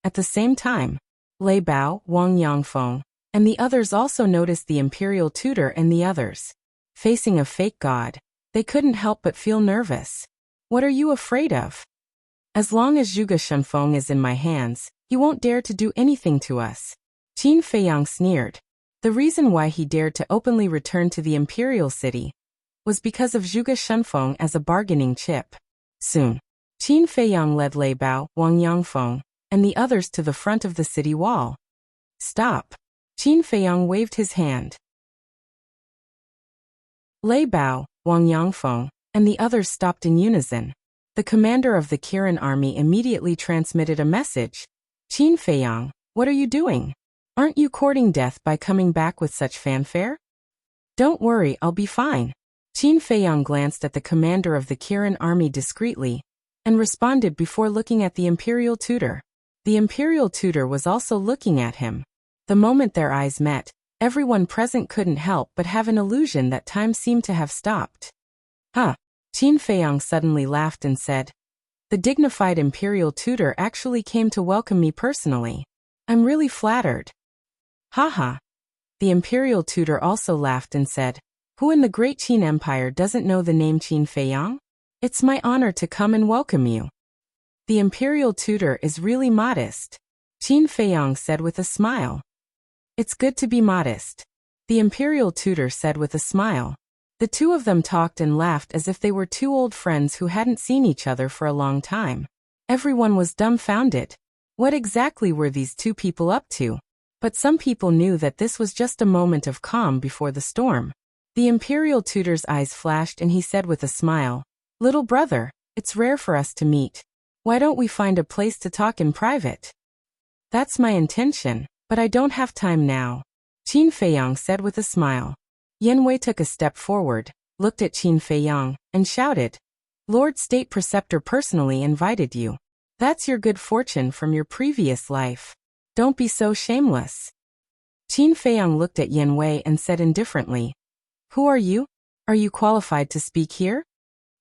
At the same time, Lei Bao, Wang Yangfeng, and the others also noticed the imperial tutor and the others. Facing a fake god, they couldn't help but feel nervous. What are you afraid of? As long as Zhuge Shunfeng is in my hands, he won't dare to do anything to us. Qin Feiyang sneered. The reason why he dared to openly return to the imperial city was because of Zhuge Shunfeng as a bargaining chip. Soon, Qin Feiyang led Lei Bao, Wang Yangfeng, and the others to the front of the city wall. Stop. Qin Feiyang waved his hand. Lei Bao, Wang Yangfeng, and the others stopped in unison. The commander of the Kirin army immediately transmitted a message. Qin Feiyang, what are you doing? Aren't you courting death by coming back with such fanfare? Don't worry, I'll be fine. Qin Feiyang glanced at the commander of the Kirin army discreetly and responded before looking at the imperial tutor. The imperial tutor was also looking at him. The moment their eyes met, everyone present couldn't help but have an illusion that time seemed to have stopped. Huh. Qin Feiyang suddenly laughed and said, The dignified imperial tutor actually came to welcome me personally. I'm really flattered. Haha. The imperial tutor also laughed and said, Who in the great Qin Empire doesn't know the name Qin Feiyang? It's my honor to come and welcome you. The imperial tutor is really modest, Qin Feiyang said with a smile. It's good to be modest, the imperial tutor said with a smile. The two of them talked and laughed as if they were two old friends who hadn't seen each other for a long time. Everyone was dumbfounded. What exactly were these two people up to? But some people knew that this was just a moment of calm before the storm. The imperial tutor's eyes flashed and he said with a smile, "Little brother, it's rare for us to meet. Why don't we find a place to talk in private?" "That's my intention, but I don't have time now," Qin Feiyang said with a smile. Yan Wei took a step forward, looked at Qin Feiyang, and shouted, "Lord State Preceptor personally invited you. That's your good fortune from your previous life. Don't be so shameless." Qin Feiyang looked at Yan Wei and said indifferently, "Who are you? Are you qualified to speak here?"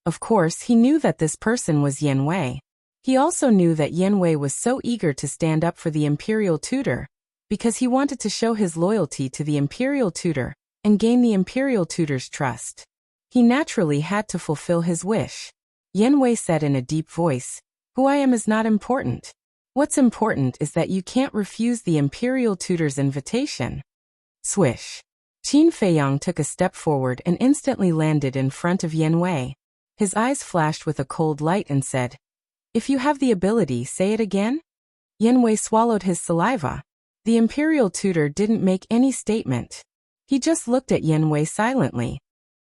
Of course, he knew that this person was Yan Wei. He also knew that Yan Wei was so eager to stand up for the imperial tutor, because he wanted to show his loyalty to the imperial tutor and gain the imperial tutor's trust. He naturally had to fulfill his wish. Yan Wei said in a deep voice, "Who I am is not important. What's important is that you can't refuse the imperial tutor's invitation." Swish. Qin Feiyang took a step forward and instantly landed in front of Yan Wei. His eyes flashed with a cold light and said, "If you have the ability, say it again?" Yan Wei swallowed his saliva. The imperial tutor didn't make any statement. He just looked at Yan Wei silently.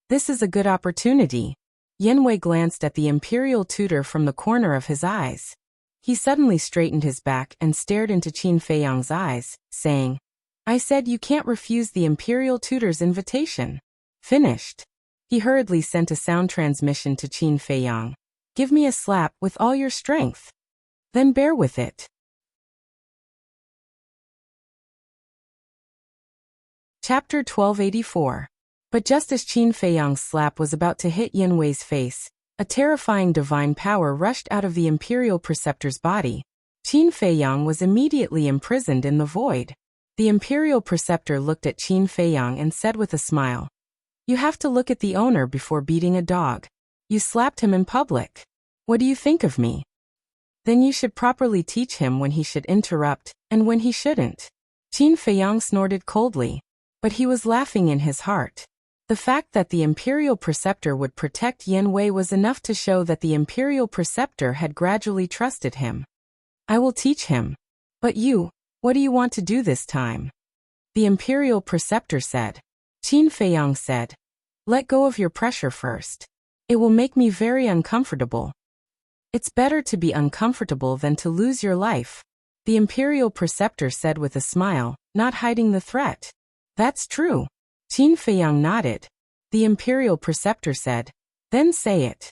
This is a good opportunity. Yan Wei glanced at the imperial tutor from the corner of his eyes. He suddenly straightened his back and stared into Qin Feiyang's eyes, saying, "I said you can't refuse the imperial tutor's invitation." Finished. He hurriedly sent a sound transmission to Qin Feiyang. "Give me a slap with all your strength. Then bear with it." Chapter 1284. But just as Qin Feiyang's slap was about to hit Yan Wei's face, a terrifying divine power rushed out of the imperial preceptor's body. Qin Feiyang was immediately imprisoned in the void. The imperial preceptor looked at Qin Feiyang and said with a smile, "You have to look at the owner before beating a dog. You slapped him in public. What do you think of me? Then you should properly teach him when he should interrupt, and when he shouldn't." Qin Feiyang snorted coldly. But he was laughing in his heart. The fact that the imperial preceptor would protect Yan Wei was enough to show that the imperial preceptor had gradually trusted him. "I will teach him. But you, what do you want to do this time?" the imperial preceptor said. Qin Feiyang said, "Let go of your pressure first. It will make me very uncomfortable." "It's better to be uncomfortable than to lose your life," the imperial preceptor said with a smile, not hiding the threat. "That's true." Qin Feiyang nodded. The imperial preceptor said, "Then say it."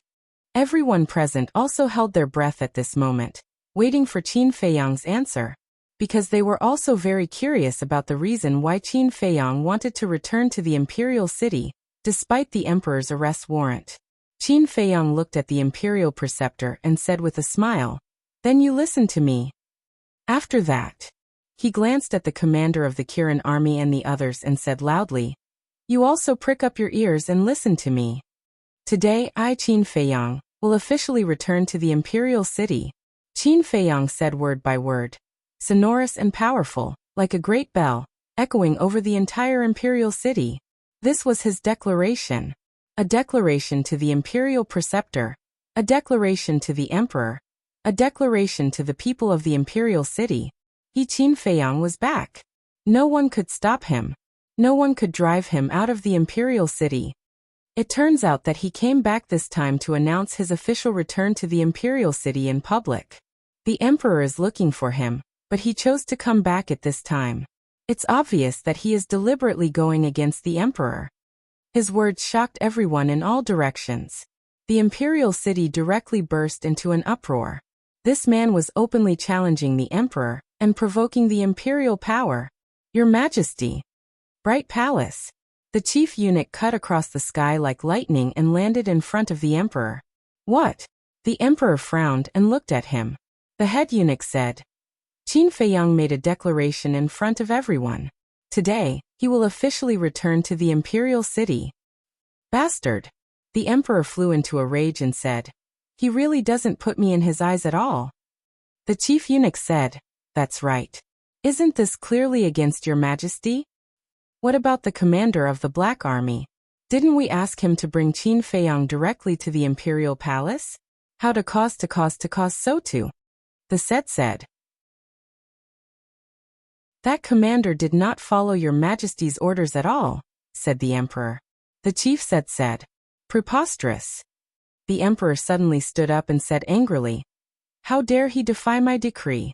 Everyone present also held their breath at this moment, waiting for Qin Feiyang's answer, because they were also very curious about the reason why Qin Feiyang wanted to return to the imperial city, despite the emperor's arrest warrant. Qin Feiyang looked at the imperial preceptor and said with a smile, "Then you listen to me." After that, he glanced at the commander of the Kirin army and the others and said loudly, "You also prick up your ears and listen to me. Today I, Qin Feiyang, will officially return to the imperial city." Qin Feiyang said word by word, sonorous and powerful, like a great bell, echoing over the entire imperial city. This was his declaration. A declaration to the imperial preceptor, a declaration to the emperor, a declaration to the people of the imperial city. Qin Feiyang was back. No one could stop him. No one could drive him out of the imperial city. It turns out that he came back this time to announce his official return to the imperial city in public. The emperor is looking for him, but he chose to come back at this time. It's obvious that he is deliberately going against the emperor. His words shocked everyone in all directions. The imperial city directly burst into an uproar. This man was openly challenging the emperor and provoking the imperial power. "Your Majesty." Bright palace. The chief eunuch cut across the sky like lightning and landed in front of the emperor. "What?" The emperor frowned and looked at him. The head eunuch said, "Qin Feiyang made a declaration in front of everyone. Today, he will officially return to the imperial city." "Bastard." The emperor flew into a rage and said, "He really doesn't put me in his eyes at all." The chief eunuch said, "That's right. Isn't this clearly against your majesty? What about the commander of the Black Army? Didn't we ask him to bring Qin Feiyang directly to the imperial palace? How to cause so to?" The set said. "That commander did not follow your majesty's orders at all," said the emperor. The chief said, "Preposterous." The emperor suddenly stood up and said angrily, "How dare he defy my decree?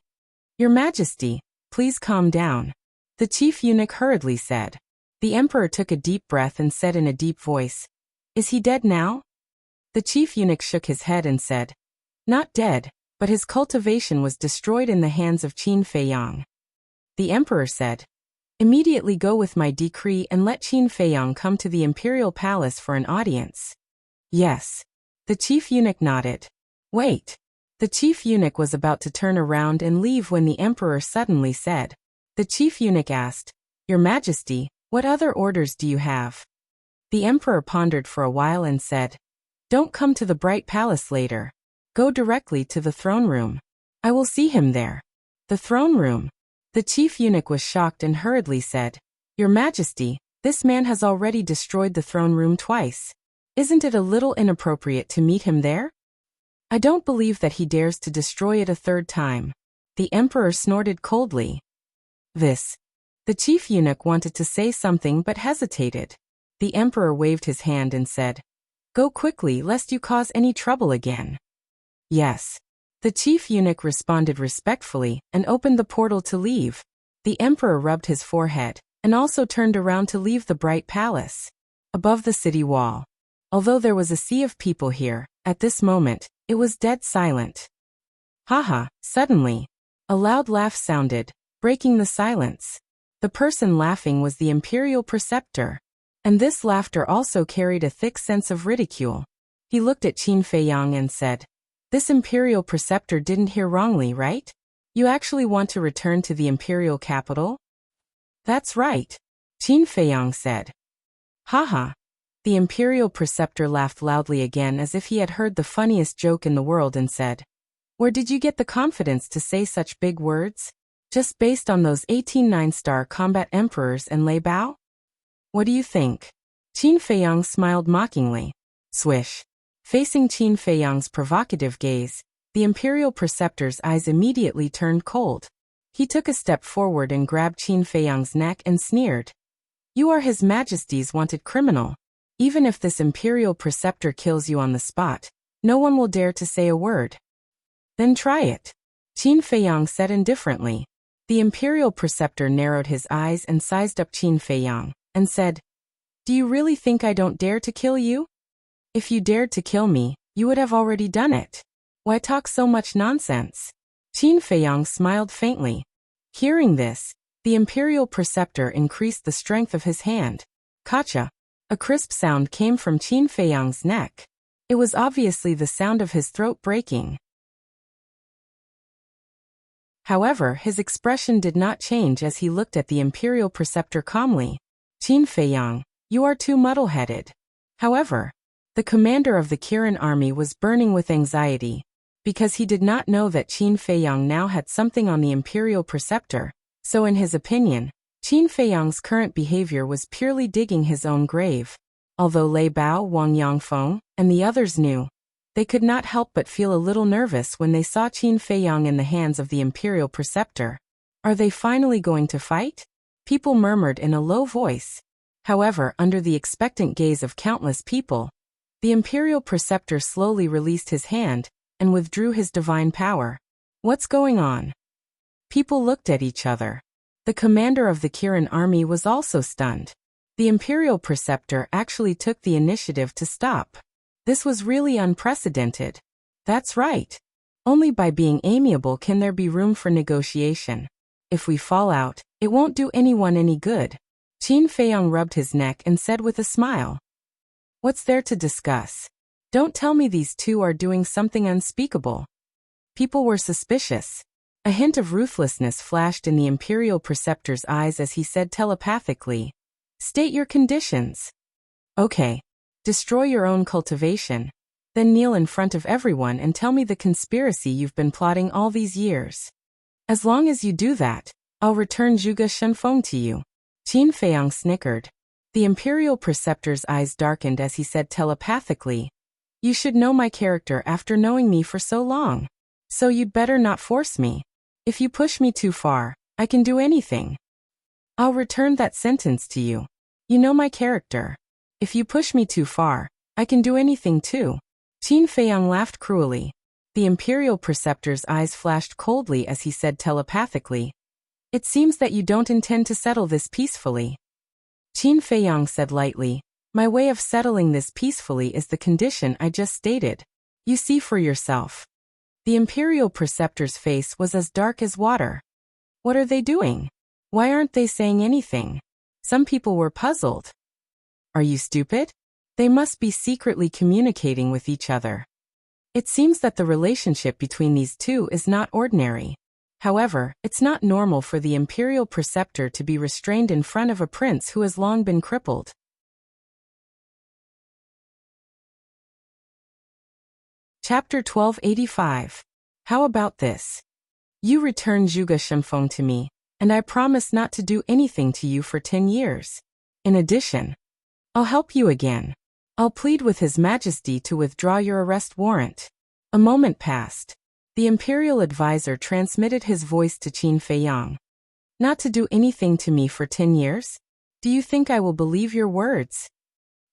Your majesty, please calm down." The chief eunuch hurriedly said. The emperor took a deep breath and said in a deep voice, "Is he dead now?" The chief eunuch shook his head and said, "Not dead, but his cultivation was destroyed in the hands of Qin Feiyang." The emperor said, "Immediately go with my decree and let Qin Feiyang come to the imperial palace for an audience." "Yes." The chief eunuch nodded. "Wait." The chief eunuch was about to turn around and leave when the emperor suddenly said. The chief eunuch asked, "Your Majesty, what other orders do you have?" The emperor pondered for a while and said, "Don't come to the bright palace later. Go directly to the throne room. I will see him there." The throne room. The chief eunuch was shocked and hurriedly said, "Your Majesty, this man has already destroyed the throne room twice. Isn't it a little inappropriate to meet him there? I don't believe that he dares to destroy it a third time." The emperor snorted coldly. The chief eunuch wanted to say something but hesitated. The emperor waved his hand and said, "Go quickly lest you cause any trouble again." "Yes." The chief eunuch responded respectfully and opened the portal to leave. The emperor rubbed his forehead and also turned around to leave the bright palace. Above the city wall. Although there was a sea of people here, at this moment, it was dead silent. Haha, suddenly, a loud laugh sounded, breaking the silence. The person laughing was the imperial preceptor. And this laughter also carried a thick sense of ridicule. He looked at Qin Feiyang and said, "This imperial preceptor didn't hear wrongly, right? You actually want to return to the imperial capital?" "That's right," Qin Feiyang said. Haha. The imperial preceptor laughed loudly again as if he had heard the funniest joke in the world and said, "Where did you get the confidence to say such big words? Just based on those 18 9-star combat emperors and Lei Bao? What do you think?" Qin Feiyang smiled mockingly. Swish. Facing Qin Feiyang's provocative gaze, the imperial preceptor's eyes immediately turned cold. He took a step forward and grabbed Qin Feiyang's neck and sneered. "You are His Majesty's wanted criminal. Even if this imperial preceptor kills you on the spot, no one will dare to say a word." "Then try it," Qin Feiyang said indifferently. The imperial preceptor narrowed his eyes and sized up Qin Feiyang, and said, "Do you really think I don't dare to kill you? If you dared to kill me, you would have already done it. Why talk so much nonsense?" Qin Feiyang smiled faintly. Hearing this, the imperial preceptor increased the strength of his hand. Kacha. A crisp sound came from Qin Feiyang's neck. It was obviously the sound of his throat breaking. However, his expression did not change as he looked at the imperial preceptor calmly. "Qin Feiyang, you are too muddle-headed." However, the commander of the Kirin army was burning with anxiety, because he did not know that Qin Feiyang now had something on the imperial preceptor, so in his opinion, Qin Feiyang's current behavior was purely digging his own grave. Although Lei Bao, Wang Yangfeng, and the others knew, they could not help but feel a little nervous when they saw Qin Feiyang in the hands of the imperial preceptor. Are they finally going to fight? People murmured in a low voice. However, under the expectant gaze of countless people, the imperial preceptor slowly released his hand and withdrew his divine power. What's going on? People looked at each other. The commander of the Kirin army was also stunned. The imperial preceptor actually took the initiative to stop. This was really unprecedented. That's right. Only by being amiable can there be room for negotiation. If we fall out, it won't do anyone any good. Qin Feiyang rubbed his neck and said with a smile, "What's there to discuss? Don't tell me these two are doing something unspeakable." People were suspicious. A hint of ruthlessness flashed in the imperial preceptor's eyes as he said telepathically, "State your conditions." "Okay." Destroy your own cultivation. Then kneel in front of everyone and tell me the conspiracy you've been plotting all these years. As long as you do that, I'll return Zhuge Shenfeng to you. Qin Feiyang snickered. The Imperial Preceptor's eyes darkened as he said telepathically, You should know my character after knowing me for so long. So you'd better not force me. If you push me too far, I can do anything. I'll return that sentence to you. You know my character. If you push me too far, I can do anything too. Qin Feiyang laughed cruelly. The Imperial Preceptor's eyes flashed coldly as he said telepathically, It seems that you don't intend to settle this peacefully. Qin Feiyang said lightly, My way of settling this peacefully is the condition I just stated. You see for yourself. The Imperial Preceptor's face was as dark as water. What are they doing? Why aren't they saying anything? Some people were puzzled. Are you stupid? They must be secretly communicating with each other. It seems that the relationship between these two is not ordinary. However, it's not normal for the Imperial Preceptor to be restrained in front of a prince who has long been crippled. Chapter 1285. How about this? You return Zhuge Shenfeng to me, and I promise not to do anything to you for 10 years. In addition, I'll help you again. I'll plead with His Majesty to withdraw your arrest warrant. A moment passed. The Imperial Advisor transmitted his voice to Qin Feiyang. Not to do anything to me for 10 years? Do you think I will believe your words?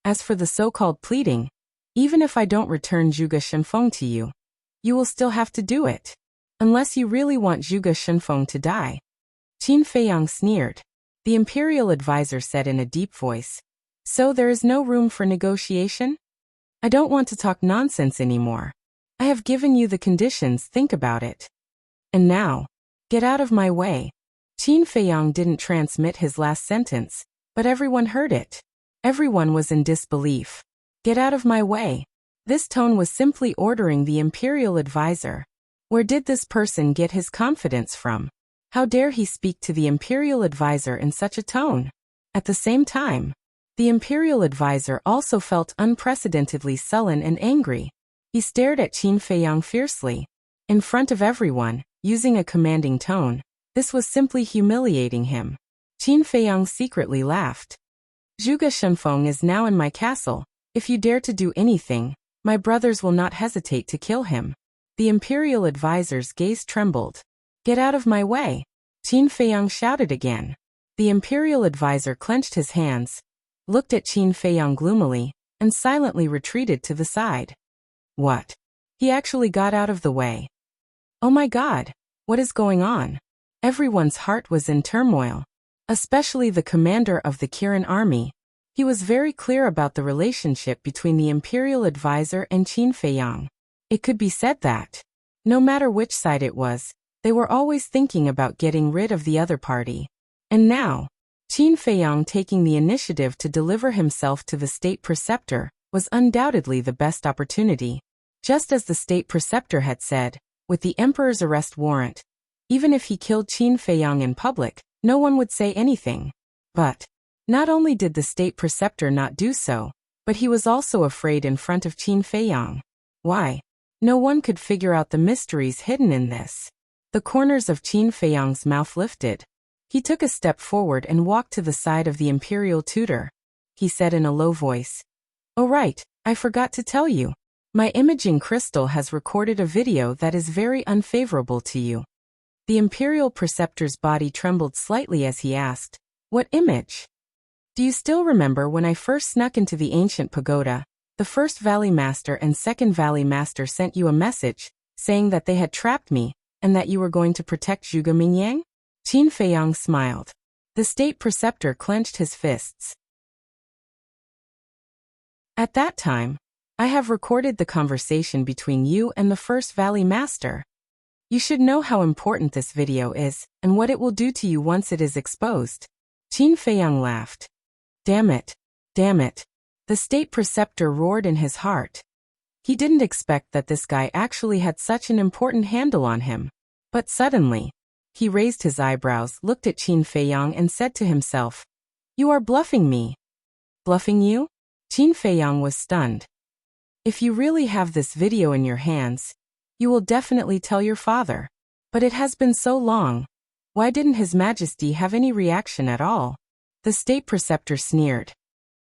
As for the so-called pleading, even if I don't return Zhuge Shenfeng to you, you will still have to do it. Unless you really want Zhuge Shenfeng to die. Qin Feiyang sneered. The Imperial Advisor said in a deep voice, So there is no room for negotiation? I don't want to talk nonsense anymore. I have given you the conditions, think about it. And now, get out of my way. Qin Feiyang didn't transmit his last sentence, but everyone heard it. Everyone was in disbelief. Get out of my way. This tone was simply ordering the Imperial Advisor. Where did this person get his confidence from? How dare he speak to the Imperial Advisor in such a tone? At the same time, the Imperial Advisor also felt unprecedentedly sullen and angry. He stared at Qin Feiyang fiercely. In front of everyone, using a commanding tone, this was simply humiliating him. Qin Feiyang secretly laughed. Zhuge Shenfeng is now in my castle. If you dare to do anything, my brothers will not hesitate to kill him. The Imperial Advisor's gaze trembled. Get out of my way. Qin Feiyang shouted again. The Imperial Advisor clenched his hands, looked at Qin Feiyang gloomily, and silently retreated to the side. What? He actually got out of the way. Oh my God, what is going on? Everyone's heart was in turmoil, especially the commander of the Kirin army. He was very clear about the relationship between the Imperial Advisor and Qin Feiyang. It could be said that, no matter which side it was, they were always thinking about getting rid of the other party. And now, Qin Feiyang taking the initiative to deliver himself to the State Preceptor was undoubtedly the best opportunity. Just as the State Preceptor had said, with the Emperor's arrest warrant, even if he killed Qin Feiyang in public, no one would say anything. But not only did the State Preceptor not do so, but he was also afraid in front of Qin Feiyang. Why? No one could figure out the mysteries hidden in this. The corners of Qin Feiyang's mouth lifted. He took a step forward and walked to the side of the Imperial Tutor. He said in a low voice, Oh right, I forgot to tell you. My imaging crystal has recorded a video that is very unfavorable to you. The Imperial Preceptor's body trembled slightly as he asked, What image? Do you still remember when I first snuck into the ancient pagoda? The first Valley Master and second Valley Master sent you a message, saying that they had trapped me, and that you were going to protect Zhuge Mingyang? Qin Feiyang smiled. The State Preceptor clenched his fists. At that time, I have recorded the conversation between you and the first Valley Master. You should know how important this video is, and what it will do to you once it is exposed. Qin Feiyang laughed. Damn it. Damn it. The State Preceptor roared in his heart. He didn't expect that this guy actually had such an important handle on him. But suddenly, he raised his eyebrows, looked at Qin Feiyang and said to himself, You are bluffing me. Bluffing you? Qin Feiyang was stunned. If you really have this video in your hands, you will definitely tell your father. But it has been so long. Why didn't His Majesty have any reaction at all? The state preceptor sneered.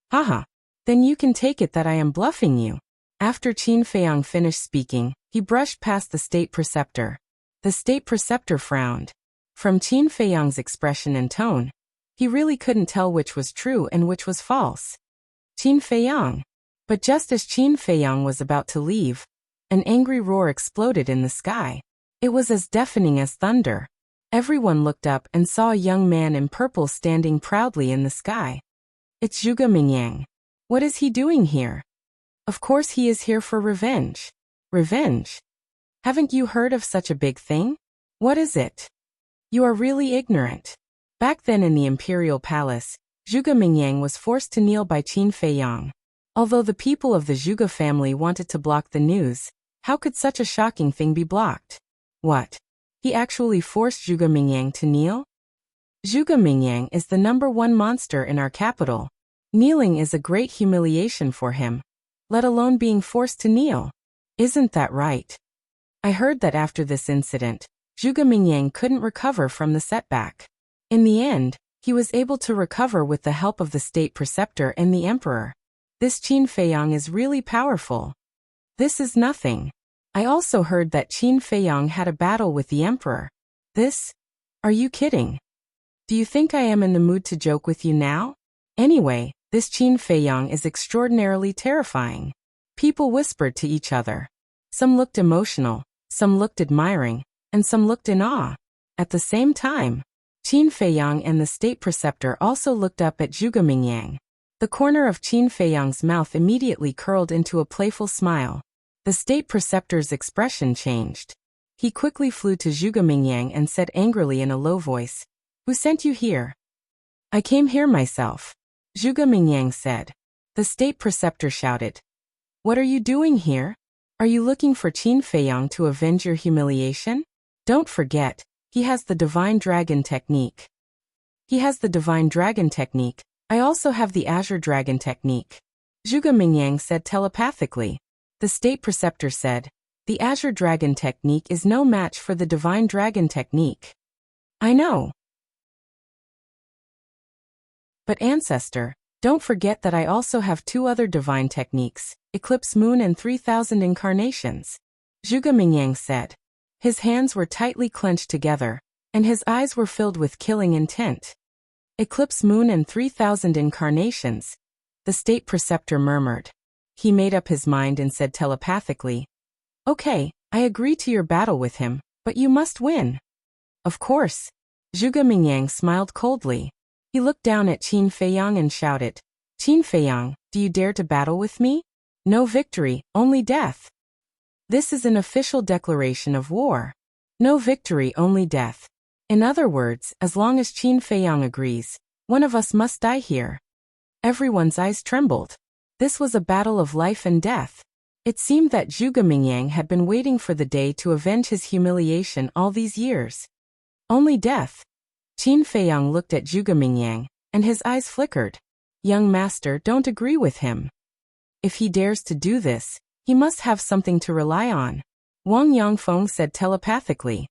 Haha. Then you can take it that I am bluffing you. After Qin Feiyang finished speaking, he brushed past the state preceptor. The state preceptor frowned. From Qin Feiyang's expression and tone, he really couldn't tell which was true and which was false. Qin Feiyang. But just as Qin Feiyang was about to leave, an angry roar exploded in the sky. It was as deafening as thunder. Everyone looked up and saw a young man in purple standing proudly in the sky. It's Zhuge Mingyang. What is he doing here? Of course he is here for revenge. Revenge? Haven't you heard of such a big thing? What is it? You are really ignorant. Back then in the imperial palace, Zhuge Mingyang was forced to kneel by Qin Feiyang. Although the people of the Zhuge family wanted to block the news, how could such a shocking thing be blocked? What? He actually forced Zhuge Mingyang to kneel? Zhuge Mingyang is the #1 monster in our capital. Kneeling is a great humiliation for him, let alone being forced to kneel. Isn't that right? I heard that after this incident, Zhuge Mingyang couldn't recover from the setback. In the end, he was able to recover with the help of the state preceptor and the emperor. This Qin Feiyang is really powerful. This is nothing. I also heard that Qin Feiyang had a battle with the emperor. This? Are you kidding? Do you think I am in the mood to joke with you now? Anyway, this Qin Feiyang is extraordinarily terrifying. People whispered to each other. Some looked emotional, some looked admiring, and some looked in awe. At the same time, Qin Feiyang and the state preceptor also looked up at Zhuge Mingyang. The corner of Qin Feiyang's mouth immediately curled into a playful smile. The state preceptor's expression changed. He quickly flew to Zhuge Mingyang and said angrily in a low voice, "Who sent you here?" "I came here myself," Zhuge Mingyang said. The state preceptor shouted, "What are you doing here? Are you looking for Qin Feiyang to avenge your humiliation? Don't forget, he has the divine dragon technique." "He has the divine dragon technique. I also have the azure dragon technique," Zhuge Mingyang said telepathically. The state preceptor said, "The azure dragon technique is no match for the divine dragon technique." "I know. But ancestor, don't forget that I also have 2 other divine techniques, Eclipse Moon and 3000 Incarnations," Zhuge Mingyang said. His hands were tightly clenched together, and his eyes were filled with killing intent. "Eclipse Moon and 3000 Incarnations," the state preceptor murmured. He made up his mind and said telepathically, "Okay, I agree to your battle with him, but you must win." "Of course." Zhuge Mingyang smiled coldly. He looked down at Qin Feiyang and shouted, "Qin Feiyang, do you dare to battle with me? No victory, only death." This is an official declaration of war. No victory, only death. In other words, as long as Qin Feiyang agrees, one of us must die here. Everyone's eyes trembled. This was a battle of life and death. It seemed that Zhuge Mingyang had been waiting for the day to avenge his humiliation all these years. Only death. Qin Feiyang looked at Zhuge Mingyang, and his eyes flickered. "Young master, don't agree with him. If he dares to do this, he must have something to rely on," Wang Yangfeng said telepathically.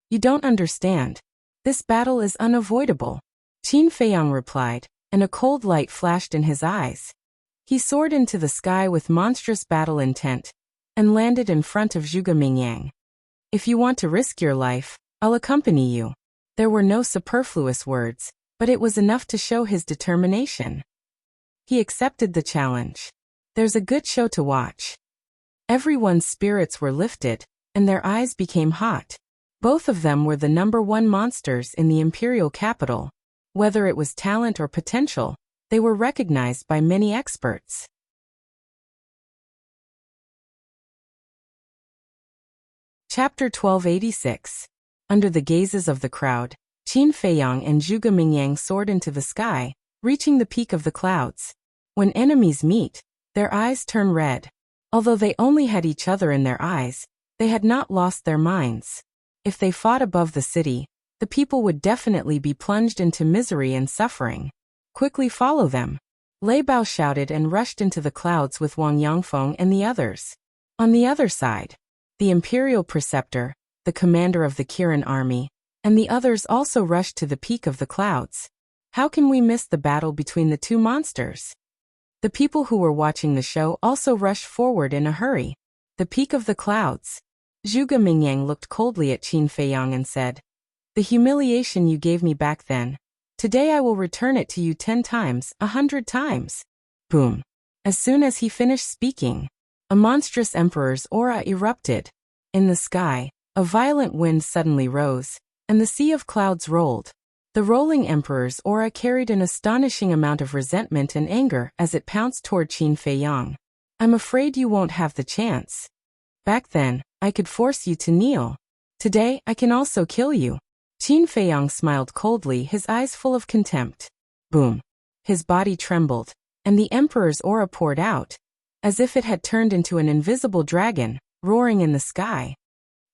"You don't understand. This battle is unavoidable," Qin Feiyang replied, and a cold light flashed in his eyes. He soared into the sky with monstrous battle intent, and landed in front of Zhuge Mingyang. "If you want to risk your life, I'll accompany you." There were no superfluous words, but it was enough to show his determination. He accepted the challenge. There's a good show to watch. Everyone's spirits were lifted, and their eyes became hot. Both of them were the #1 monsters in the imperial capital. Whether it was talent or potential, they were recognized by many experts. Chapter 1286. Under the gazes of the crowd, Qin Feiyang and Zhuge Mingyang soared into the sky, reaching the peak of the clouds. When enemies meet, their eyes turn red. Although they only had each other in their eyes, they had not lost their minds. If they fought above the city, the people would definitely be plunged into misery and suffering. Quickly follow them. Lei Bao shouted and rushed into the clouds with Wang Yangfeng and the others. On the other side, the imperial preceptor, the commander of the Kirin army, and the others also rushed to the peak of the clouds. How can we miss the battle between the two monsters? The people who were watching the show also rushed forward in a hurry. The peak of the clouds. Zhuge Mingyang looked coldly at Qin Feiyang and said, "The humiliation you gave me back then. Today I will return it to you 10 times, 100 times." Boom. As soon as he finished speaking, a monstrous emperor's aura erupted. In the sky, a violent wind suddenly rose, and the sea of clouds rolled. The rolling emperor's aura carried an astonishing amount of resentment and anger as it pounced toward Qin Feiyang. "I'm afraid you won't have the chance. Back then, I could force you to kneel. Today, I can also kill you." Qin Feiyang smiled coldly, his eyes full of contempt. Boom. His body trembled, and the emperor's aura poured out, as if it had turned into an invisible dragon, roaring in the sky.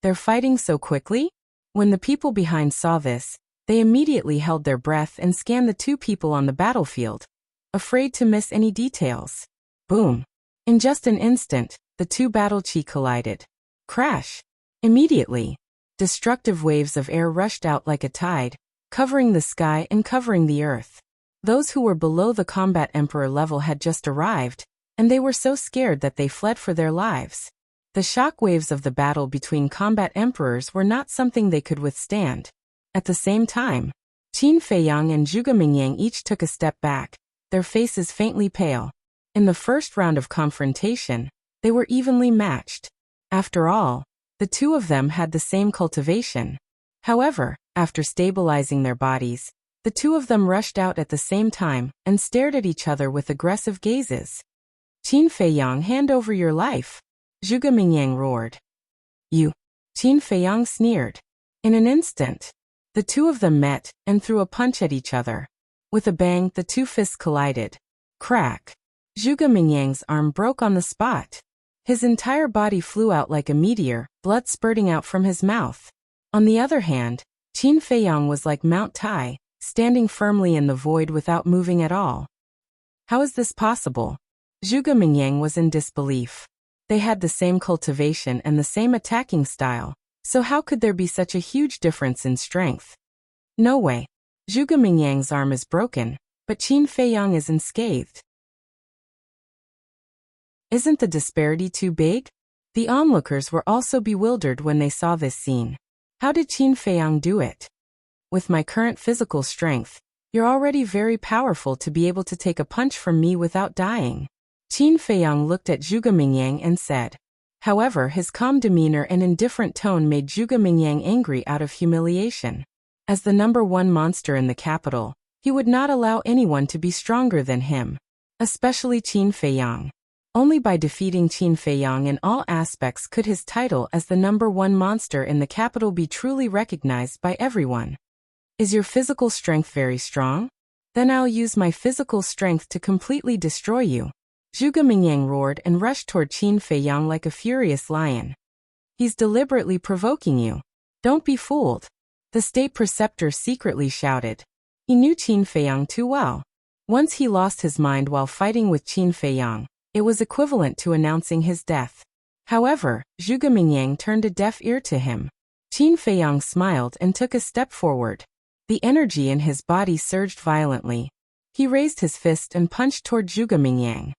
"They're fighting so quickly?" When the people behind saw this, they immediately held their breath and scanned the two people on the battlefield, afraid to miss any details. Boom. In just an instant, the two battle chi collided. Crash. Immediately, destructive waves of air rushed out like a tide, covering the sky and covering the earth. Those who were below the combat emperor level had just arrived, and they were so scared that they fled for their lives. The shock waves of the battle between combat emperors were not something they could withstand. At the same time, Qin Feiyang and Zhuge Mingyang each took a step back, their faces faintly pale. In the first round of confrontation, they were evenly matched. After all, the two of them had the same cultivation. However, after stabilizing their bodies, the two of them rushed out at the same time and stared at each other with aggressive gazes. "Qin Feiyang, hand over your life," Zhuge Mingyang roared. "You." Qin Feiyang sneered. In an instant, the two of them met and threw a punch at each other. With a bang, the two fists collided. Crack. Zhuge Mingyang's arm broke on the spot. His entire body flew out like a meteor, blood spurting out from his mouth. On the other hand, Qin Feiyang was like Mount Tai, standing firmly in the void without moving at all. How is this possible? Zhuge Mingyang was in disbelief. They had the same cultivation and the same attacking style, so how could there be such a huge difference in strength? No way. Zhuge Mingyang's arm is broken, but Qin Feiyang is unscathed. Isn't the disparity too big? The onlookers were also bewildered when they saw this scene. How did Qin Feiyang do it? With my current physical strength, you're already very powerful to be able to take a punch from me without dying. Qin Feiyang looked at Zhuge Mingyang and said. However, his calm demeanor and indifferent tone made Zhuge Mingyang angry out of humiliation. As the #1 monster in the capital, he would not allow anyone to be stronger than him, especially Qin Feiyang. Only by defeating Qin Feiyang in all aspects could his title as the #1 monster in the capital be truly recognized by everyone. Is your physical strength very strong? Then I'll use my physical strength to completely destroy you. Zhuge Mingyang roared and rushed toward Qin Feiyang like a furious lion. He's deliberately provoking you. Don't be fooled. The state preceptor secretly shouted. He knew Qin Feiyang too well. Once he lost his mind while fighting with Qin Feiyang, it was equivalent to announcing his death. However, Zhuge Mingyang turned a deaf ear to him. Qin Feiyang smiled and took a step forward. The energy in his body surged violently. He raised his fist and punched toward Zhuge Mingyang.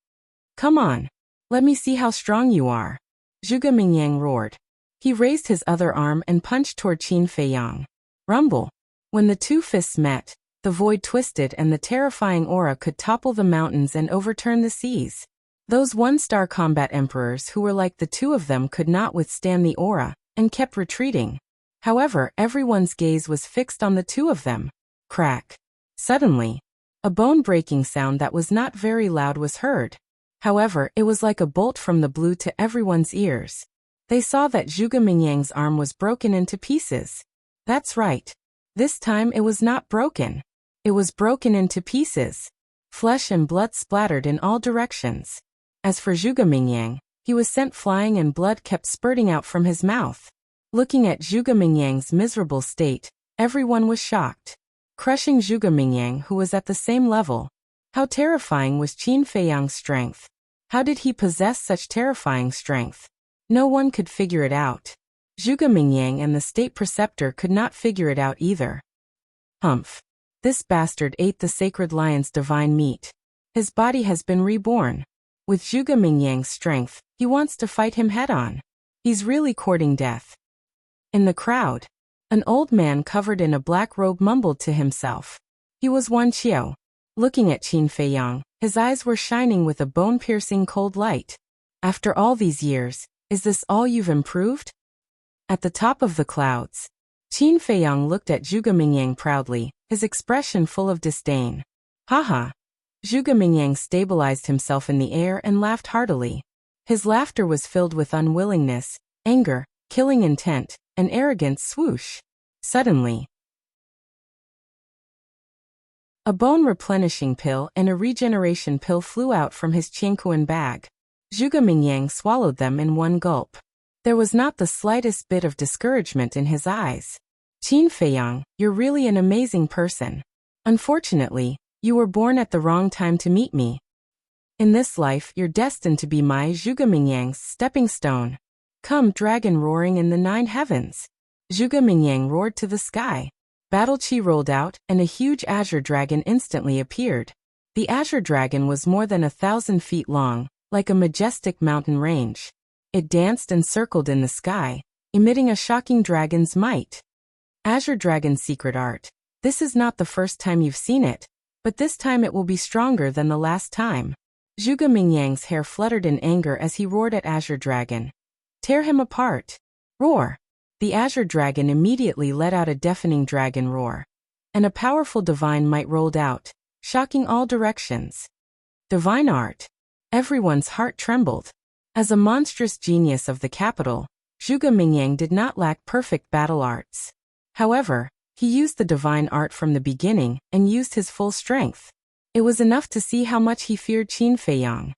Come on. Let me see how strong you are. Zhuge Mingyang roared. He raised his other arm and punched toward Qin Feiyang. Rumble. When the two fists met, the void twisted and the terrifying aura could topple the mountains and overturn the seas. Those one-star combat emperors who were like the two of them could not withstand the aura, and kept retreating. However, everyone's gaze was fixed on the two of them. Crack. Suddenly, a bone-breaking sound that was not very loud was heard. However, it was like a bolt from the blue to everyone's ears. They saw that Zhuge Mingyang's arm was broken into pieces. That's right. This time it was not broken. It was broken into pieces. Flesh and blood splattered in all directions. As for Zhuge Mingyang, he was sent flying and blood kept spurting out from his mouth. Looking at Zhuge Mingyang's miserable state, everyone was shocked. Crushing Zhuge Mingyang, who was at the same level. How terrifying was Qin Feiyang's strength? How did he possess such terrifying strength? No one could figure it out. Zhuge Mingyang and the state preceptor could not figure it out either. Humph. This bastard ate the sacred lion's divine meat. His body has been reborn. With Zhuge Mingyang's strength, he wants to fight him head-on. He's really courting death. In the crowd, an old man covered in a black robe mumbled to himself. He was Wan Qiu. Looking at Qin Feiyang, his eyes were shining with a bone-piercing cold light. After all these years, is this all you've improved? At the top of the clouds, Qin Feiyang looked at Zhuge Mingyang proudly, his expression full of disdain. Haha. Zhuge Mingyang stabilized himself in the air and laughed heartily. His laughter was filled with unwillingness, anger, killing intent, and arrogant swoosh. Suddenly, a bone-replenishing pill and a regeneration pill flew out from his Qianquan bag. Zhuge Mingyang swallowed them in one gulp. There was not the slightest bit of discouragement in his eyes. Qin Feiyang, you're really an amazing person. Unfortunately, you were born at the wrong time to meet me. In this life, you're destined to be my Zhuge Mingyang's stepping stone. Come, dragon roaring in the 9 heavens. Zhuge Mingyang roared to the sky. Battle Qi rolled out, and a huge azure dragon instantly appeared. The azure dragon was more than 1,000 feet long, like a majestic mountain range. It danced and circled in the sky, emitting a shocking dragon's might. Azure Dragon's secret art. This is not the first time you've seen it, but this time it will be stronger than the last time. Zhuge Mingyang's hair fluttered in anger as he roared at Azure Dragon. Tear him apart. Roar. The Azure Dragon immediately let out a deafening dragon roar, and a powerful divine might rolled out, shocking all directions. Divine art. Everyone's heart trembled. As a monstrous genius of the capital, Zhuge Mingyang did not lack perfect battle arts. However, he used the divine art from the beginning and used his full strength. It was enough to see how much he feared Qin Feiyang.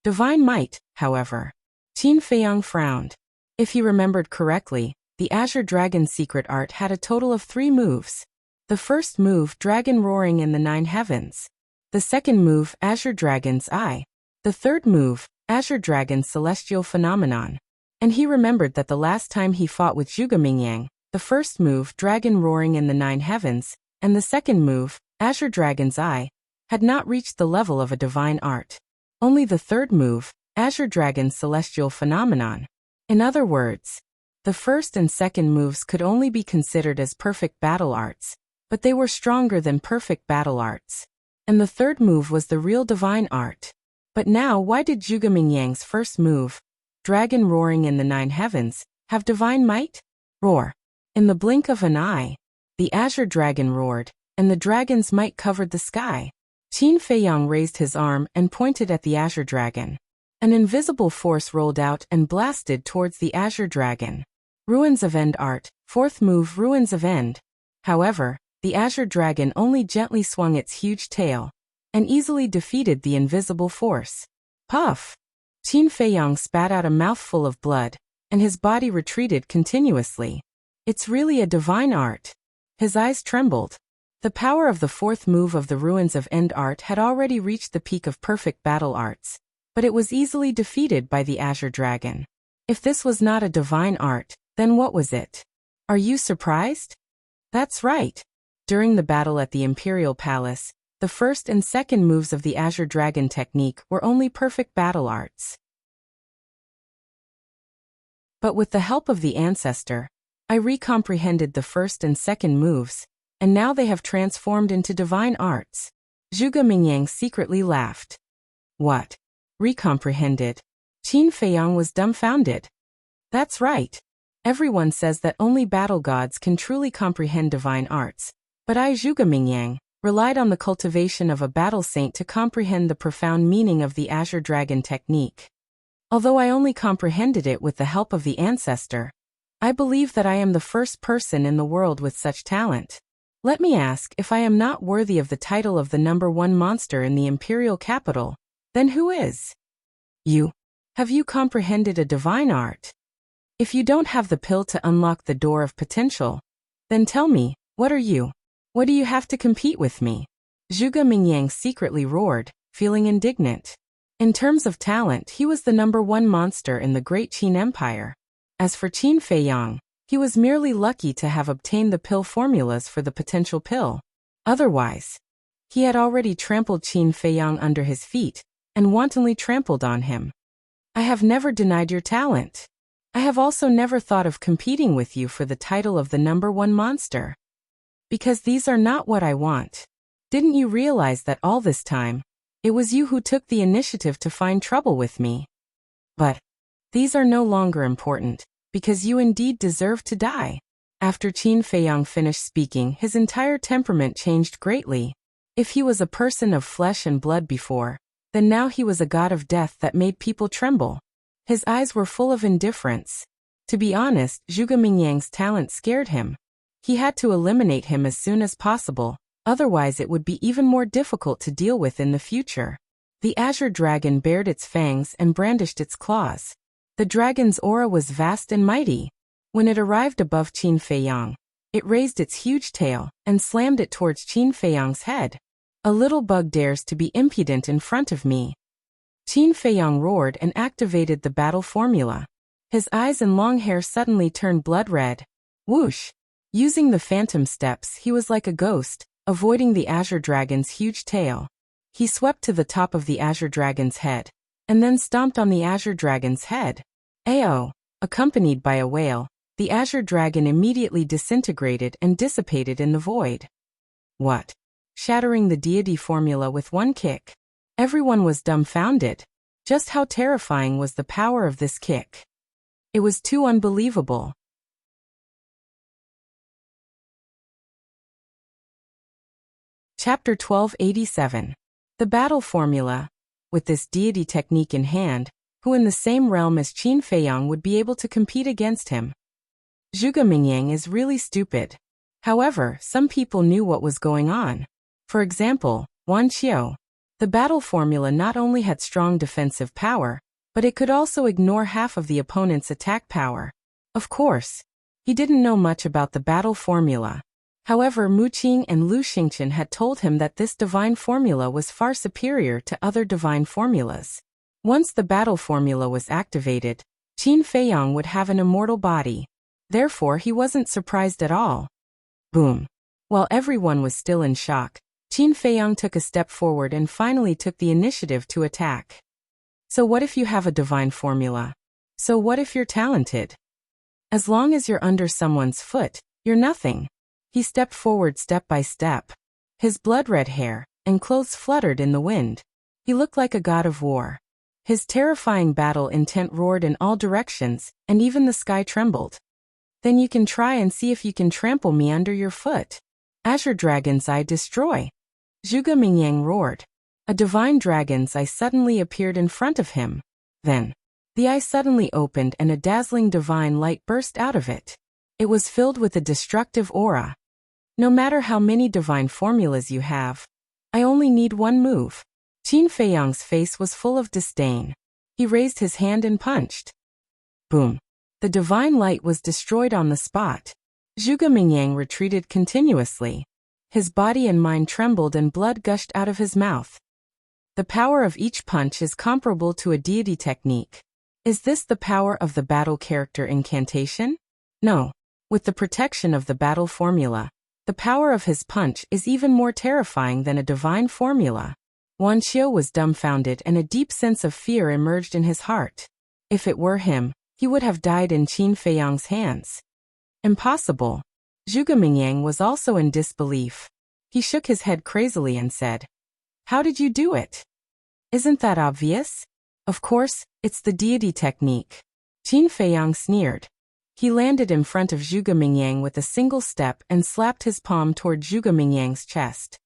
Divine might, however. Qin Feiyang frowned. If he remembered correctly, the Azure Dragon's secret art had a total of 3 moves. The first move, Dragon Roaring in the 9 heavens. The second move, Azure Dragon's Eye. The third move, Azure Dragon's Celestial Phenomenon. And he remembered that the last time he fought with Zhuge Mingyang, the first move, Dragon Roaring in the 9 heavens, and the second move, Azure Dragon's Eye, had not reached the level of a divine art. Only the third move, Azure Dragon's Celestial Phenomenon. In other words, the first and second moves could only be considered as perfect battle arts, but they were stronger than perfect battle arts. And the third move was the real divine art. But now, why did Zhuge Mingyang's first move, Dragon Roaring in the 9 heavens, have divine might? Roar. In the blink of an eye, the Azure Dragon roared, and the dragon's might covered the sky. Qin Feiyang raised his arm and pointed at the Azure Dragon. An invisible force rolled out and blasted towards the Azure Dragon. Ruins of End art, fourth move, Ruins of End. However, the Azure Dragon only gently swung its huge tail and easily defeated the invisible force. Puff! Qin Feiyang spat out a mouthful of blood, and his body retreated continuously. It's really a divine art. His eyes trembled. The power of the fourth move of the Ruins of End art had already reached the peak of perfect battle arts, but it was easily defeated by the Azure Dragon. If this was not a divine art, then what was it? Are you surprised? That's right. During the battle at the Imperial Palace, the first and second moves of the Azure Dragon technique were only perfect battle arts. But with the help of the Ancestor, I recomprehended the first and second moves, and now they have transformed into divine arts. Zhuge Mingyang secretly laughed. What? Recomprehended? Qin Feiyang was dumbfounded. That's right. Everyone says that only battle gods can truly comprehend divine arts, but I, Zhuge Mingyang, relied on the cultivation of a battle saint to comprehend the profound meaning of the Azure Dragon technique. Although I only comprehended it with the help of the Ancestor, I believe that I am the first person in the world with such talent. Let me ask, if I am not worthy of the title of the #1 monster in the imperial capital, then who is? You. Have you comprehended a divine art? If you don't have the pill to unlock the door of potential, then tell me, what are you? What do you have to compete with me? Zhuge Mingyang secretly roared, feeling indignant. In terms of talent, he was the #1 monster in the Great Qin Empire. As for Qin Feiyang, he was merely lucky to have obtained the pill formulas for the potential pill. Otherwise, he had already trampled Qin Feiyang under his feet and wantonly trampled on him. I have never denied your talent. I have also never thought of competing with you for the title of the #1 monster. Because these are not what I want. Didn't you realize that all this time, it was you who took the initiative to find trouble with me? But these are no longer important, because you indeed deserve to die. After Qin Feiyang finished speaking, his entire temperament changed greatly. If he was a person of flesh and blood before, then now he was a god of death that made people tremble. His eyes were full of indifference. To be honest, Zhuge Mingyang's talent scared him. He had to eliminate him as soon as possible, otherwise it would be even more difficult to deal with in the future. The azure dragon bared its fangs and brandished its claws. The dragon's aura was vast and mighty. When it arrived above Qin Feiyang, it raised its huge tail and slammed it towards Qin Feiyang's head. A little bug dares to be impudent in front of me. Qin Feiyang roared and activated the battle formula. His eyes and long hair suddenly turned blood red. Whoosh! Using the phantom steps, he was like a ghost, avoiding the azure dragon's huge tail. He swept to the top of the azure dragon's head, and then stomped on the azure dragon's head. Ayo! Accompanied by a wail, the azure dragon immediately disintegrated and dissipated in the void. What? Shattering the deity formula with one kick. Everyone was dumbfounded. Just how terrifying was the power of this kick? It was too unbelievable. Chapter 1287. The battle formula. With this deity technique in hand, who in the same realm as Qin Feiyang would be able to compete against him? Zhuge Mingyang is really stupid. However, some people knew what was going on. For example, Wan Qiu. The battle formula not only had strong defensive power, but it could also ignore half of the opponent's attack power. Of course, he didn't know much about the battle formula. However, Mu Qing and Lu Xingqian had told him that this divine formula was far superior to other divine formulas. Once the battle formula was activated, Qin Feiyang would have an immortal body. Therefore, he wasn't surprised at all. Boom! While everyone was still in shock, Qin Feiyang took a step forward and finally took the initiative to attack. So what if you have a divine formula? So what if you're talented? As long as you're under someone's foot, you're nothing. He stepped forward step by step. His blood-red hair and clothes fluttered in the wind. He looked like a god of war. His terrifying battle intent roared in all directions, and even the sky trembled. Then you can try and see if you can trample me under your foot. Azure Dragon's Eye destroy. Zhuge Mingyang roared. A divine dragon's eye suddenly appeared in front of him. Then, the eye suddenly opened and a dazzling divine light burst out of it. It was filled with a destructive aura. No matter how many divine formulas you have, I only need one move. Qin Feiyang's face was full of disdain. He raised his hand and punched. Boom. The divine light was destroyed on the spot. Zhuge Mingyang retreated continuously. His body and mind trembled and blood gushed out of his mouth. The power of each punch is comparable to a deity technique. Is this the power of the battle character incantation? No. With the protection of the battle formula, the power of his punch is even more terrifying than a divine formula. Wan Qiu was dumbfounded and a deep sense of fear emerged in his heart. If it were him, he would have died in Qin Feiyang's hands. Impossible. Zhuge Mingyang was also in disbelief. He shook his head crazily and said, "How did you do it? Isn't that obvious? Of course, it's the deity technique." Qin Feiyang sneered. He landed in front of Zhuge Mingyang with a single step and slapped his palm toward Zhuge Mingyang's chest.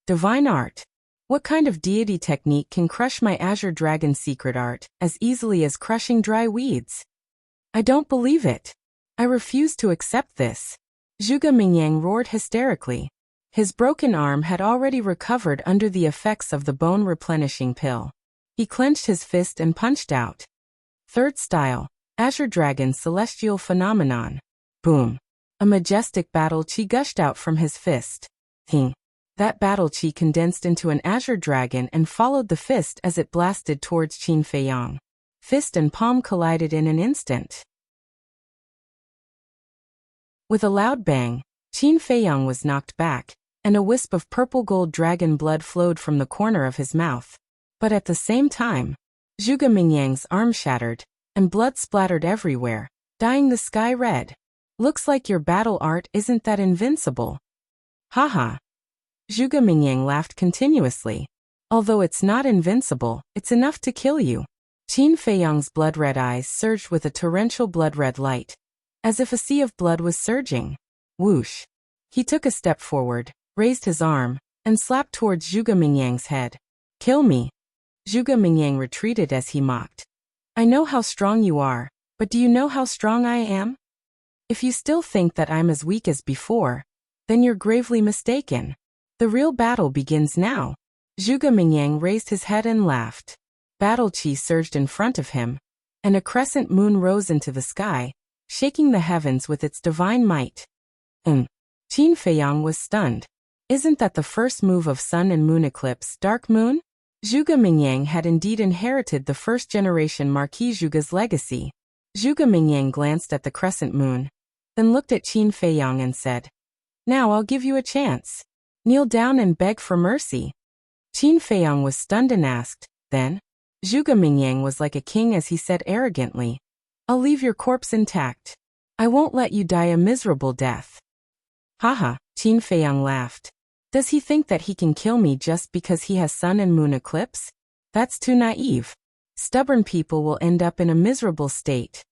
Divine art. What kind of deity technique can crush my Azure Dragon secret art as easily as crushing dry weeds? I don't believe it. I refuse to accept this. Zhuge Mingyang roared hysterically. His broken arm had already recovered under the effects of the bone-replenishing pill. He clenched his fist and punched out. Third style, Azure Dragon Celestial Phenomenon. Boom. A majestic battle chi gushed out from his fist. Ting. That battle chi condensed into an azure dragon and followed the fist as it blasted towards Qin Feiyang. Fist and palm collided in an instant. With a loud bang, Qin Feiyang was knocked back, and a wisp of purple-gold dragon blood flowed from the corner of his mouth. But at the same time, Zhuge Mingyang's arm shattered, and blood splattered everywhere, dyeing the sky red. Looks like your battle art isn't that invincible. Haha. Zhuge Mingyang laughed continuously. Although it's not invincible, it's enough to kill you. Qin Feiyang's blood-red eyes surged with a torrential blood-red light, as if a sea of blood was surging. Whoosh. He took a step forward, raised his arm, and slapped towards Zhuge Mingyang's head. Kill me. Zhuge Mingyang retreated as he mocked. I know how strong you are, but do you know how strong I am? If you still think that I'm as weak as before, then you're gravely mistaken. The real battle begins now. Zhuge Mingyang raised his head and laughed. Battle chi surged in front of him, and a crescent moon rose into the sky, shaking the heavens with its divine might. Qin Feiyang was stunned. Isn't that the first move of sun and moon eclipse, dark moon? Zhuge Mingyang had indeed inherited the first-generation Marquis Zhuge's legacy. Zhuge Mingyang glanced at the crescent moon, then looked at Qin Feiyang and said, Now I'll give you a chance. Kneel down and beg for mercy. Qin Feiyang was stunned and asked, Then? Zhuge Mingyang was like a king as he said arrogantly, I'll leave your corpse intact. I won't let you die a miserable death. Haha, Qin Feiyang laughed. Does he think that he can kill me just because he has sun and moon eclipse? That's too naive. Stubborn people will end up in a miserable state.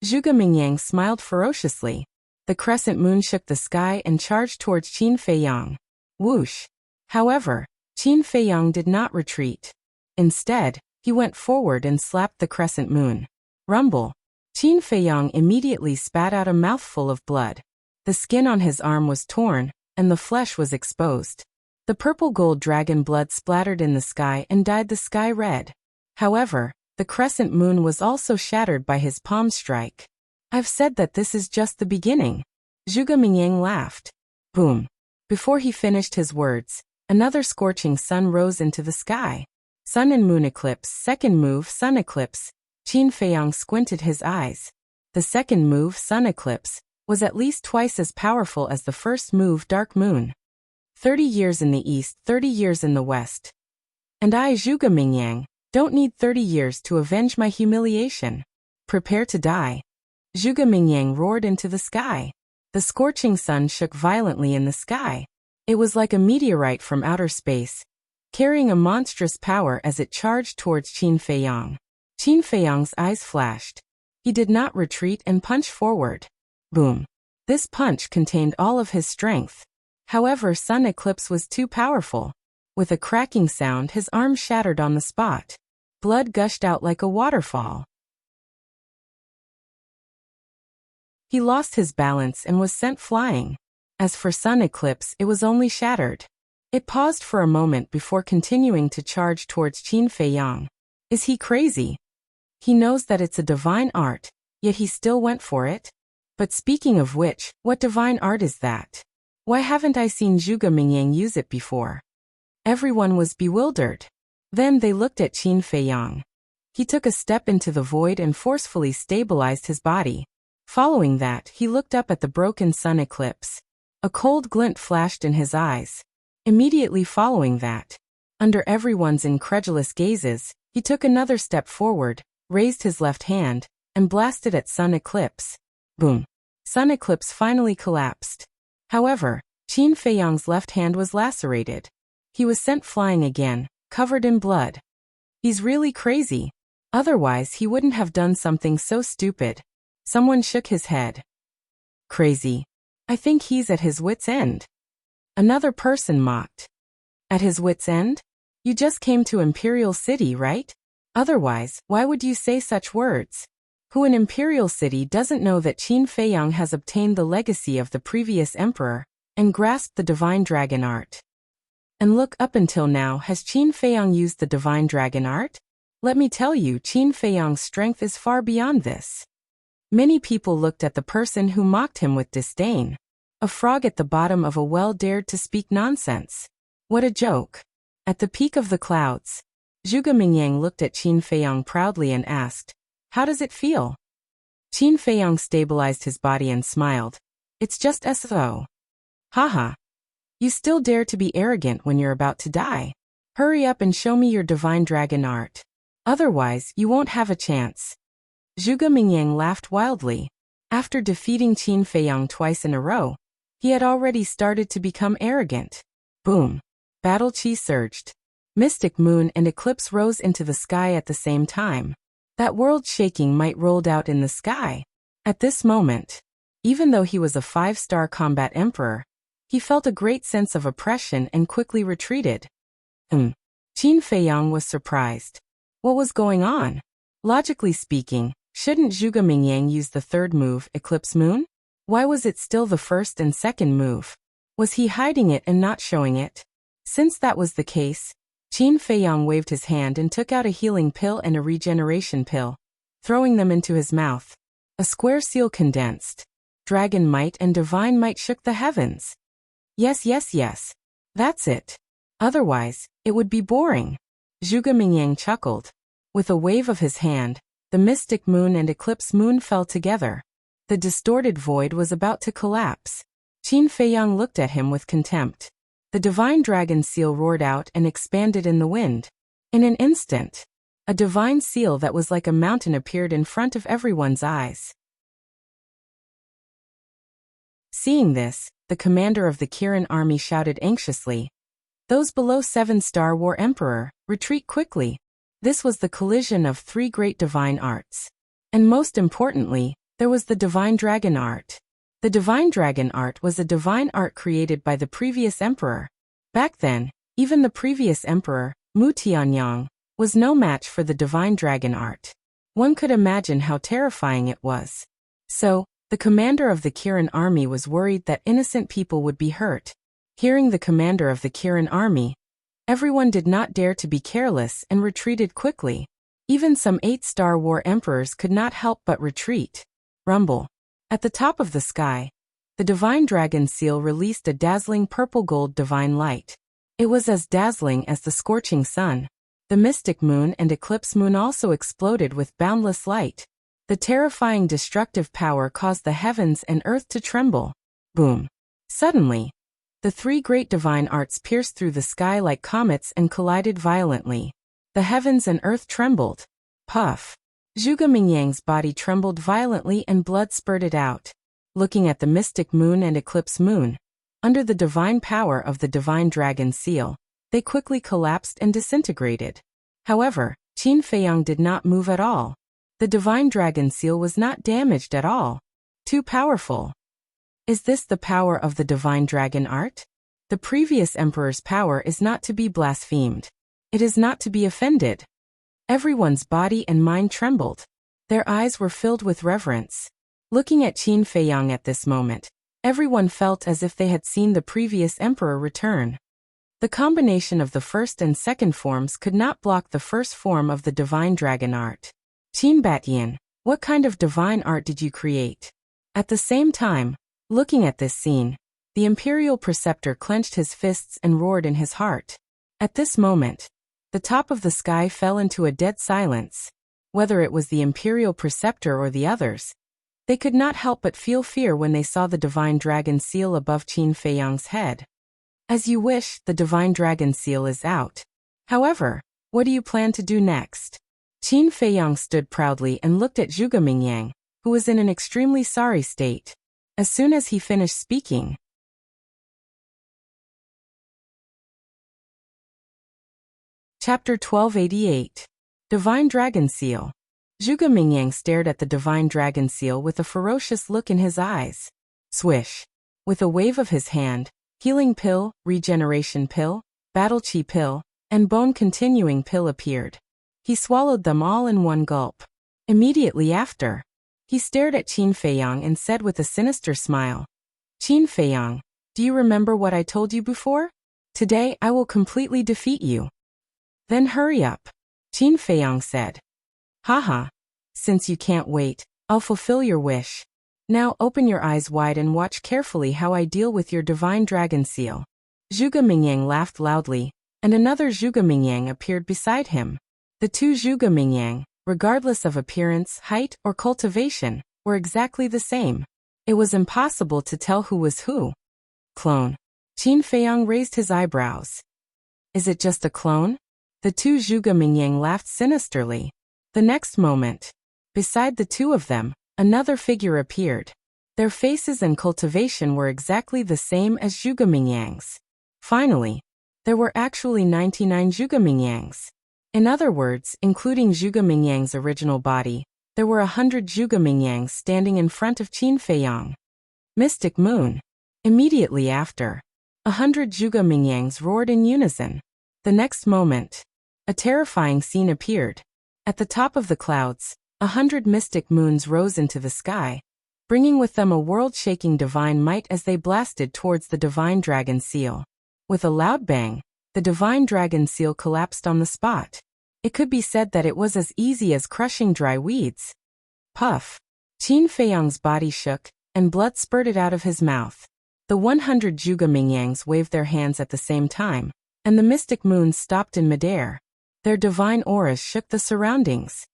Zhuge Mingyang smiled ferociously. The crescent moon shook the sky and charged towards Qin Feiyang. Whoosh. However, Qin Feiyang did not retreat. Instead, he went forward and slapped the crescent moon. Rumble. Qin Feiyang immediately spat out a mouthful of blood. The skin on his arm was torn, and the flesh was exposed. The purple-gold dragon blood splattered in the sky and dyed the sky red. However, the crescent moon was also shattered by his palm strike. I've said that this is just the beginning. Zhuge Mingyang laughed. Boom. Before he finished his words, another scorching sun rose into the sky. Sun and moon eclipse, second move, sun eclipse. Qin Feiyang squinted his eyes. The second move, sun eclipse, was at least twice as powerful as the first move, dark moon. 30 years in the east, 30 years in the west. And I, Zhuge Mingyang, don't need 30 years to avenge my humiliation. Prepare to die. Zhuge Mingyang roared into the sky. The scorching sun shook violently in the sky. It was like a meteorite from outer space, carrying a monstrous power as it charged towards Qin Feiyang. Qin Feiyang's eyes flashed. He did not retreat and punched forward. Boom. This punch contained all of his strength. However, sun eclipse was too powerful. With a cracking sound, his arm shattered on the spot. Blood gushed out like a waterfall. He lost his balance and was sent flying. As for sun eclipse, it was only shattered. It paused for a moment before continuing to charge towards Qin Feiyang. Is he crazy? He knows that it's a divine art, yet he still went for it? But speaking of which, what divine art is that? Why haven't I seen Zhuge Mingyang use it before? Everyone was bewildered. Then they looked at Qin Feiyang. He took a step into the void and forcefully stabilized his body. Following that, he looked up at the broken sun eclipse. A cold glint flashed in his eyes. Immediately following that, under everyone's incredulous gazes, he took another step forward, raised his left hand, and blasted at sun eclipse. Boom. Sun eclipse finally collapsed. However, Qin Feiyang's left hand was lacerated. He was sent flying again, covered in blood. He's really crazy. Otherwise, he wouldn't have done something so stupid. Someone shook his head. Crazy. I think he's at his wit's end. Another person mocked. At his wit's end? You just came to Imperial City, right? Otherwise, why would you say such words? Who in Imperial City doesn't know that Qin Feiyang has obtained the legacy of the previous emperor, and grasped the divine dragon art? And look, up until now, has Qin Feiyang used the divine dragon art? Let me tell you, Qin Feiyang's strength is far beyond this. Many people looked at the person who mocked him with disdain. A frog at the bottom of a well dared to speak nonsense. What a joke. At the peak of the clouds, Zhuge Mingyang looked at Qin Feiyang proudly and asked, "How does it feel?" Qin Feiyang stabilized his body and smiled. "It's just so. Haha. You still dare to be arrogant when you're about to die. Hurry up and show me your divine dragon art. Otherwise, you won't have a chance." Zhuge Mingyang laughed wildly. After defeating Qin Feiyang twice in a row, he had already started to become arrogant. Boom. Battle chi surged. Mystic moon and eclipse rose into the sky at the same time. That world-shaking might rolled out in the sky. At this moment, even though he was a 5-star combat emperor, he felt a great sense of oppression and quickly retreated. Qin Feiyang was surprised. What was going on? Logically speaking, shouldn't Zhuge Mingyang use the third move, Eclipse Moon? Why was it still the first and second move? Was he hiding it and not showing it? Since that was the case, Qin Feiyang waved his hand and took out a healing pill and a regeneration pill, throwing them into his mouth. A square seal condensed. Dragon might and divine might shook the heavens. Yes. That's it. Otherwise, it would be boring. Zhuge Mingyang chuckled. With a wave of his hand, the mystic moon and eclipse moon fell together. The distorted void was about to collapse. Qin Feiyang looked at him with contempt. The divine dragon seal roared out and expanded in the wind. In an instant, a divine seal that was like a mountain appeared in front of everyone's eyes. Seeing this, the commander of the Kirin army shouted anxiously, "Those below 7-star war emperor, retreat quickly." This was the collision of 3 great divine arts. And most importantly, there was the divine dragon art. The divine dragon art was a divine art created by the previous emperor. Back then, even the previous emperor, Mu Tianyang, was no match for the divine dragon art. One could imagine how terrifying it was. So, the commander of the Kirin army was worried that innocent people would be hurt. Hearing the commander of the Kirin army, everyone did not dare to be careless and retreated quickly. Even some 8-star war emperors could not help but retreat. Rumble. At the top of the sky, the divine dragon seal released a dazzling purple-gold divine light. It was as dazzling as the scorching sun. The mystic moon and eclipse moon also exploded with boundless light. The terrifying destructive power caused the heavens and earth to tremble. Boom. Suddenly, the 3 great divine arts pierced through the sky like comets and collided violently. The heavens and earth trembled. Puff. Zhuge Mingyang's body trembled violently and blood spurted out. Looking at the mystic moon and eclipse moon, under the divine power of the divine dragon seal, they quickly collapsed and disintegrated. However, Qin Feiyang did not move at all. The divine dragon seal was not damaged at all. Too powerful. Is this the power of the divine dragon art? The previous emperor's power is not to be blasphemed. It is not to be offended. Everyone's body and mind trembled. Their eyes were filled with reverence. Looking at Qin Feiyang at this moment, everyone felt as if they had seen the previous emperor return. The combination of the first and second forms could not block the first form of the divine dragon art. Qin Batyan, what kind of divine art did you create? At the same time, looking at this scene, the imperial preceptor clenched his fists and roared in his heart. At this moment, the top of the sky fell into a dead silence. Whether it was the imperial preceptor or the others, they could not help but feel fear when they saw the divine dragon seal above Qin Feiyang's head. As you wish, the divine dragon seal is out. However, what do you plan to do next? Qin Feiyang stood proudly and looked at Zhuge Mingyang, who was in an extremely sorry state. As soon as he finished speaking, Chapter 1288. Divine Dragon Seal. Zhuge Mingyang stared at the divine dragon seal with a ferocious look in his eyes. Swish. With a wave of his hand, healing pill, regeneration pill, battle chi pill, and bone continuing pill appeared. He swallowed them all in one gulp. Immediately after, he stared at Qin Feiyang and said with a sinister smile, "Qin Feiyang, do you remember what I told you before? Today I will completely defeat you." "Then hurry up," Qin Feiyang said. "Haha. Since you can't wait, I'll fulfill your wish." Now open your eyes wide and watch carefully how I deal with your divine dragon seal. Zhuge Mingyang laughed loudly, and another Zhuge Mingyang appeared beside him. The two Zhuge Mingyang, regardless of appearance, height, or cultivation, were exactly the same. It was impossible to tell who was who. Clone. Qin Feiyang raised his eyebrows. Is it just a clone? The two Zhuge Mingyang laughed sinisterly. The next moment, beside the two of them, another figure appeared. Their faces and cultivation were exactly the same as Zhuge Mingyang's. Finally, there were actually 99 Zhuge Mingyangs. In other words, including Zhuge Mingyang's original body, there were 100 Zhuge Mingyangs standing in front of Qin Feiyang. Mystic Moon. Immediately after, 100 Zhuge Mingyangs roared in unison. The next moment, a terrifying scene appeared. At the top of the clouds, 100 mystic moons rose into the sky, bringing with them a world-shaking divine might as they blasted towards the divine dragon seal. With a loud bang, the divine dragon seal collapsed on the spot. It could be said that it was as easy as crushing dry weeds. Puff. Qin Feiyang's body shook, and blood spurted out of his mouth. The 100 Zhuge Mingyangs waved their hands at the same time, and the mystic moons stopped in midair. Their divine auras shook the surroundings.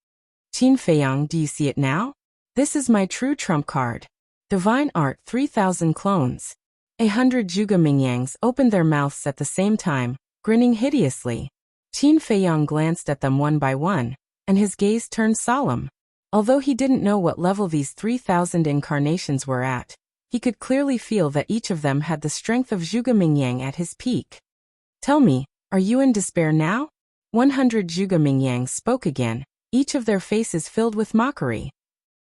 Qin Feiyang, do you see it now? This is my true trump card. Divine Art 3000 clones. 100 Zhuge Mingyangs opened their mouths at the same time, grinning hideously. Qin Feiyang glanced at them one by one, and his gaze turned solemn. Although he didn't know what level these 3000 incarnations were at, he could clearly feel that each of them had the strength of Zhuge Mingyang at his peak. Tell me, are you in despair now? 100 Zhuge Mingyangs spoke again, each of their faces filled with mockery.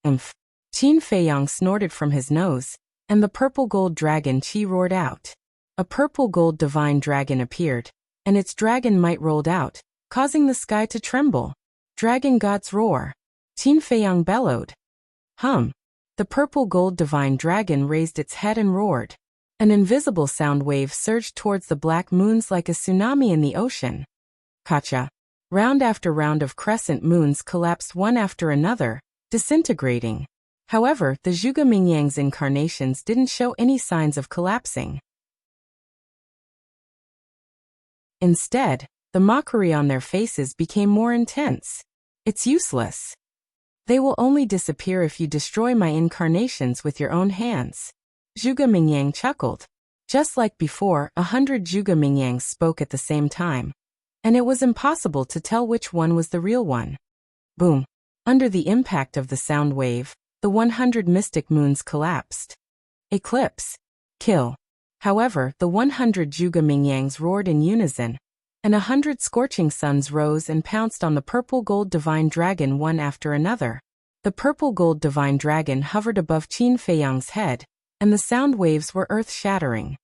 Umph. Qin Feiyang snorted from his nose, and the purple gold dragon Qi roared out. A purple gold divine dragon appeared, and its dragon might rolled out, causing the sky to tremble. Dragon God's roar. Qin Feiyang bellowed. Hum. The purple gold divine dragon raised its head and roared. An invisible sound wave surged towards the black moons like a tsunami in the ocean. Kacha. Round after round of crescent moons collapsed one after another, disintegrating. However, the Zhuge Mingyang's incarnations didn't show any signs of collapsing. Instead, the mockery on their faces became more intense. It's useless. They will only disappear if you destroy my incarnations with your own hands. Zhuge Mingyang chuckled. Just like before, 100 Zhuge Mingyangs spoke at the same time, and it was impossible to tell which one was the real one. Boom. Under the impact of the sound wave, the 100 mystic moons collapsed. Eclipse. Kill. However, the 100 Zhuge Mingyangs roared in unison, and 100 scorching suns rose and pounced on the purple gold divine dragon one after another. The purple gold divine dragon hovered above Qin Feiyang's head, and the sound waves were earth-shattering.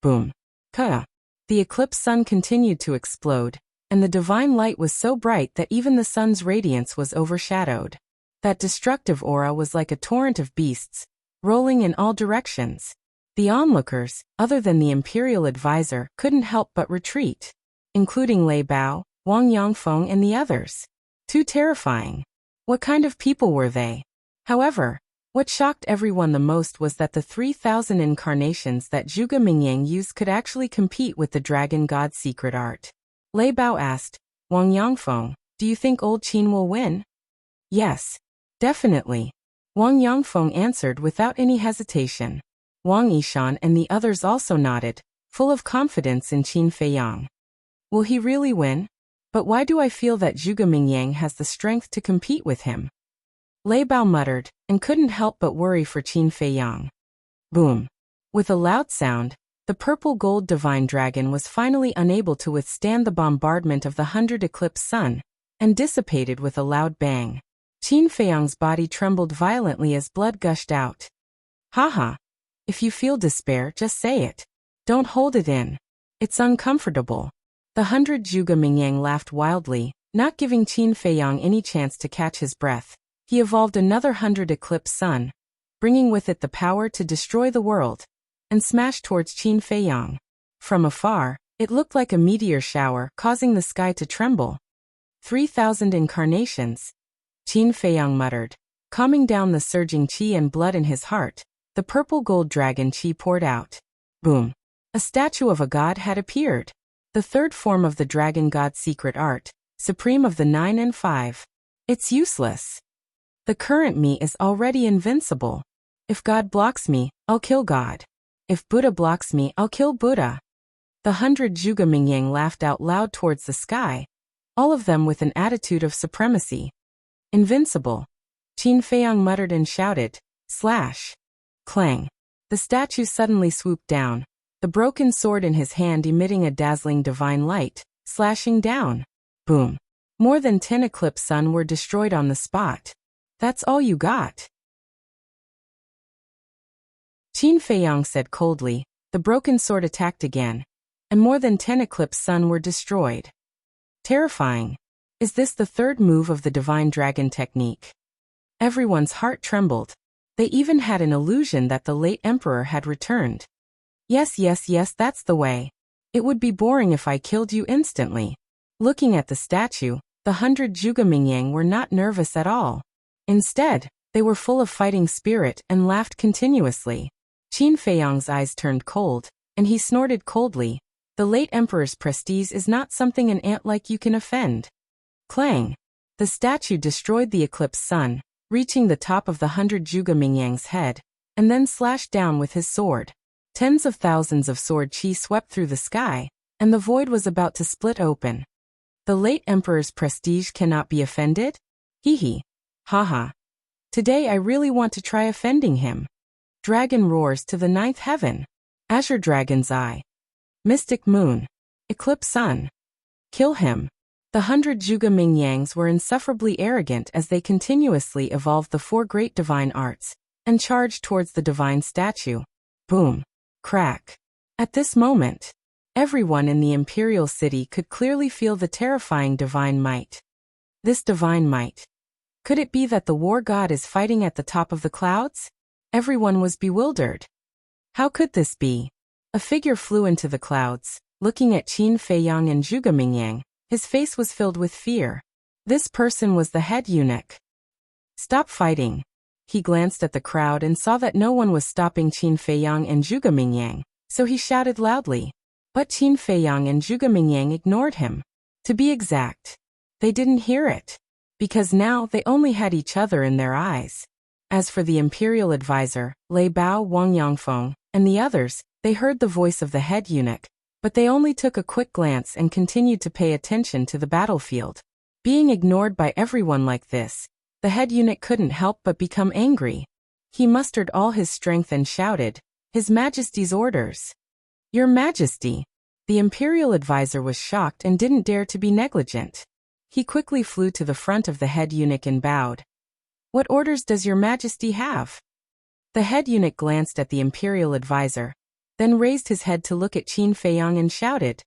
Boom. Ka. The eclipse sun continued to explode, and the divine light was so bright that even the sun's radiance was overshadowed. That destructive aura was like a torrent of beasts, rolling in all directions. The onlookers, other than the imperial advisor, couldn't help but retreat, including Lei Bao, Wang Yongfeng and the others. Too terrifying. What kind of people were they? However, what shocked everyone the most was that the 3000 incarnations that Zhuge Mingyang used could actually compete with the dragon god's secret art. Lei Bao asked, Wang Yongfeng, do you think old Qin will win? Yes, definitely. Wang Yongfeng answered without any hesitation. Wang Yishan and the others also nodded, full of confidence in Qin Feiyang. Will he really win? But why do I feel that Zhuge Mingyang has the strength to compete with him? Lei Bao muttered, and couldn't help but worry for Qin Feiyang. Boom. With a loud sound, the purple gold divine dragon was finally unable to withstand the bombardment of the 100 eclipse sun, and dissipated with a loud bang. Qin Feiyang's body trembled violently as blood gushed out. Haha. If you feel despair, just say it. Don't hold it in. It's uncomfortable. The 100 Zhuge Mingyang laughed wildly, not giving Qin Feiyang any chance to catch his breath. He evolved another 100 eclipse sun, bringing with it the power to destroy the world, and smashed towards Qin Feiyang. From afar, it looked like a meteor shower, causing the sky to tremble. 3000 incarnations. Qin Feiyang muttered. Calming down the surging qi and blood in his heart, the purple gold dragon qi poured out. Boom. A statue of a god had appeared. The third form of the dragon god's secret art, supreme of the 9 and 5. It's useless. The current me is already invincible. If God blocks me, I'll kill God. If Buddha blocks me, I'll kill Buddha. The 100 Zhuge Mingyang laughed out loud towards the sky, all of them with an attitude of supremacy. Invincible. Qin Feiyang muttered and shouted, slash. Clang. The statue suddenly swooped down, the broken sword in his hand emitting a dazzling divine light, slashing down. Boom. More than 10 eclipse sun were destroyed on the spot. That's all you got? Qin Feiyang said coldly. The broken sword attacked again, and more than 10 eclipse sun were destroyed. Terrifying. Is this the third move of the divine dragon technique? Everyone's heart trembled. They even had an illusion that the late emperor had returned. Yes, that's the way. It would be boring if I killed you instantly. Looking at the statue, the 100 Zhuge Mingyang were not nervous at all. Instead, they were full of fighting spirit and laughed continuously. Qin Feiyang's eyes turned cold, and he snorted coldly. The late emperor's prestige is not something an ant like you can offend. Clang. The statue destroyed the eclipse sun, reaching the top of the 100 Zhuge Mingyang's head, and then slashed down with his sword. Tens of thousands of sword qi swept through the sky, and the void was about to split open. The late emperor's prestige cannot be offended? Hee. Haha. Today I really want to try offending him. Dragon roars to the 9th heaven. Azure Dragon's Eye. Mystic Moon. Eclipse Sun. Kill him. The 100 Zhuge Mingyangs were insufferably arrogant as they continuously evolved the 4 great divine arts, and charged towards the divine statue. Boom. Crack. At this moment, everyone in the imperial city could clearly feel the terrifying divine might. This divine might. Could it be that the war god is fighting at the top of the clouds? Everyone was bewildered. How could this be? A figure flew into the clouds, looking at Qin Feiyang and Zhuge Mingyang. His face was filled with fear. This person was the head eunuch. Stop fighting. He glanced at the crowd and saw that no one was stopping Qin Feiyang and Zhuge Mingyang, so he shouted loudly. But Qin Feiyang and Zhuge Mingyang ignored him. To be exact, they didn't hear it, because now they only had each other in their eyes. As for the imperial advisor, Lei Bao, Wang Yangfeng, and the others, they heard the voice of the head eunuch, but they only took a quick glance and continued to pay attention to the battlefield. Being ignored by everyone like this, the head eunuch couldn't help but become angry. He mustered all his strength and shouted, "His Majesty's orders." "Your Majesty." The imperial advisor was shocked and didn't dare to be negligent. He quickly flew to the front of the head eunuch and bowed. "What orders does your Majesty have?" The head eunuch glanced at the imperial advisor, then raised his head to look at Qin Feiyang and shouted,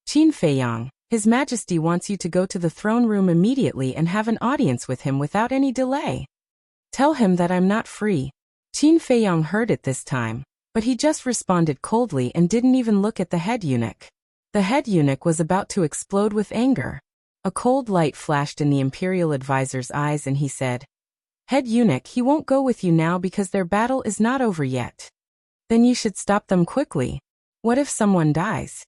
"Qin Feiyang, His Majesty wants you to go to the throne room immediately and have an audience with him without any delay. Tell him that I'm not free." Qin Feiyang heard it this time, but he just responded coldly and didn't even look at the head eunuch. The head eunuch was about to explode with anger. A cold light flashed in the imperial advisor's eyes and he said, "Head eunuch, he won't go with you now because their battle is not over yet. Then you should stop them quickly. What if someone dies?"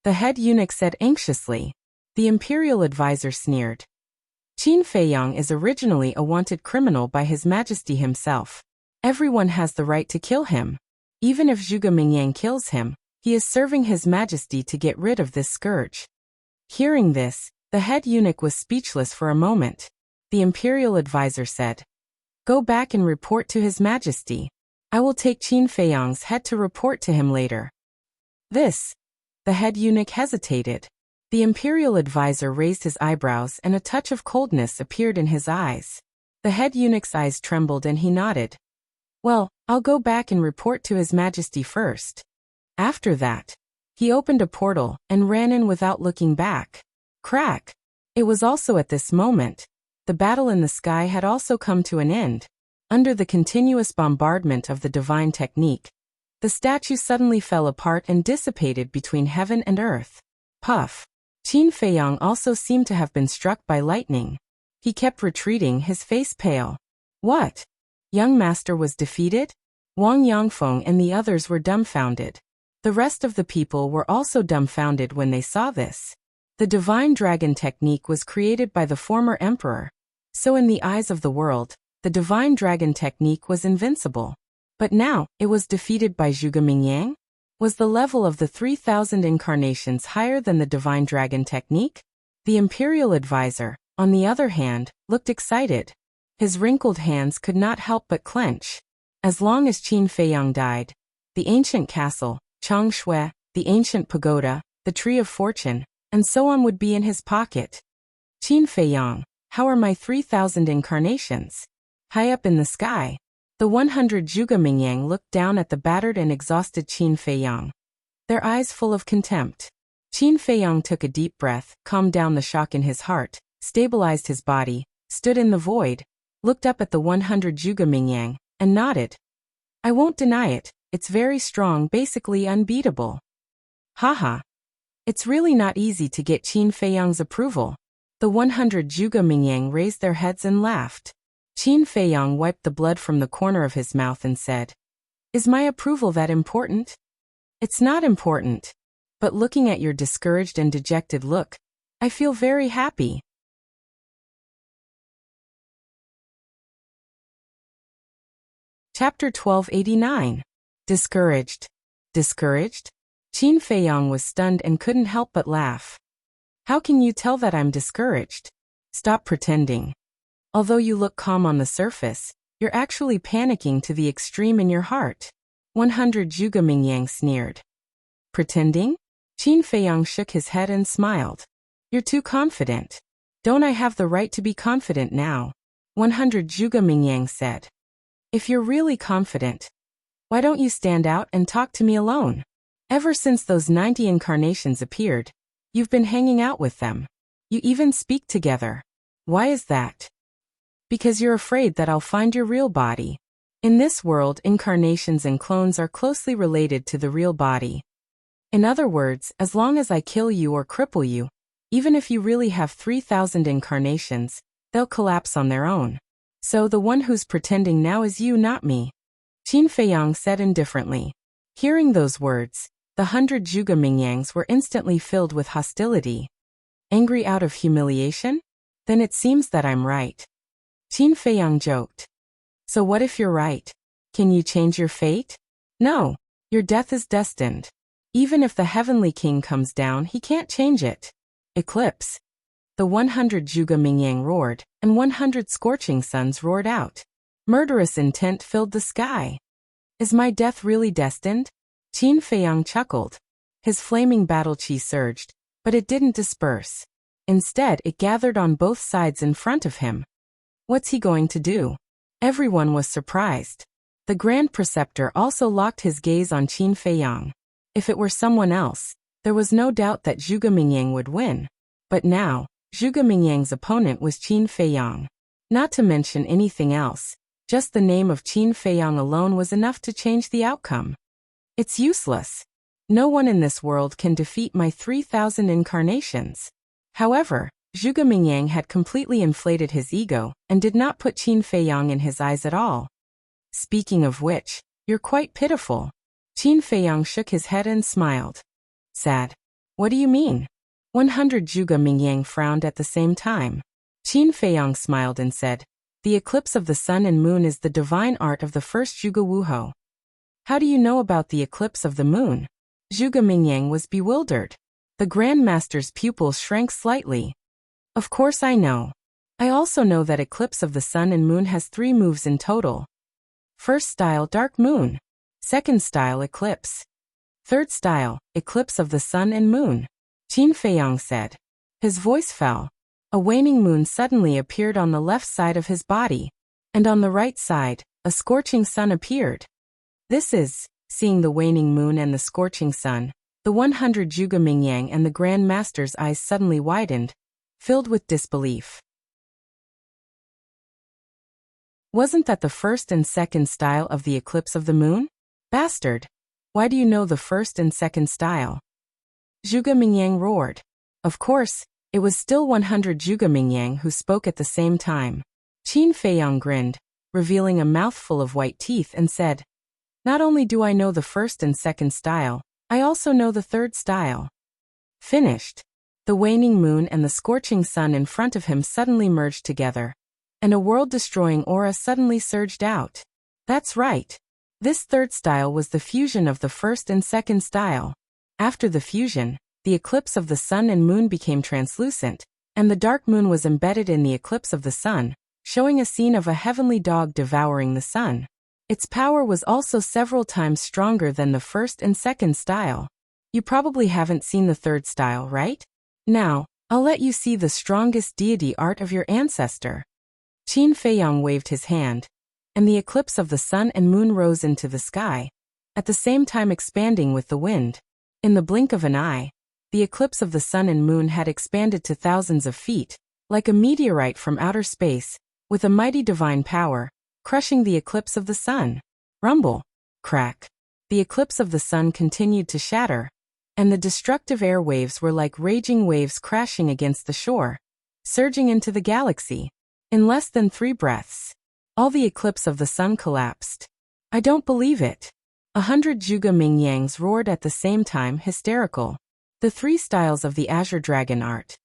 The head eunuch said anxiously. The imperial advisor sneered. Qin Feiyang is originally a wanted criminal by His Majesty himself. Everyone has the right to kill him. Even if Zhuge Mingyang kills him, he is serving His Majesty to get rid of this scourge. Hearing this, the head eunuch was speechless for a moment. The imperial advisor said, "Go back and report to His Majesty. I will take Qin Feiyang's head to report to him later." The head eunuch hesitated. The imperial advisor raised his eyebrows and a touch of coldness appeared in his eyes. The head eunuch's eyes trembled and he nodded. "Well, I'll go back and report to His Majesty first." After that, he opened a portal and ran in without looking back. Crack! It was also at this moment. The battle in the sky had also come to an end. Under the continuous bombardment of the divine technique, the statue suddenly fell apart and dissipated between heaven and earth. Puff! Qin Feiyang also seemed to have been struck by lightning. He kept retreating, his face pale. What? Young master was defeated? Wang Yangfeng and the others were dumbfounded. The rest of the people were also dumbfounded when they saw this. The divine dragon technique was created by the former emperor. So in the eyes of the world, the divine dragon technique was invincible. But now, it was defeated by Zhuge Mingyang? Was the level of the 3,000 incarnations higher than the divine dragon technique? The imperial advisor, on the other hand, looked excited. His wrinkled hands could not help but clench. As long as Qin Feiyang died, the ancient castle, Changshui, the ancient pagoda, the tree of fortune, and so on would be in his pocket. Qin Feiyang, how are my 3,000 incarnations? High up in the sky, the 100 Zhuge Mingyang looked down at the battered and exhausted Qin Feiyang, their eyes full of contempt. Qin Feiyang took a deep breath, calmed down the shock in his heart, stabilized his body, stood in the void, looked up at the 100 Zhuge Mingyang, and nodded. I won't deny it, it's very strong, basically unbeatable. Haha. It's really not easy to get Qin Feiyang's approval. The 100 Zhuge Mingyang raised their heads and laughed. Qin Feiyang wiped the blood from the corner of his mouth and said, Is my approval that important? It's not important. But looking at your discouraged and dejected look, I feel very happy. Chapter 1289. Discouraged. Discouraged? Qin Feiyang was stunned and couldn't help but laugh. How can you tell that I'm discouraged? Stop pretending. Although you look calm on the surface, you're actually panicking to the extreme in your heart. 100 Zhuge Mingyang sneered. Pretending? Qin Feiyang shook his head and smiled. You're too confident. Don't I have the right to be confident now? 100 Zhuge Mingyang said. If you're really confident, why don't you stand out and talk to me alone? Ever since those 90 incarnations appeared, you've been hanging out with them. You even speak together. Why is that? Because you're afraid that I'll find your real body. In this world, incarnations and clones are closely related to the real body. In other words, as long as I kill you or cripple you, even if you really have 3,000 incarnations, they'll collapse on their own. So the one who's pretending now is you, not me. Qin Feiyang said indifferently. Hearing those words, the 100 Zhuge Mingyangs were instantly filled with hostility. Angry out of humiliation? Then it seems that I'm right. Qin Feiyang joked. So what if you're right? Can you change your fate? No, your death is destined. Even if the heavenly king comes down, he can't change it. Eclipse. The 100 Zhuge Mingyang roared, and 100 scorching suns roared out. Murderous intent filled the sky. Is my death really destined? Qin Feiyang chuckled. His flaming battle chi surged, but it didn't disperse. Instead, it gathered on both sides in front of him. What's he going to do? Everyone was surprised. The Grand Preceptor also locked his gaze on Qin Feiyang. If it were someone else, there was no doubt that Zhuge Mingyang would win. But now, Zhuge Mingyang's opponent was Qin Feiyang. Not to mention anything else, just the name of Qin Feiyang alone was enough to change the outcome. It's useless. No one in this world can defeat my 3,000 incarnations. However, Zhuge Mingyang had completely inflated his ego and did not put Qin Feiyang in his eyes at all. Speaking of which, you're quite pitiful. Qin Feiyang shook his head and smiled. Sad. What do you mean? 100 Zhuge Mingyang frowned at the same time. Qin Feiyang smiled and said, The eclipse of the sun and moon is the divine art of the first Zhuge Wuhou. How do you know about the eclipse of the moon? Zhuge Mingyang was bewildered. The Grand Master's pupils shrank slightly. Of course I know. I also know that eclipse of the sun and moon has 3 moves in total. First style, dark moon. Second style, eclipse. Third style, eclipse of the sun and moon. Qin Feiyang said. His voice fell. A waning moon suddenly appeared on the left side of his body, and on the right side, a scorching sun appeared. This is, seeing the waning moon and the scorching sun, the 100 Zhuge Mingyang and the Grand Master's eyes suddenly widened, filled with disbelief. Wasn't that the first and second style of the eclipse of the moon? Bastard! Why do you know the first and second style? Zhuge Mingyang roared. Of course, It was still 100 Zhuge Mingyang who spoke at the same time. Qin Feiyang grinned, revealing a mouthful of white teeth, and said, "Not only do I know the first and second style, I also know the third style." Finished. The waning moon and the scorching sun in front of him suddenly merged together, and a world-destroying aura suddenly surged out. That's right. This third style was the fusion of the first and second style. After the fusion, the eclipse of the sun and moon became translucent, and the dark moon was embedded in the eclipse of the sun, showing a scene of a heavenly dog devouring the sun. Its power was also several times stronger than the first and second style. You probably haven't seen the third style, right? Now, I'll let you see the strongest deity art of your ancestor. Qin Feiyang waved his hand, and the eclipse of the sun and moon rose into the sky, at the same time expanding with the wind. In the blink of an eye, the eclipse of the sun and moon had expanded to thousands of feet, like a meteorite from outer space, with a mighty divine power, crushing the eclipse of the sun. Rumble. Crack. The eclipse of the sun continued to shatter, and the destructive air waves were like raging waves crashing against the shore, surging into the galaxy. In less than 3 breaths, all the eclipse of the sun collapsed. I don't believe it. 100 Zhuge Mingyangs roared at the same time, hysterical. The 3 styles of the Azure Dragon art.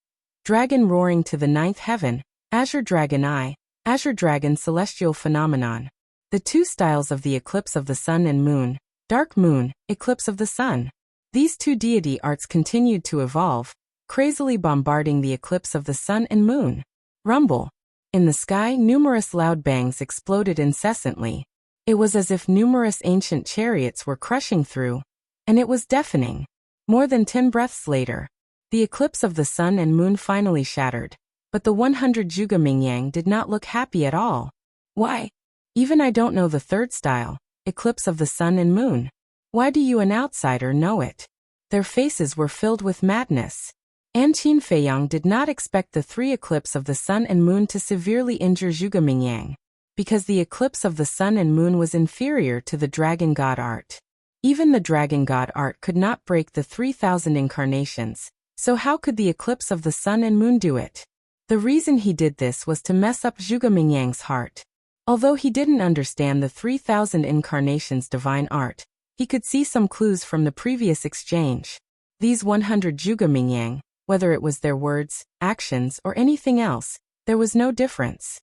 Dragon roaring to the 9th heaven, Azure Dragon Eye, Azure Dragon Celestial Phenomenon. The 2 styles of the eclipse of the sun and moon, Dark Moon, Eclipse of the Sun. These 2 deity arts continued to evolve, crazily bombarding the eclipse of the sun and moon. Rumble. In the sky, numerous loud bangs exploded incessantly. It was as if numerous ancient chariots were crushing through, and it was deafening. More than 10 breaths later, the eclipse of the sun and moon finally shattered, but the 100 Zhuge Mingyang did not look happy at all. Why? Even I don't know the third style, eclipse of the sun and moon. Why do you, an outsider, know it? Their faces were filled with madness. And Qin Feiyang did not expect the 3 eclipse of the sun and moon to severely injure Zhuge Mingyang, because the eclipse of the sun and moon was inferior to the dragon god art. Even the dragon god art could not break the 3,000 incarnations, so how could the eclipse of the sun and moon do it? The reason he did this was to mess up Zhuge Mingyang's heart. Although he didn't understand the 3,000 incarnations divine art, he could see some clues from the previous exchange. These 100 Zhuge Mingyang, whether it was their words, actions, or anything else, there was no difference.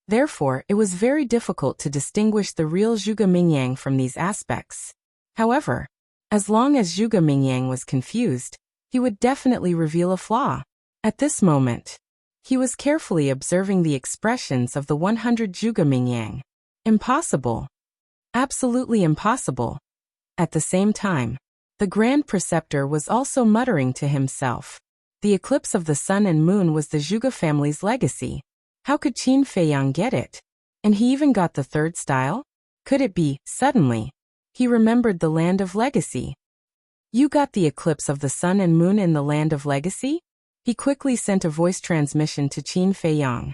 Therefore, it was very difficult to distinguish the real Zhuge Mingyang from these aspects. However, as long as Zhuge Mingyang was confused, he would definitely reveal a flaw. At this moment, he was carefully observing the expressions of the 100 Zhuge Mingyang. Impossible. Absolutely impossible. At the same time, the Grand Preceptor was also muttering to himself. The eclipse of the sun and moon was the Zhuge family's legacy. How could Qin Feiyang get it? And he even got the third style? Could it be, suddenly, he remembered the land of legacy? You got the eclipse of the sun and moon in the land of legacy? He quickly sent a voice transmission to Qin Feiyang.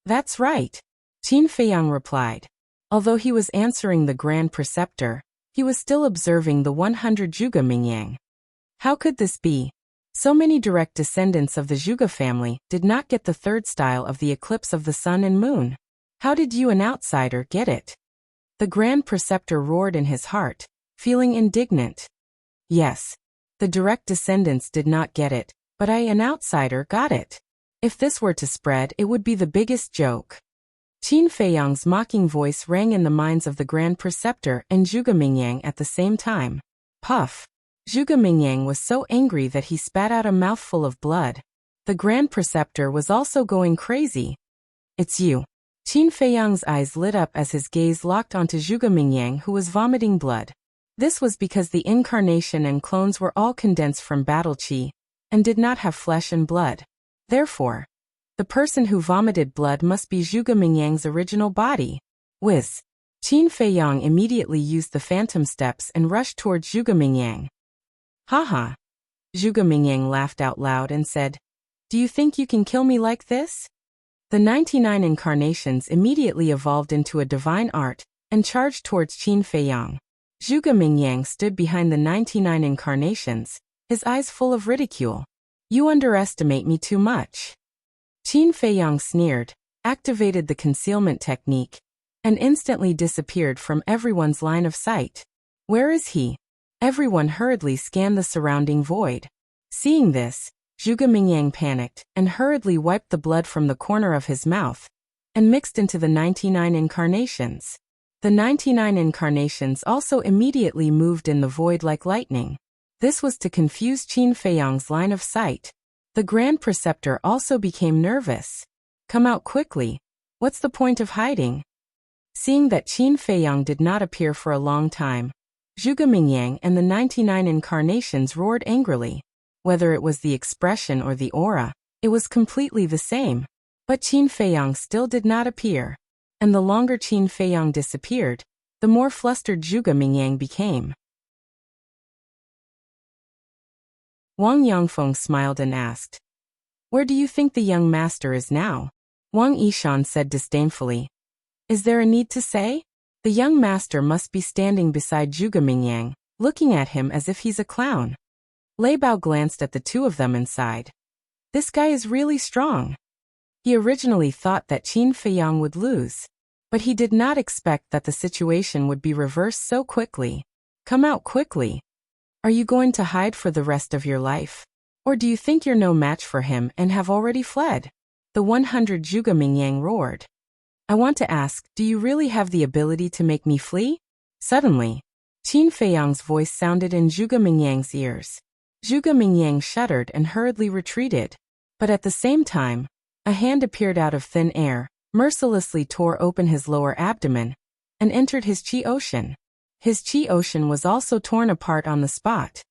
That's right. Qin Feiyang replied. Although he was answering the Grand Preceptor, he was still observing the 100 Zhuge Mingyang. How could this be? So many direct descendants of the Zhuge family did not get the third style of the eclipse of the sun and moon. How did you, an outsider, get it? The Grand Preceptor roared in his heart, feeling indignant. Yes, the direct descendants did not get it, but I, an outsider, got it. If this were to spread, it would be the biggest joke. Qin Feiyang's mocking voice rang in the minds of the Grand Preceptor and Zhuge Mingyang at the same time. Puff. Zhuge Mingyang was so angry that he spat out a mouthful of blood. The Grand Preceptor was also going crazy. It's you. Qin Feiyang's eyes lit up as his gaze locked onto Zhuge Mingyang, who was vomiting blood. This was because the incarnation and clones were all condensed from battle chi, and did not have flesh and blood. Therefore, the person who vomited blood must be Zhuge Mingyang's original body. Whiz. Qin Feiyang immediately used the phantom steps and rushed towards Zhuge Mingyang. Haha. Zhuge Mingyang laughed out loud and said, "Do you think you can kill me like this?" The 99 incarnations immediately evolved into a divine art and charged towards Qin Feiyang. Zhuge Mingyang stood behind the 99 incarnations, his eyes full of ridicule. You underestimate me too much. Qin Feiyang sneered, activated the concealment technique, and instantly disappeared from everyone's line of sight. Where is he? Everyone hurriedly scanned the surrounding void. Seeing this, Zhuge Mingyang panicked and hurriedly wiped the blood from the corner of his mouth and mixed into the 99 incarnations. The 99 incarnations also immediately moved in the void like lightning. This was to confuse Qin Feiyang's line of sight. The Grand Preceptor also became nervous. Come out quickly. What's the point of hiding? Seeing that Qin Feiyang did not appear for a long time, Zhuge Mingyang and the 99 incarnations roared angrily. Whether it was the expression or the aura, it was completely the same. But Qin Feiyang still did not appear. And the longer Qin Feiyang disappeared, the more flustered Zhuge Mingyang became. Wang Yangfeng smiled and asked, "Where do you think the young master is now?" Wang Yishan said disdainfully, "Is there a need to say? The young master must be standing beside Zhuge Mingyang, looking at him as if he's a clown." Lei Bao glanced at the two of them and sighed. This guy is really strong. He originally thought that Qin Feiyang would lose, but he did not expect that the situation would be reversed so quickly. Come out quickly. Are you going to hide for the rest of your life? Or do you think you're no match for him and have already fled? The 100 Zhuge Mingyang roared. I want to ask, do you really have the ability to make me flee? Suddenly, Qin Feiyang's voice sounded in Zhuge Mingyang's ears. Zhuge Mingyang shuddered and hurriedly retreated. But at the same time, a hand appeared out of thin air, mercilessly tore open his lower abdomen, and entered his qi ocean. His qi ocean was also torn apart on the spot.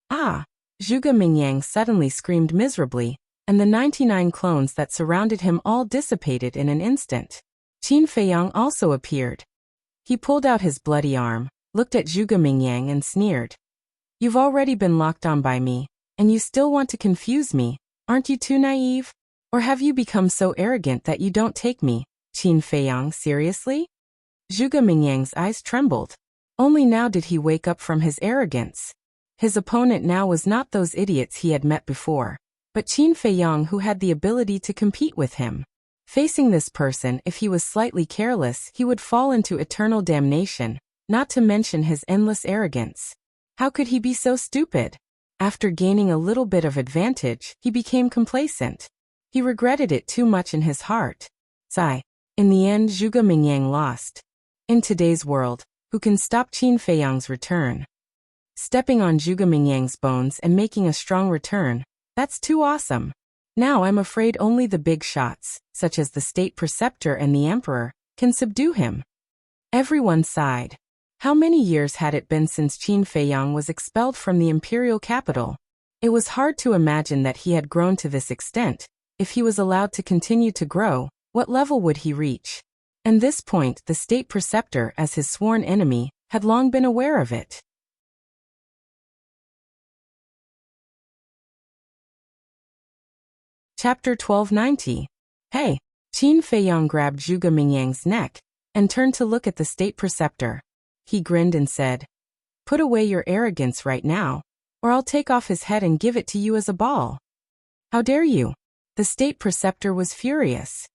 Ah! Zhuge Mingyang suddenly screamed miserably, and the 99 clones that surrounded him all dissipated in an instant. Qin Feiyang also appeared. He pulled out his bloody arm, looked at Zhuge Mingyang and sneered. You've already been locked on by me, and you still want to confuse me. Aren't you too naive? Or have you become so arrogant that you don't take me, Qin Feiyang, seriously? Zhuge Mingyang's eyes trembled. Only now did he wake up from his arrogance. His opponent now was not those idiots he had met before, but Qin Feiyang, who had the ability to compete with him. Facing this person, if he was slightly careless, he would fall into eternal damnation, not to mention his endless arrogance. How could he be so stupid? After gaining a little bit of advantage, he became complacent. He regretted it too much in his heart. Sigh. In the end, Zhuge Mingyang lost. In today's world, who can stop Qin Feiyang's return? Stepping on Zhuge Mingyang's bones and making a strong return, that's too awesome. Now I'm afraid only the big shots, such as the State Preceptor and the Emperor, can subdue him. Everyone sighed. How many years had it been since Qin Feiyang was expelled from the imperial capital? It was hard to imagine that he had grown to this extent. If he was allowed to continue to grow, what level would he reach? At this point, the State Preceptor, as his sworn enemy, had long been aware of it. Chapter 1290. Hey! Qin Feiyang grabbed Zhuge Mingyang's neck and turned to look at the State Preceptor. He grinned and said, Put away your arrogance right now, or I'll take off his head and give it to you as a ball. How dare you? The State Preceptor was furious.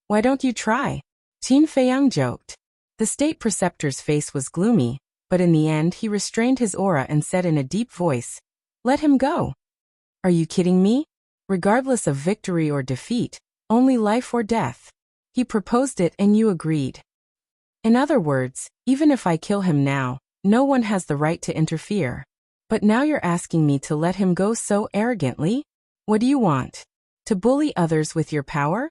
Why don't you try? Qin Feiyang joked. The State Preceptor's face was gloomy, but in the end he restrained his aura and said in a deep voice, Let him go. Are you kidding me? Regardless of victory or defeat, only life or death. He proposed it and you agreed. In other words, even if I kill him now, no one has the right to interfere. But now you're asking me to let him go so arrogantly? What do you want? To bully others with your power?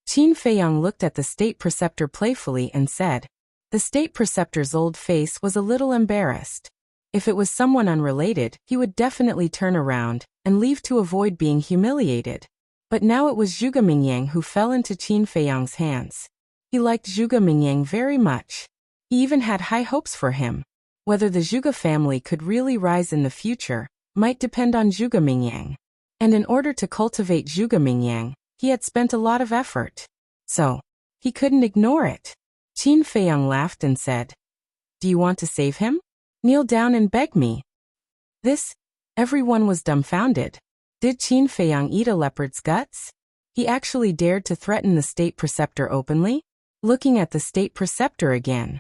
Qin Feiyang looked at the State Preceptor playfully and said. The State Preceptor's old face was a little embarrassed. If it was someone unrelated, he would definitely turn around and leave to avoid being humiliated. But now it was Zhuge Mingyang who fell into Qin Feiyang's hands. He liked Zhuge Mingyang very much. He even had high hopes for him. Whether the Zhuge family could really rise in the future might depend on Zhuge Mingyang. And in order to cultivate Zhuge Mingyang, he had spent a lot of effort. So, he couldn't ignore it. Qin Feiyang laughed and said, Do you want to save him? Kneel down and beg me. This Everyone was dumbfounded. Did Qin Feiyang eat a leopard's guts? He actually dared to threaten the state preceptor openly? Looking at the state preceptor again.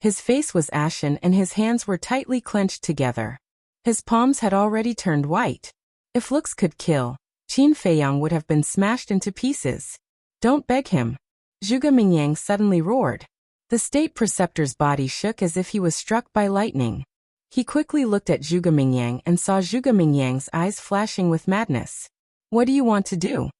His face was ashen and his hands were tightly clenched together. His palms had already turned white. If looks could kill, Qin Feiyang would have been smashed into pieces. Don't beg him. Zhuge Mingyang suddenly roared. The state preceptor's body shook as if he was struck by lightning. He quickly looked at Zhuge Mingyang and saw Zhuge Mingyang's eyes flashing with madness. What do you want to do?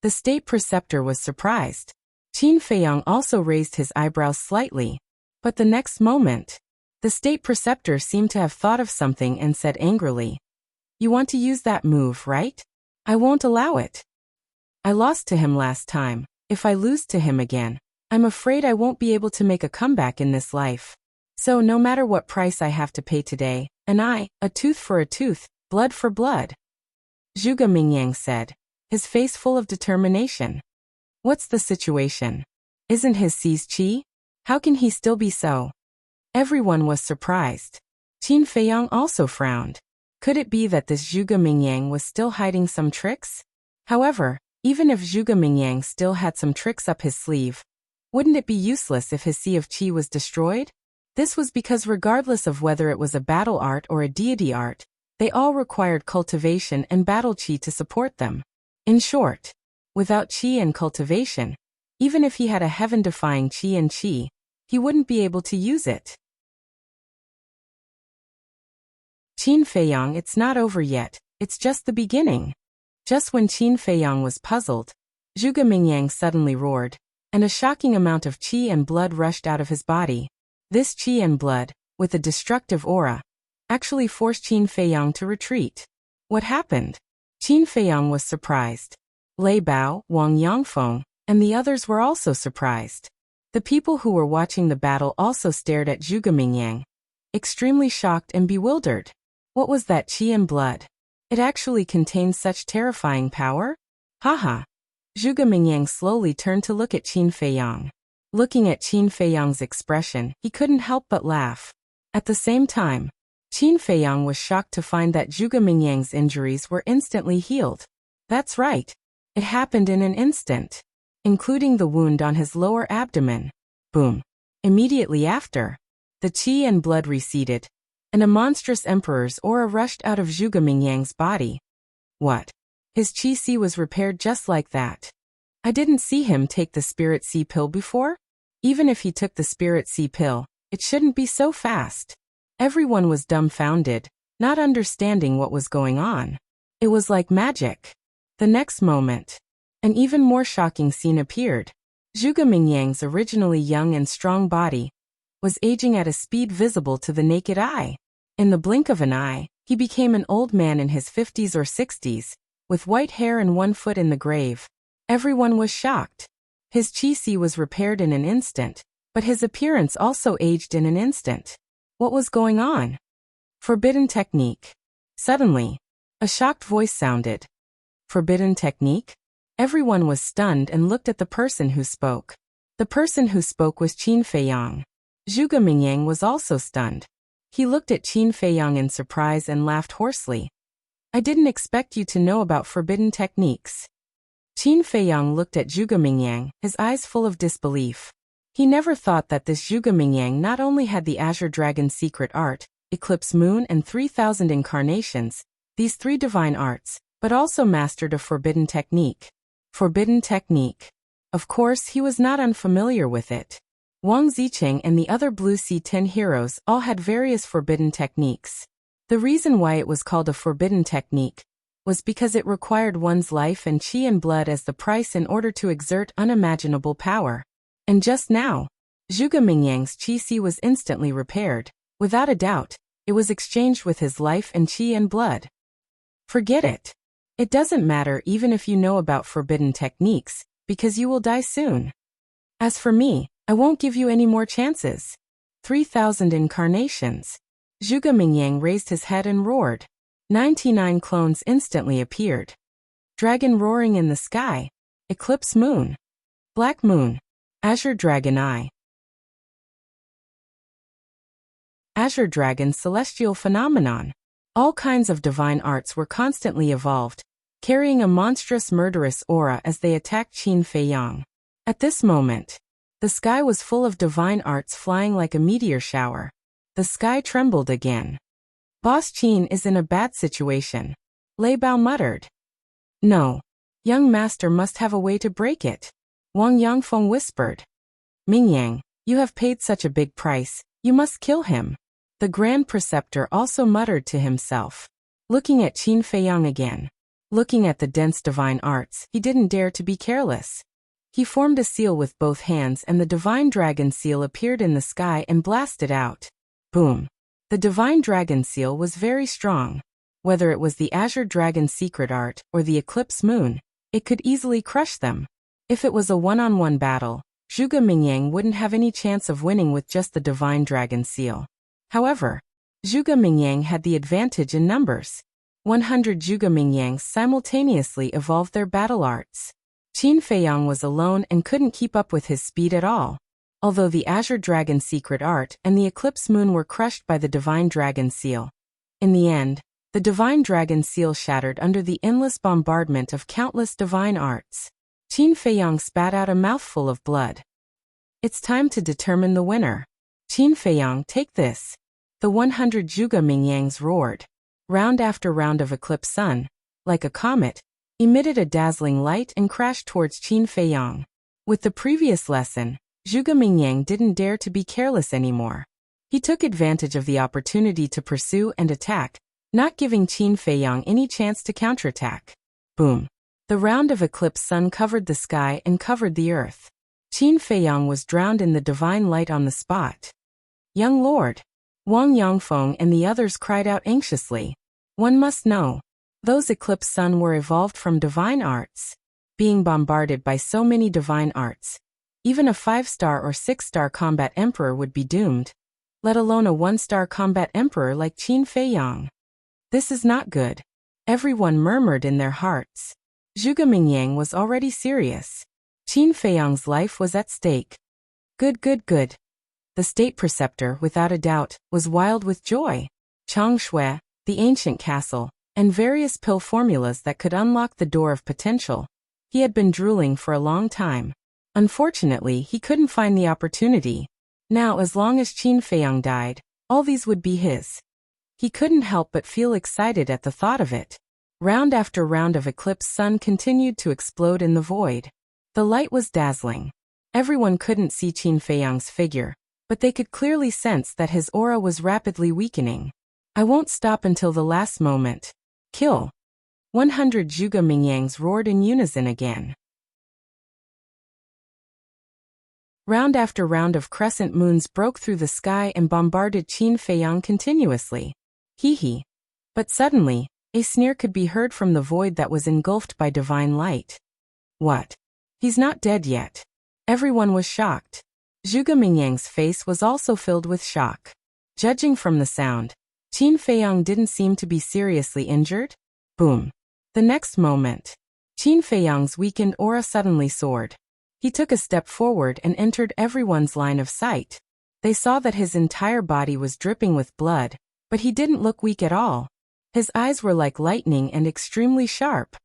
The state preceptor was surprised. Qin Feiyang also raised his eyebrows slightly. But the next moment, the state preceptor seemed to have thought of something and said angrily, "You want to use that move, right? I won't allow it. I lost to him last time. If I lose to him again, I'm afraid I won't be able to make a comeback in this life. So no matter what price I have to pay today, an eye, a tooth for a tooth, blood for blood." Zhuge Mingyang said, his face full of determination. What's the situation? Isn't his seized qi? How can he still be so? Everyone was surprised. Qin Feiyang also frowned. Could it be that this Zhuge Mingyang was still hiding some tricks? However, even if Zhuge Mingyang still had some tricks up his sleeve, wouldn't it be useless if his sea of qi was destroyed? This was because regardless of whether it was a battle art or a deity art, they all required cultivation and battle qi to support them. In short, without qi and cultivation, even if he had a heaven-defying qi and qi, he wouldn't be able to use it. Qin Feiyang, it's not over yet, it's just the beginning. Just when Qin Feiyang was puzzled, Zhuge Mingyang suddenly roared, and a shocking amount of qi and blood rushed out of his body. This qi and blood, with a destructive aura, actually forced Qin Feiyang to retreat. What happened? Qin Feiyang was surprised. Lei Bao, Wang Yangfeng, and the others were also surprised. The people who were watching the battle also stared at Zhuge Mingyang, extremely shocked and bewildered. What was that qi and blood? It actually contained such terrifying power? Haha. Zhuge Mingyang slowly turned to look at Qin Feiyang. Looking at Qin Feiyang's expression, he couldn't help but laugh. At the same time, Qin Feiyang was shocked to find that Zhuge Mingyang's injuries were instantly healed. That's right. It happened in an instant, including the wound on his lower abdomen. Boom. Immediately after, the qi and blood receded, and a monstrous emperor's aura rushed out of Zhuge Mingyang's body. What? His qi was repaired just like that. I didn't see him take the Spirit Sea pill before. Even if he took the Spirit Sea pill, it shouldn't be so fast. Everyone was dumbfounded, not understanding what was going on. It was like magic. The next moment, an even more shocking scene appeared. Zhuge Mingyang's originally young and strong body was aging at a speed visible to the naked eye. In the blink of an eye, he became an old man in his 50s or 60s, with white hair and 1 foot in the grave. Everyone was shocked. His qi was repaired in an instant, but his appearance also aged in an instant. What was going on? Forbidden technique. Suddenly, a shocked voice sounded. Forbidden technique? Everyone was stunned and looked at the person who spoke. The person who spoke was Qin Feiyang. Zhuge Mingyang was also stunned. He looked at Qin Feiyang in surprise and laughed hoarsely. I didn't expect you to know about forbidden techniques. Qin Feiyang looked at Zhuge Mingyang, his eyes full of disbelief. He never thought that this Zhuge Mingyang not only had the Azure Dragon's secret art, Eclipse Moon and 3,000 incarnations, these 3 divine arts, but also mastered a forbidden technique. Forbidden technique. Of course, he was not unfamiliar with it. Wang Zicheng and the other Blue Sea 10 heroes all had various forbidden techniques. The reason why it was called a forbidden technique was because it required one's life and qi and blood as the price in order to exert unimaginable power. And just now, Zhuge Mingyang's qi was instantly repaired. Without a doubt, it was exchanged with his life and qi and blood. Forget it. It doesn't matter even if you know about forbidden techniques, because you will die soon. As for me, I won't give you any more chances. 3,000 incarnations. Zhuge Mingyang raised his head and roared. 99 clones instantly appeared. Dragon roaring in the sky. Eclipse moon. Black moon. Azure dragon eye. Azure dragon celestial phenomenon. All kinds of divine arts were constantly evolved, carrying a monstrous murderous aura as they attacked Qin Feiyang. At this moment, the sky was full of divine arts flying like a meteor shower. The sky trembled again. Boss Qin is in a bad situation, Lei Bao muttered. No. Young master must have a way to break it, Wang Yangfeng whispered. Mingyang, you have paid such a big price, you must kill him. The Grand Preceptor also muttered to himself. Looking at Qin Feiyang again. Looking at the dense divine arts, he didn't dare to be careless. He formed a seal with both hands and the divine dragon seal appeared in the sky and blasted out. Boom. The divine dragon seal was very strong. Whether it was the Azure Dragon secret art or the Eclipse Moon, it could easily crush them. If it was a one-on-one battle, Zhuge Mingyang wouldn't have any chance of winning with just the divine dragon seal. However, Zhuge Mingyang had the advantage in numbers. 100 Zhuge Mingyangs simultaneously evolved their battle arts. Qin Feiyang was alone and couldn't keep up with his speed at all. Although the Azure Dragon secret art and the Eclipse Moon were crushed by the divine dragon seal. In the end, the divine dragon seal shattered under the endless bombardment of countless divine arts. Qin Feiyang spat out a mouthful of blood. It's time to determine the winner. Qin Feiyang, take this. The 100 Zhuge Mingyangs roared. Round after round of Eclipse Sun, like a comet, emitted a dazzling light and crashed towards Qin Feiyang. With the previous lesson, Zhuge Mingyang didn't dare to be careless anymore. He took advantage of the opportunity to pursue and attack, not giving Qin Feiyang any chance to counterattack. Boom. The round of Eclipse Sun covered the sky and covered the earth. Qin Feiyang was drowned in the divine light on the spot. Young Lord! Wang Yangfeng and the others cried out anxiously. One must know. Those Eclipse Sun were evolved from divine arts. Being bombarded by so many divine arts, even a 5-star or 6-star combat emperor would be doomed, let alone a 1-star combat emperor like Qin Feiyang. This is not good. Everyone murmured in their hearts. Zhuge Mingyang was already serious. Qin Feiyang's life was at stake. Good, good, good. The state preceptor, without a doubt, was wild with joy. Changshui, the ancient castle, and various pill formulas that could unlock the door of potential. He had been drooling for a long time. Unfortunately, he couldn't find the opportunity. Now, as long as Qin Feiyang died, all these would be his. He couldn't help but feel excited at the thought of it. Round after round of Eclipse Sun continued to explode in the void. The light was dazzling. Everyone couldn't see Qin Feiyang's figure, but they could clearly sense that his aura was rapidly weakening. I won't stop until the last moment. Kill. 100 Zhuge Mingyangs roared in unison again. Round after round of crescent moons broke through the sky and bombarded Qin Feiyang continuously. Hee hee. But suddenly, a sneer could be heard from the void that was engulfed by divine light. What? He's not dead yet. Everyone was shocked. Zhuge Mingyang's face was also filled with shock. Judging from the sound, Qin Feiyang didn't seem to be seriously injured. Boom. The next moment, Qin Feiyang's weakened aura suddenly soared. He took a step forward and entered everyone's line of sight. They saw that his entire body was dripping with blood, but he didn't look weak at all. His eyes were like lightning and extremely sharp.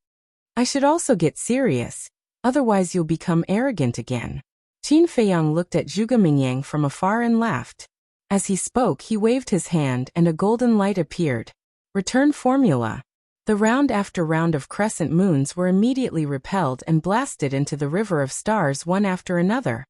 I should also get serious, otherwise you'll become arrogant again. Qin Feiyang looked at Zhuge Mingyang from afar and laughed. As he spoke, he waved his hand and a golden light appeared. Return formula. The round after round of crescent moons were immediately repelled and blasted into the river of stars one after another.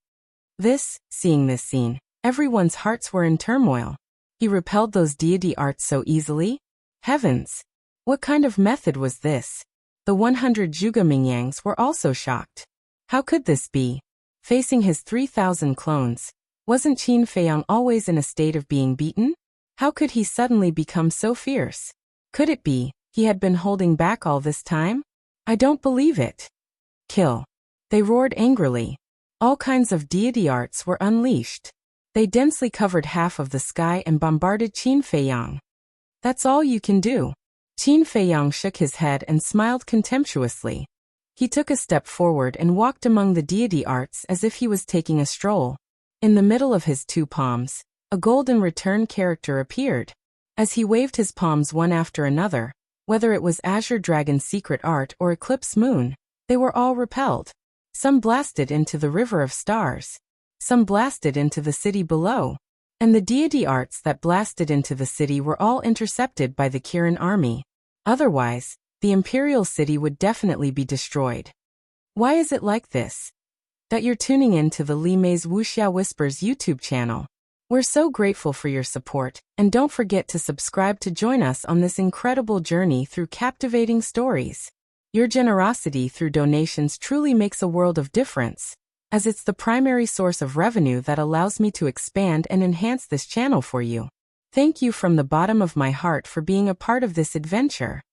Seeing this scene, everyone's hearts were in turmoil. He repelled those deity arts so easily? Heavens! What kind of method was this? The 100 Zhuge Mingyangs were also shocked. How could this be? Facing his 3,000 clones, wasn't Qin Feiyang always in a state of being beaten? How could he suddenly become so fierce? Could it be he had been holding back all this time? I don't believe it. Kill. They roared angrily. All kinds of deity arts were unleashed. They densely covered half of the sky and bombarded Qin Feiyang. That's all you can do. Qin Feiyang shook his head and smiled contemptuously. He took a step forward and walked among the deity arts as if he was taking a stroll. In the middle of his two palms, a golden return character appeared. As he waved his palms one after another, whether it was Azure Dragon's secret art or Eclipse Moon, they were all repelled. Some blasted into the river of stars. Some blasted into the city below. And the deity arts that blasted into the city were all intercepted by the Kirin army. Otherwise, the imperial city would definitely be destroyed. Why is it like this? That you're tuning in to the Li Mei's Wuxia Whispers YouTube channel. We're so grateful for your support, and don't forget to subscribe to join us on this incredible journey through captivating stories. Your generosity through donations truly makes a world of difference, as it's the primary source of revenue that allows me to expand and enhance this channel for you. Thank you from the bottom of my heart for being a part of this adventure.